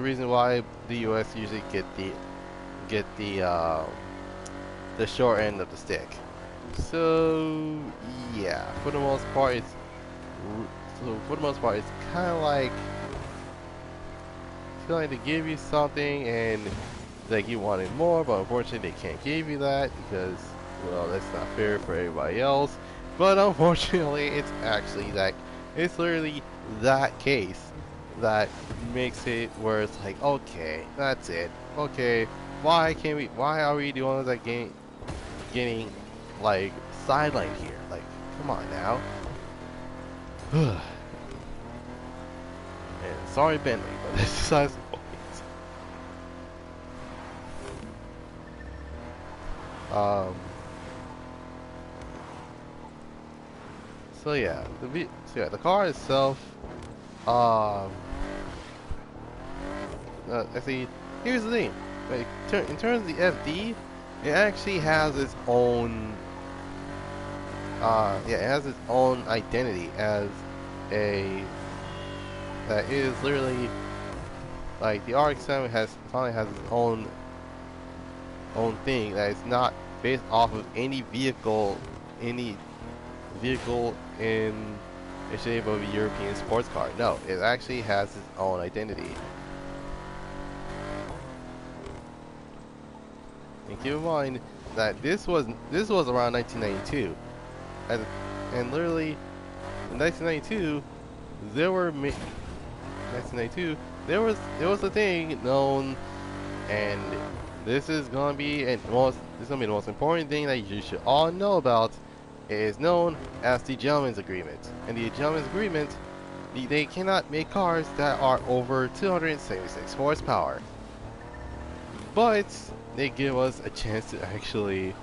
reason why the U.S. usually get the short end of the stick. So yeah, for the most part, it's kind of like they give you something and like you wanted more, but unfortunately they can't give you that because, well, that's not fair for everybody else. But unfortunately, it's literally that case that makes it where it's like, okay, that's it. Okay, why are we doing that getting like sidelined here? Like, come on now. And sorry, Bentley, but this is besides the point. So yeah, the car itself. Actually, here's the thing. Like, in terms of the FD, it actually has its own. It has its own identity as a. That is literally like the RX-7 finally has its own thing that is not based off of any vehicle in the shape of a European sports car. No, it actually has its own identity. And keep in mind that this was around 1992, and literally in 1992 there was a thing known, and this is gonna be the most important thing that you should all know about. It is known as the Gentleman's Agreement. And the Gentleman's Agreement, they cannot make cars that are over 276 horsepower. But they give us a chance to actually,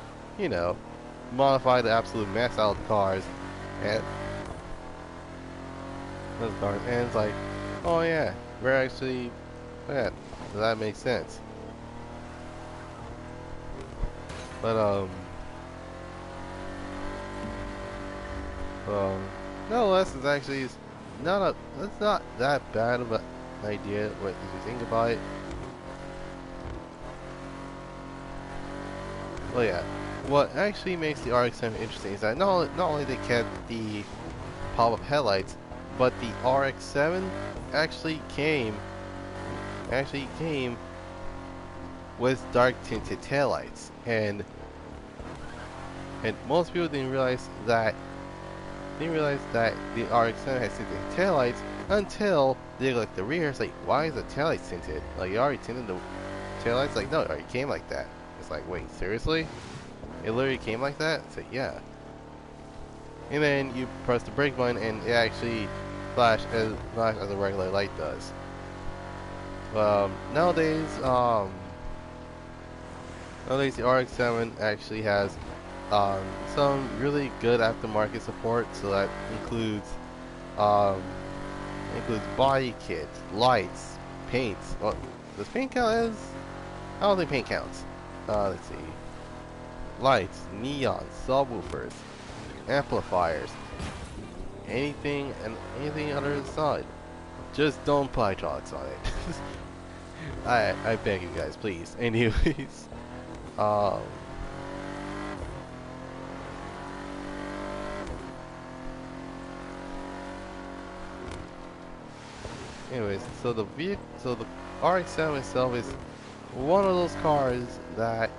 modify the absolute max out of the cars, and it's like, oh yeah, we're actually, yeah, so that makes sense. But nonetheless, it's not that bad of an idea if you think about it. Well, yeah, what actually makes the RX-7 interesting is that not only they kept the pop-up headlights, but the RX-7 actually came with dark tinted taillights, and most people didn't realize that the RX-7 has tinted taillights until they look at the rear. It's like, why is the taillights tinted? Like, you already tinted the taillights? Like, no, it already came like that. It's like, wait, seriously? It literally came like that? It's like, yeah. And then you press the brake button and it actually flashes as a regular light does. Nowadays the RX-7 actually has some really good aftermarket support. So that includes body kits, lights, paints. Well, does paint count as? I don't think paint counts. Let's see. Lights, neon, subwoofers, amplifiers, anything under the sun. Just don't put hydraulics on it. I beg you guys, please. Anyways, so the RX-7 itself is one of those cars that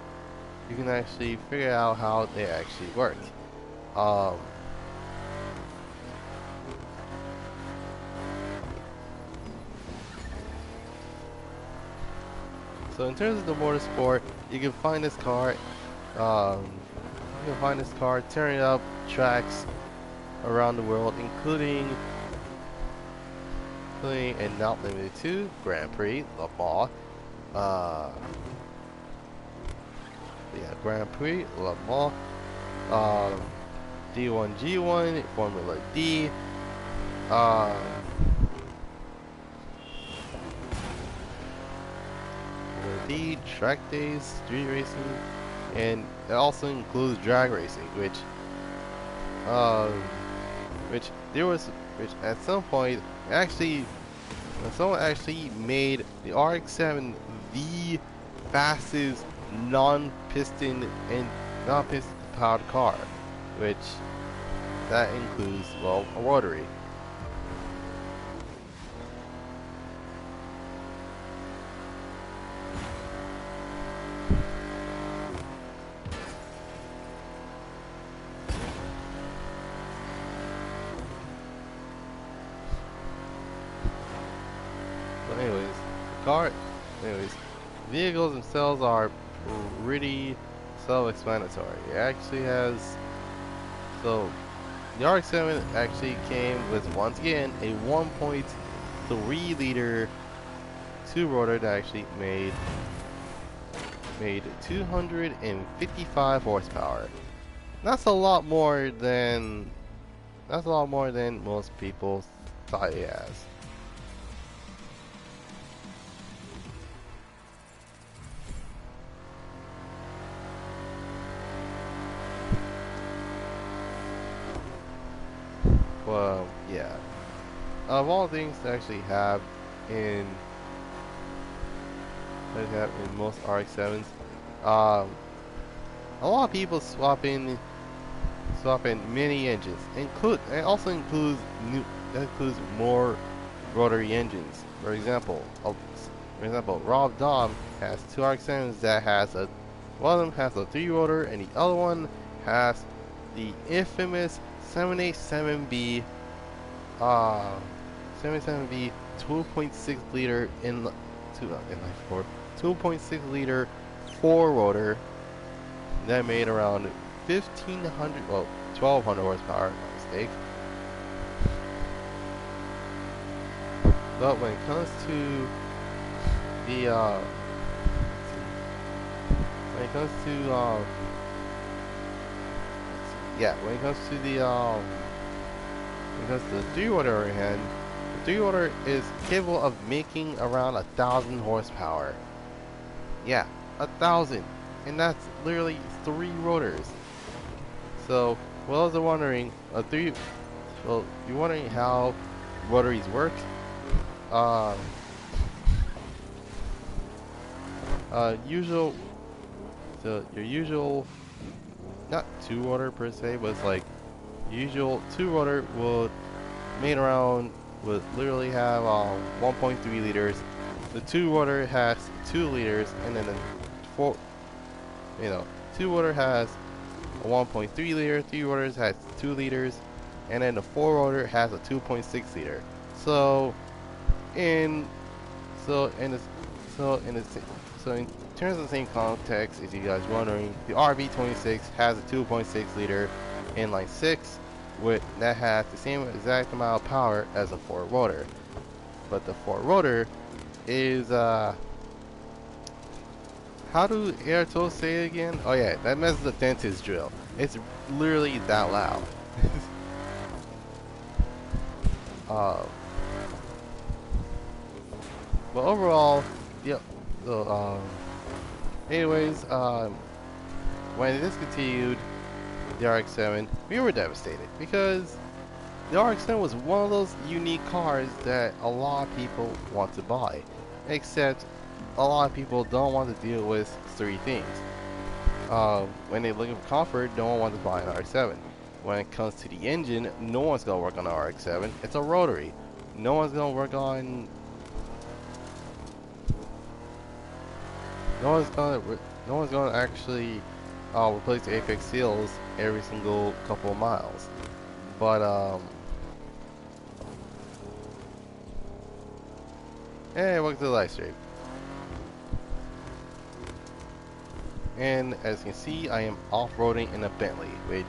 you can actually figure out how they actually work. So in terms of the motorsport, you can find this car. Um, you can find this car tearing up tracks around the world, including and not limited to Grand Prix, Le Mans, uh, yeah, Grand Prix, Le Mans, um, D1G1, Formula D, um, track days, street racing, and it also includes drag racing, um, which at some point actually, someone actually made the RX-7 the fastest non-piston and non-piston powered car, which that includes, well, a rotary. So anyways, vehicles themselves are pretty self-explanatory. It actually has, so the RX-7 actually came with, once again, a 1.3 liter two-rotor that actually made 255 horsepower. That's a lot more than most people thought it has. Well, yeah. Of all things to actually have in most RX-7s, a lot of people swapping mini engines. It also includes more rotary engines. For example, Rob Dom has two RX-7s that one of them has a 3-rotor and the other one has the infamous 787B 2.6 liter 2.6 liter 4-rotor that made around 1200 horsepower, my mistake. But when it comes to the when it comes to the 3-rotor hand, the 3-rotor is capable of making around 1,000 horsepower. Yeah, 1,000, and that's literally 3 rotors. So, well, you're wondering how rotaries work. Your usual, not 2-rotor per se, but it's like usual 2-rotor would literally have 1.3 liters. The 2-rotor has 2 liters, and then the 2-rotor has a 1.3 liter, 3-rotors has 2 liters, and then the 4-rotor has a 2.6 liter. In terms of the same context, if you guys are wondering, the RB26 has a 2.6 liter inline 6 that has the same exact amount of power as a 4-rotor. But the 4-rotor is how do air tools say it again? Oh yeah, that messes the dentist drill. It's literally that loud. But overall, yeah. So, anyways, when it discontinued the RX-7, we were devastated because the RX-7 was one of those unique cars that a lot of people want to buy, except a lot of people don't want to deal with 3 things. When they're looking for comfort, no one wants to buy an RX-7. When it comes to the engine, no one's gonna work on an RX-7. It's a rotary. No one's gonna work on. No one's gonna actually replace the apex seals every single couple of miles. But hey, welcome to the live stream. And as you can see, I am off-roading in a Bentley, which,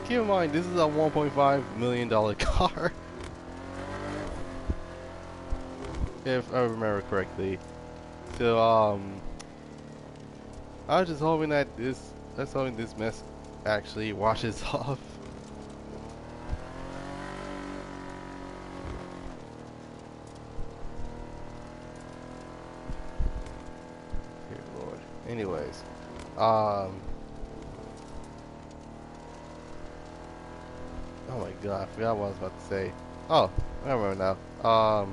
keep in mind, this is a $1.5 million car, if I remember correctly. So, I was just hoping that this mess actually washes off. Dear Lord. Anyways, oh my God, I forgot what I was about to say. Oh, I remember now.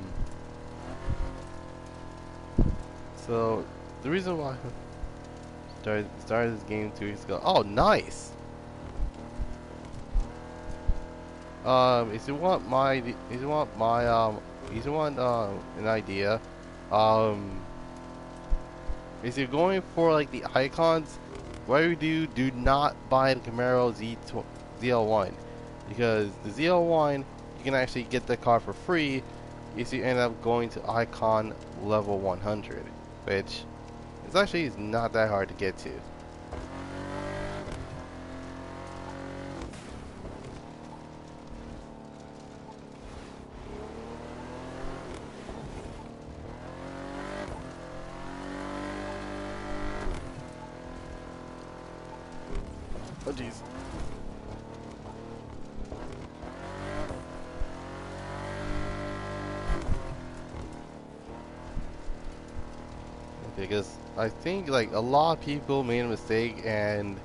So the reason why I started this game 2 weeks ago. Oh, nice. If you want an idea, if you're going for like the icons, what do not buy the Camaro ZL1, because the ZL1 you can actually get the car for free if you end up going to icon level 100, which is not that hard to get to. Oh jeez. Because I think like a lot of people made a mistake, and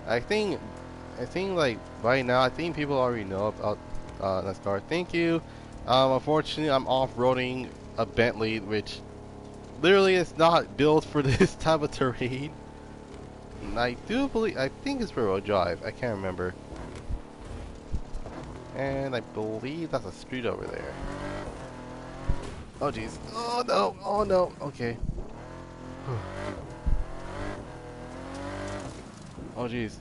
I think like right now I think people already know about this car. Thank you. Unfortunately, I'm off-roading a Bentley, which literally is not built for this type of terrain. And I think it's rear-wheel drive. I can't remember. And I believe that's a street over there. Oh jeez. Oh no. Oh no. Okay. Oh jeez.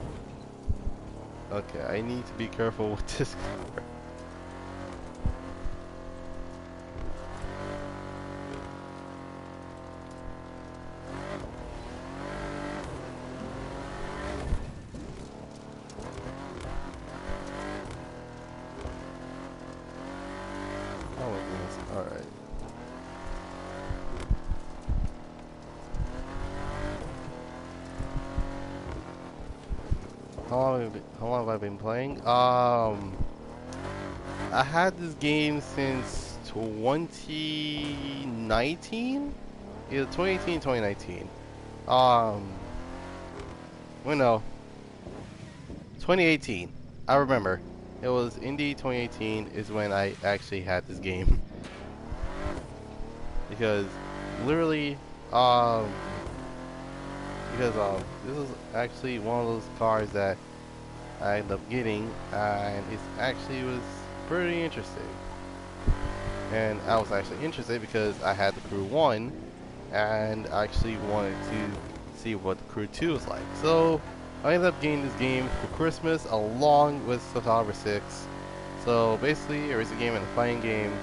Okay, I need to be careful with this car. Oh my goodness. Alright. How long have I been playing? I had this game since 2019? Either 2018 2019. Well no, 2018. I remember. It was indeed 2018 is when I actually had this game. Because literally, this is actually one of those cars that I ended up getting, and it actually was pretty interesting. And I was actually interested because I had the Crew 1, and I actually wanted to see what the Crew 2 was like. So I ended up getting this game for Christmas along with Soul 6. So basically, a racing game and a fighting game,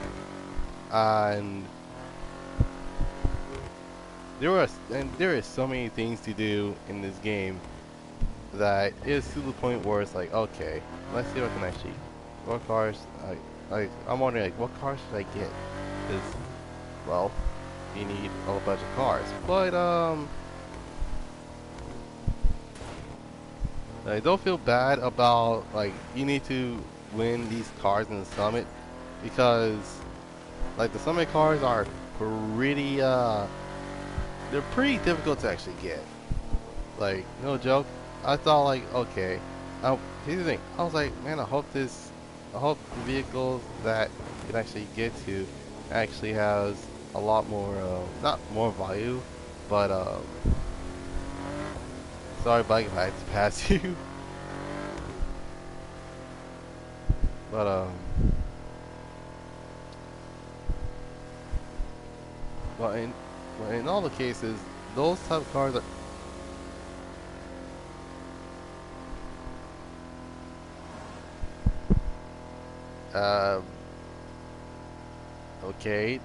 and there is so many things to do in this game that is to the point where it's like, okay, let's see what I can actually, what cars, I'm wondering like, what cars should I get? Because, well, you need a whole bunch of cars, but I don't feel bad about like you need to win these cars in the summit, because like the summit cars are pretty they're pretty difficult to actually get. Like, no joke. I thought like, okay, here's the thing. I was like, man, I hope the vehicle that you can actually get to actually has a lot more, not more value, but sorry, bike, if I had to pass you. But in all the cases, those type of cars are, okay.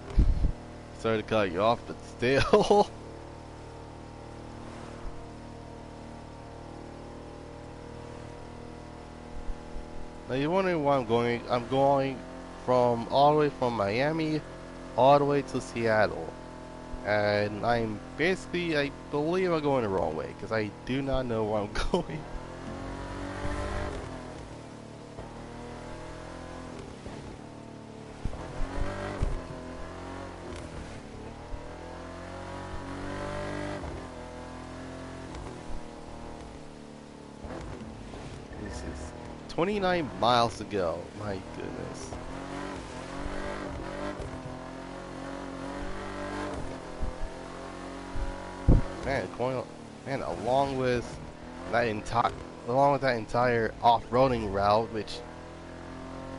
Sorry to cut you off, but still. Now you're wondering why I'm going. I'm going from all the way from Miami all the way to Seattle. And I'm basically, I believe I'm going the wrong way because I do not know where I'm going. This is 29 miles to go. My goodness. Man, along with that entire off-roading route, which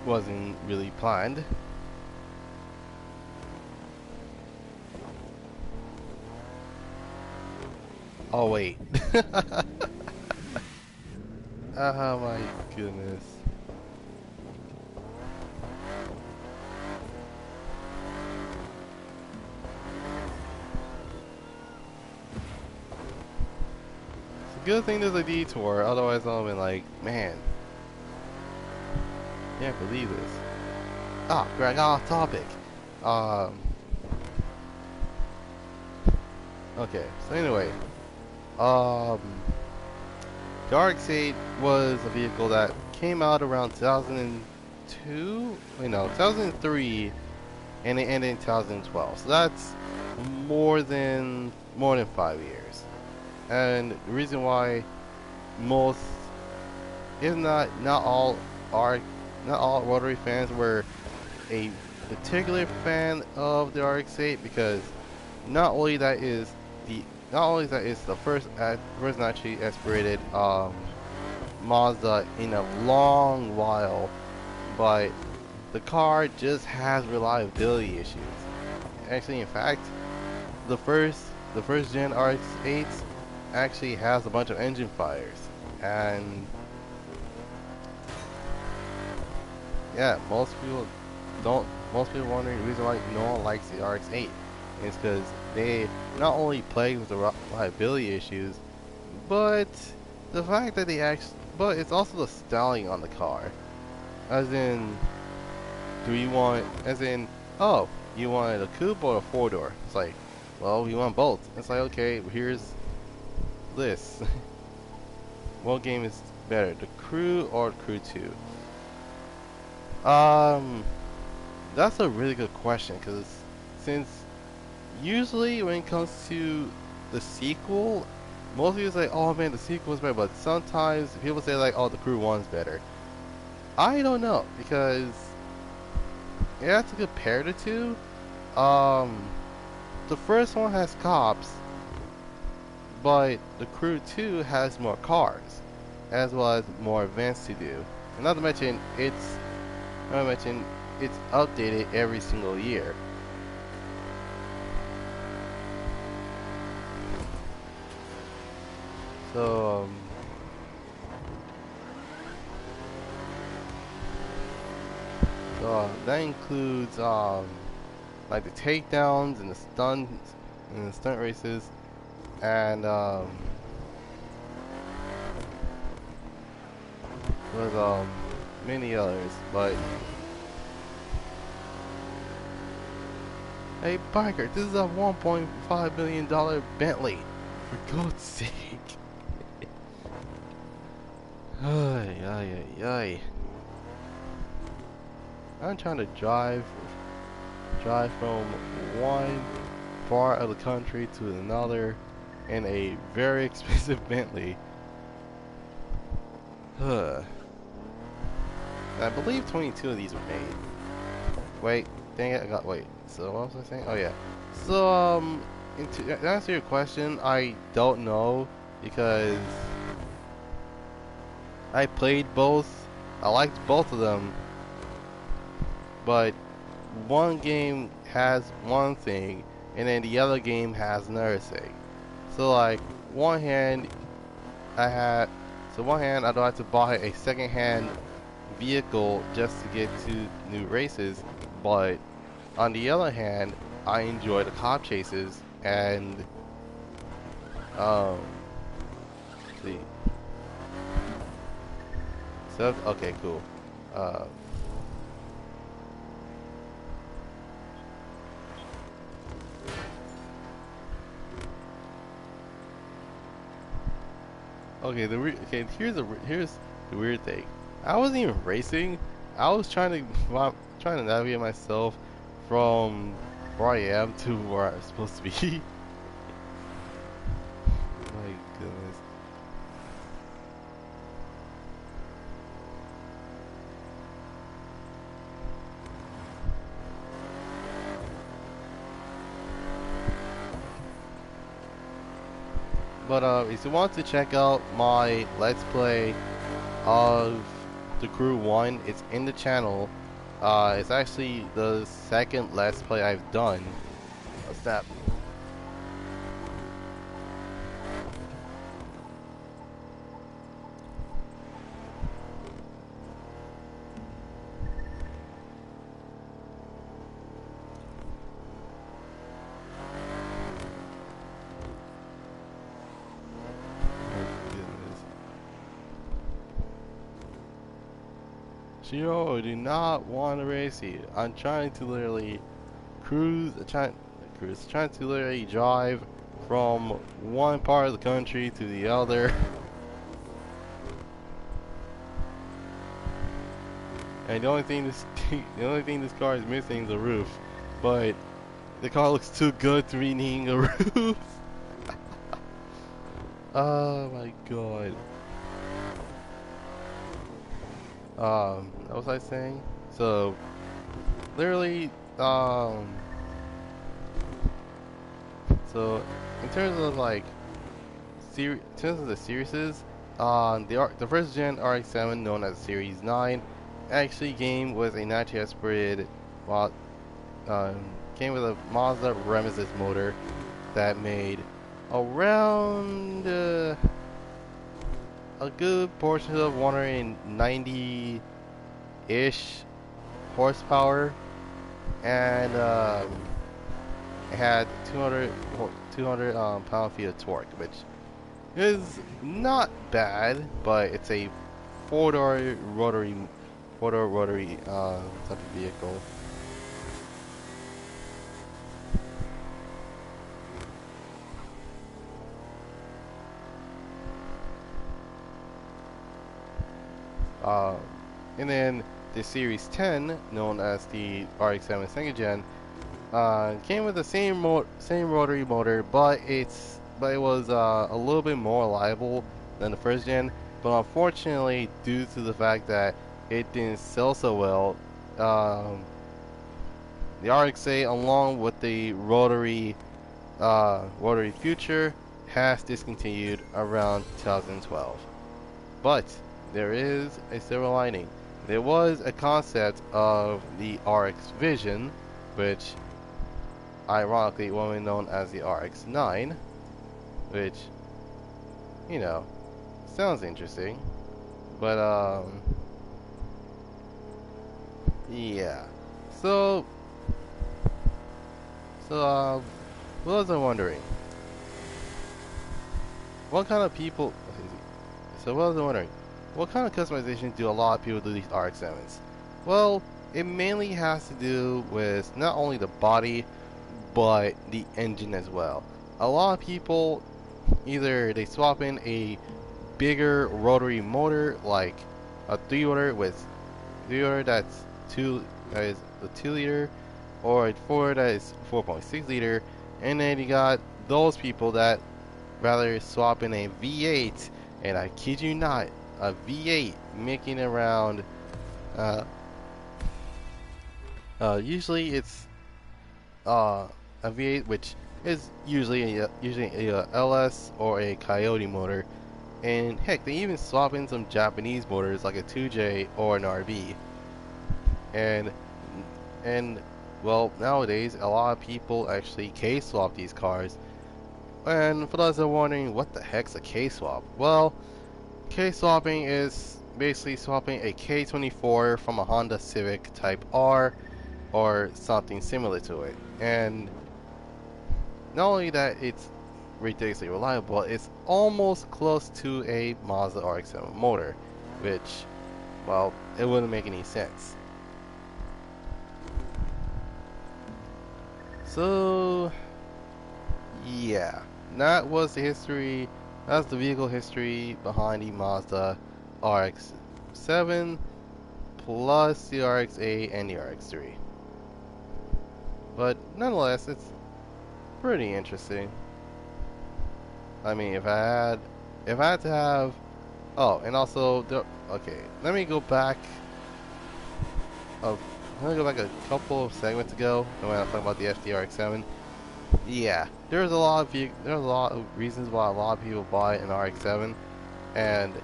wasn't really planned. Oh wait. Oh my goodness. It's a good thing there's a detour, otherwise I'll be like, man, can't believe this. Ah, Greg, off topic. Okay, so anyway, the RX-8 was a vehicle that came out around 2002, wait no, 2003, and it ended in 2012. So that's more than 5 years. And the reason why most, if not all rotary fans were a particular fan of the RX-8, because not only that is the first actually aspirated Mazda in a long while, but the car just has reliability issues. Actually, in fact, the first gen RX-8s actually has a bunch of engine fires, and yeah, most people wondering the reason why no one likes the RX-8 is because they not only plague with the reliability issues, but the fact that but it's also the styling on the car. As in, oh, you wanted a coupe or a four-door? It's like, well, we want both. It's like, okay, here's this. What game is better, the Crew or Crew 2? That's a really good question, because since usually when it comes to the sequel, most people say, oh man, the sequel is better, but sometimes people say like, oh, the Crew 1's better. I don't know, because you have to compare the two. The first one has cops, but the Crew 2 has more cars, as well as more events to do. And not to mention, it's updated every single year. So, that includes like the takedowns and the stunt races, and there's many others. But hey, biker, this is a $1.5 million Bentley. For God's sake. Ay, ay, ay, ay. I'm trying to drive from one part of the country to another in a very expensive Bentley. I believe 22 of these were made. Wait, dang it, wait. So what was I saying? Oh yeah. So to answer your question, I don't know, because I played both. I liked both of them, but one game has one thing, and then the other game has another thing. So like, one hand I don't have to buy a second-hand vehicle just to get to new races, but on the other hand, I enjoy the cop chases and let's see. So okay, cool. Uh, okay, here's the weird thing. I wasn't even racing. I was trying to trying to navigate myself from where I am to where I'm supposed to be. My goodness. But if you want to check out my Let's Play of the Crew 1, it's in the channel. It's actually the second Let's Play I've done. What's that? Shiro, I do not want to race you. I'm trying to literally trying to literally drive from one part of the country to the other. And the only thing this car is missing is the roof. But the car looks too good to be needing a roof. Oh my god. What was I saying? So, literally, so in terms of like, in terms of the series, the first gen RX-7, known as Series 9, actually came with a naturally aspirated, came with a Mazda Remesis motor that made around a good portion of 190-ish horsepower, and it had 200 pound-feet of torque, which is not bad, but it's a four-door rotary type of vehicle. And then the Series 10, known as the RX-7 second gen, came with the same rotary motor, but it was a little bit more reliable than the first gen. But unfortunately, due to the fact that it didn't sell so well, the RX-8, along with the rotary feature, has discontinued around 2012. But there is a silver lining. There was a concept of the RX Vision, which ironically will be known as the RX-9, which, you know, sounds interesting. But yeah. So what was I wondering? What kind of people? So what was I wondering? What kind of customization do a lot of people do these RX-7s? Well, it mainly has to do with not only the body, but the engine as well. A lot of people, either they swap in a bigger rotary motor, like a 3-liter that's that is a 2-liter, or a 4 that is 4.6 liter, and then you got those people that rather swap in a V8, and I kid you not, a V8 making around usually it's a V8 which is usually a LS or a Coyote motor, and heck, they even swap in some Japanese motors like a 2J or an RB. And well, nowadays a lot of people actually case swap these cars. And for those that are wondering, what the heck's a case swap? Well, case swapping is basically swapping a K24 from a Honda Civic Type R or something similar to it. And not only that it's ridiculously reliable, it's almost close to a Mazda RX-7 motor, which, well, it wouldn't make any sense. So, yeah, that was the history. That's the vehicle history behind the Mazda RX-7 plus the RX-8 and the RX-3. But nonetheless, it's pretty interesting. I mean, if I had to have, oh, and also, okay, let me go back. Let me go back a couple of segments ago when I was talking about the FDRX7. Yeah, there's a lot of reasons why a lot of people buy an RX-7, and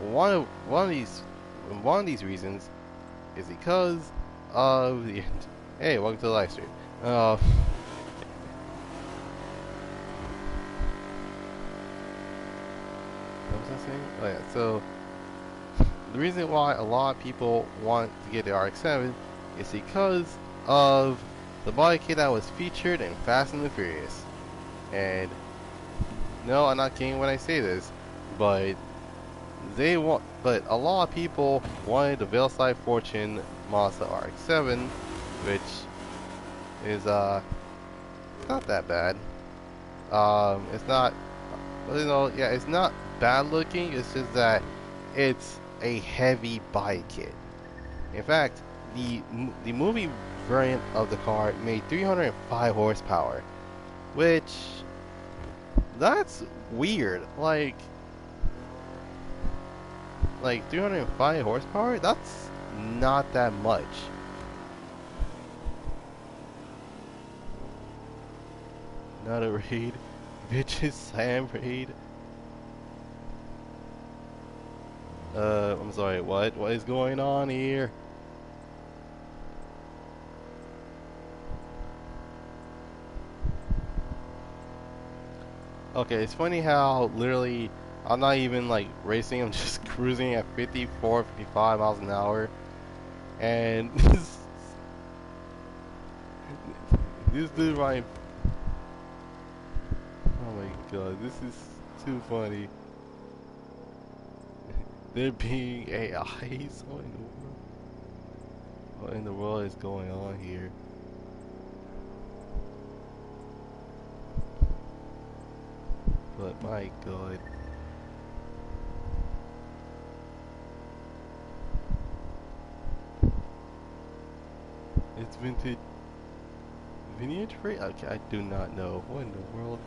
one of these reasons is because of the. Hey, welcome to the live stream. What was I saying? Oh yeah, so the reason why a lot of people want to get the RX-7 is because of the body kit that was featured in Fast and the Furious. And no, I'm not kidding when I say this, but but a lot of people wanted the Veilside Fortune Mazda RX-7, which is not that bad. It's not, yeah, it's not bad looking. It's just that it's a heavy body kit. In fact, the movie variant of the car made 305 horsepower, which that's weird. Like 305 horsepower? That's not that much. Not a raid. Bitches Sam raid. I'm sorry, what? What is going on here? Okay, it's funny how literally I'm not even like racing, I'm just cruising at 54, 55 miles an hour. And this dude right. Oh my god, this is too funny. There being AIs. What in the world is going on here? But my god. It's vintage. Vintage rate? Okay, I do not know. What in the world?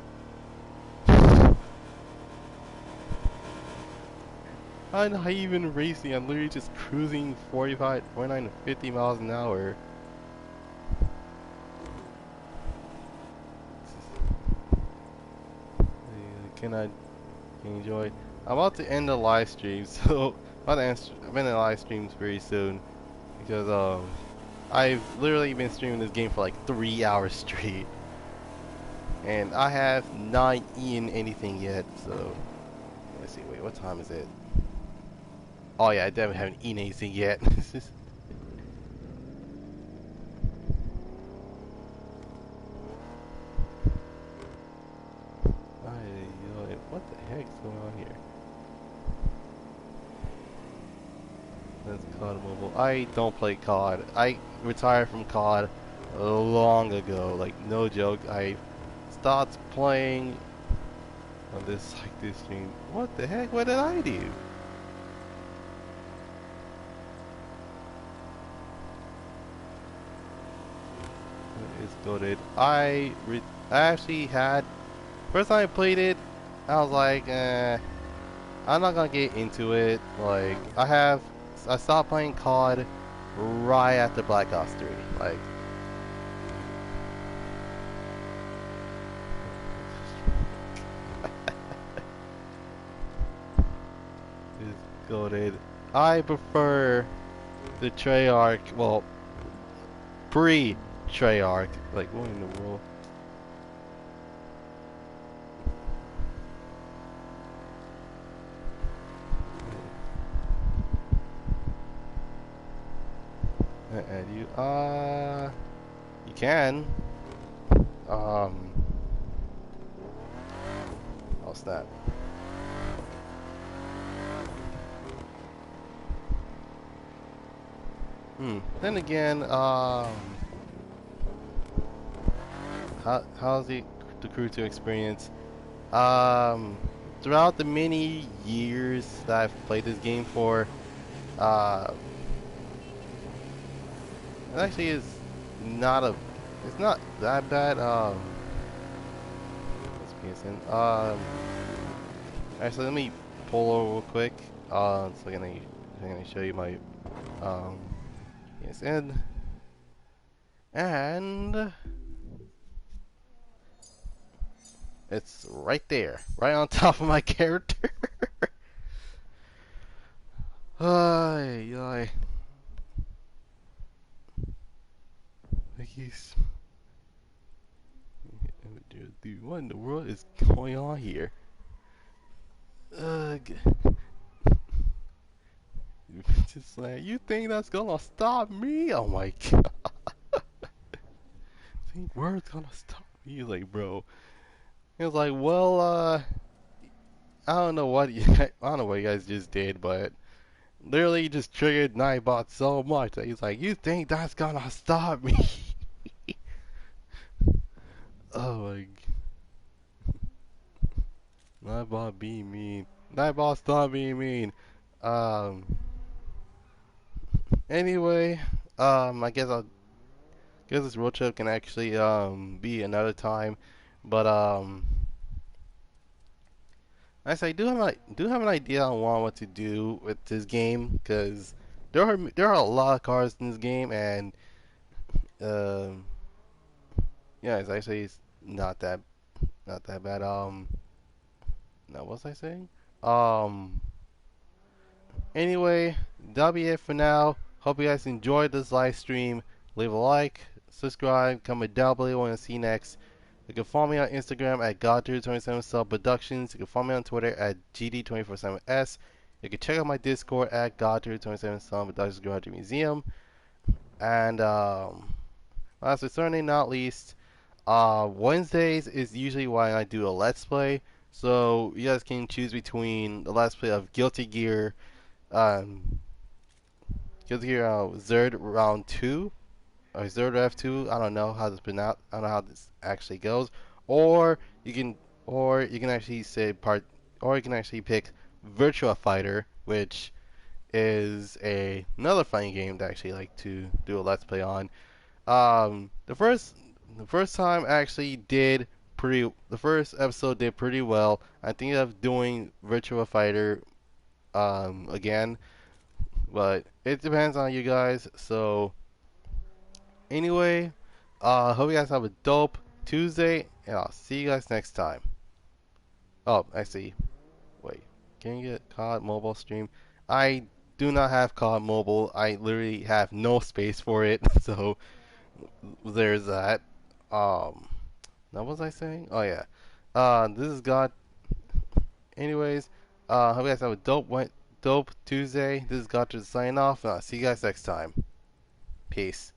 I'm not even racing, I'm literally just cruising 45, 49 to 50 miles an hour. Can I enjoy? I'm about to end the live stream, so I'm end the live streams very soon because I've literally been streaming this game for like 3 hours straight, and I have not eaten anything yet. So let's see. Wait, what time is it? Oh yeah, I definitely haven't eaten anything yet. What the heck is going on here? That's COD Mobile. I don't play COD. I retired from COD long ago. Like, no joke. I stopped playing on this stream. What the heck? What did I do? It's goated. I actually had first time I played it, I was like, I'm not gonna get into it. Like, I stopped playing COD right after Black Ops 3. Like, it's goated. I prefer the Treyarch, well, pre-Treyarch. Like, what in the world? Add you. You can. Oh snap. Then again, how's the crew to experience? Um, Throughout the many years that I've played this game for, uh, it actually is not a, it's not that bad. Let's PSN. Actually, let me pull over real quick. So I'm gonna show you my PSN, and it's right there, right on top of my character. Ay, ay. Yes. Dude, what in the world is going on here? Ugh. Just like, you think that's gonna stop me? Oh my god. Think word's gonna stop me? He's like, bro. He was like, well, I don't know what I don't know what you guys just did, but literally just triggered Nightbot so much that he's like, you think that's gonna stop me? Oh my. Nightbot being mean. Nightbot stop being mean. Um. Anyway, I guess this road trip can actually be another time, but actually do have an idea on what to do with this game because there are a lot of cars in this game and um yeah, it's not that bad. Now what was I saying? Um. Anyway, that'll be it for now. Hope you guys enjoyed this live stream. Leave a like, subscribe, comment down below what you want to see next. You can follow me on Instagram at Goddrifter247sun Productions. You can follow me on Twitter at GD247S. You can check out my Discord at Goddrifter247sun Productions Garage Museum. And last but certainly not least, Wednesdays is usually when I do a Let's Play. So you guys can choose between the Let's Play of um, Guilty Gear Zerd Round 2 or Zerd Rev 2. I don't know how this pronounce. I don't know how this actually goes. Or you can, or you can actually say part, or you can actually pick Virtua Fighter, which is another funny game to actually like to do a let's play on. The first time actually did pretty. The first episode did pretty well. I think of doing Virtua Fighter again, but it depends on you guys. So anyway, hope you guys have a dope Tuesday, and I'll see you guys next time. Oh, actually, wait. Can you get COD mobile stream? I do not have COD mobile. I literally have no space for it. So there's that. Um, now what was I saying? Oh yeah. This is God. Anyways, hope you guys have a dope Tuesday. This is God to sign off. And I'll see you guys next time. Peace.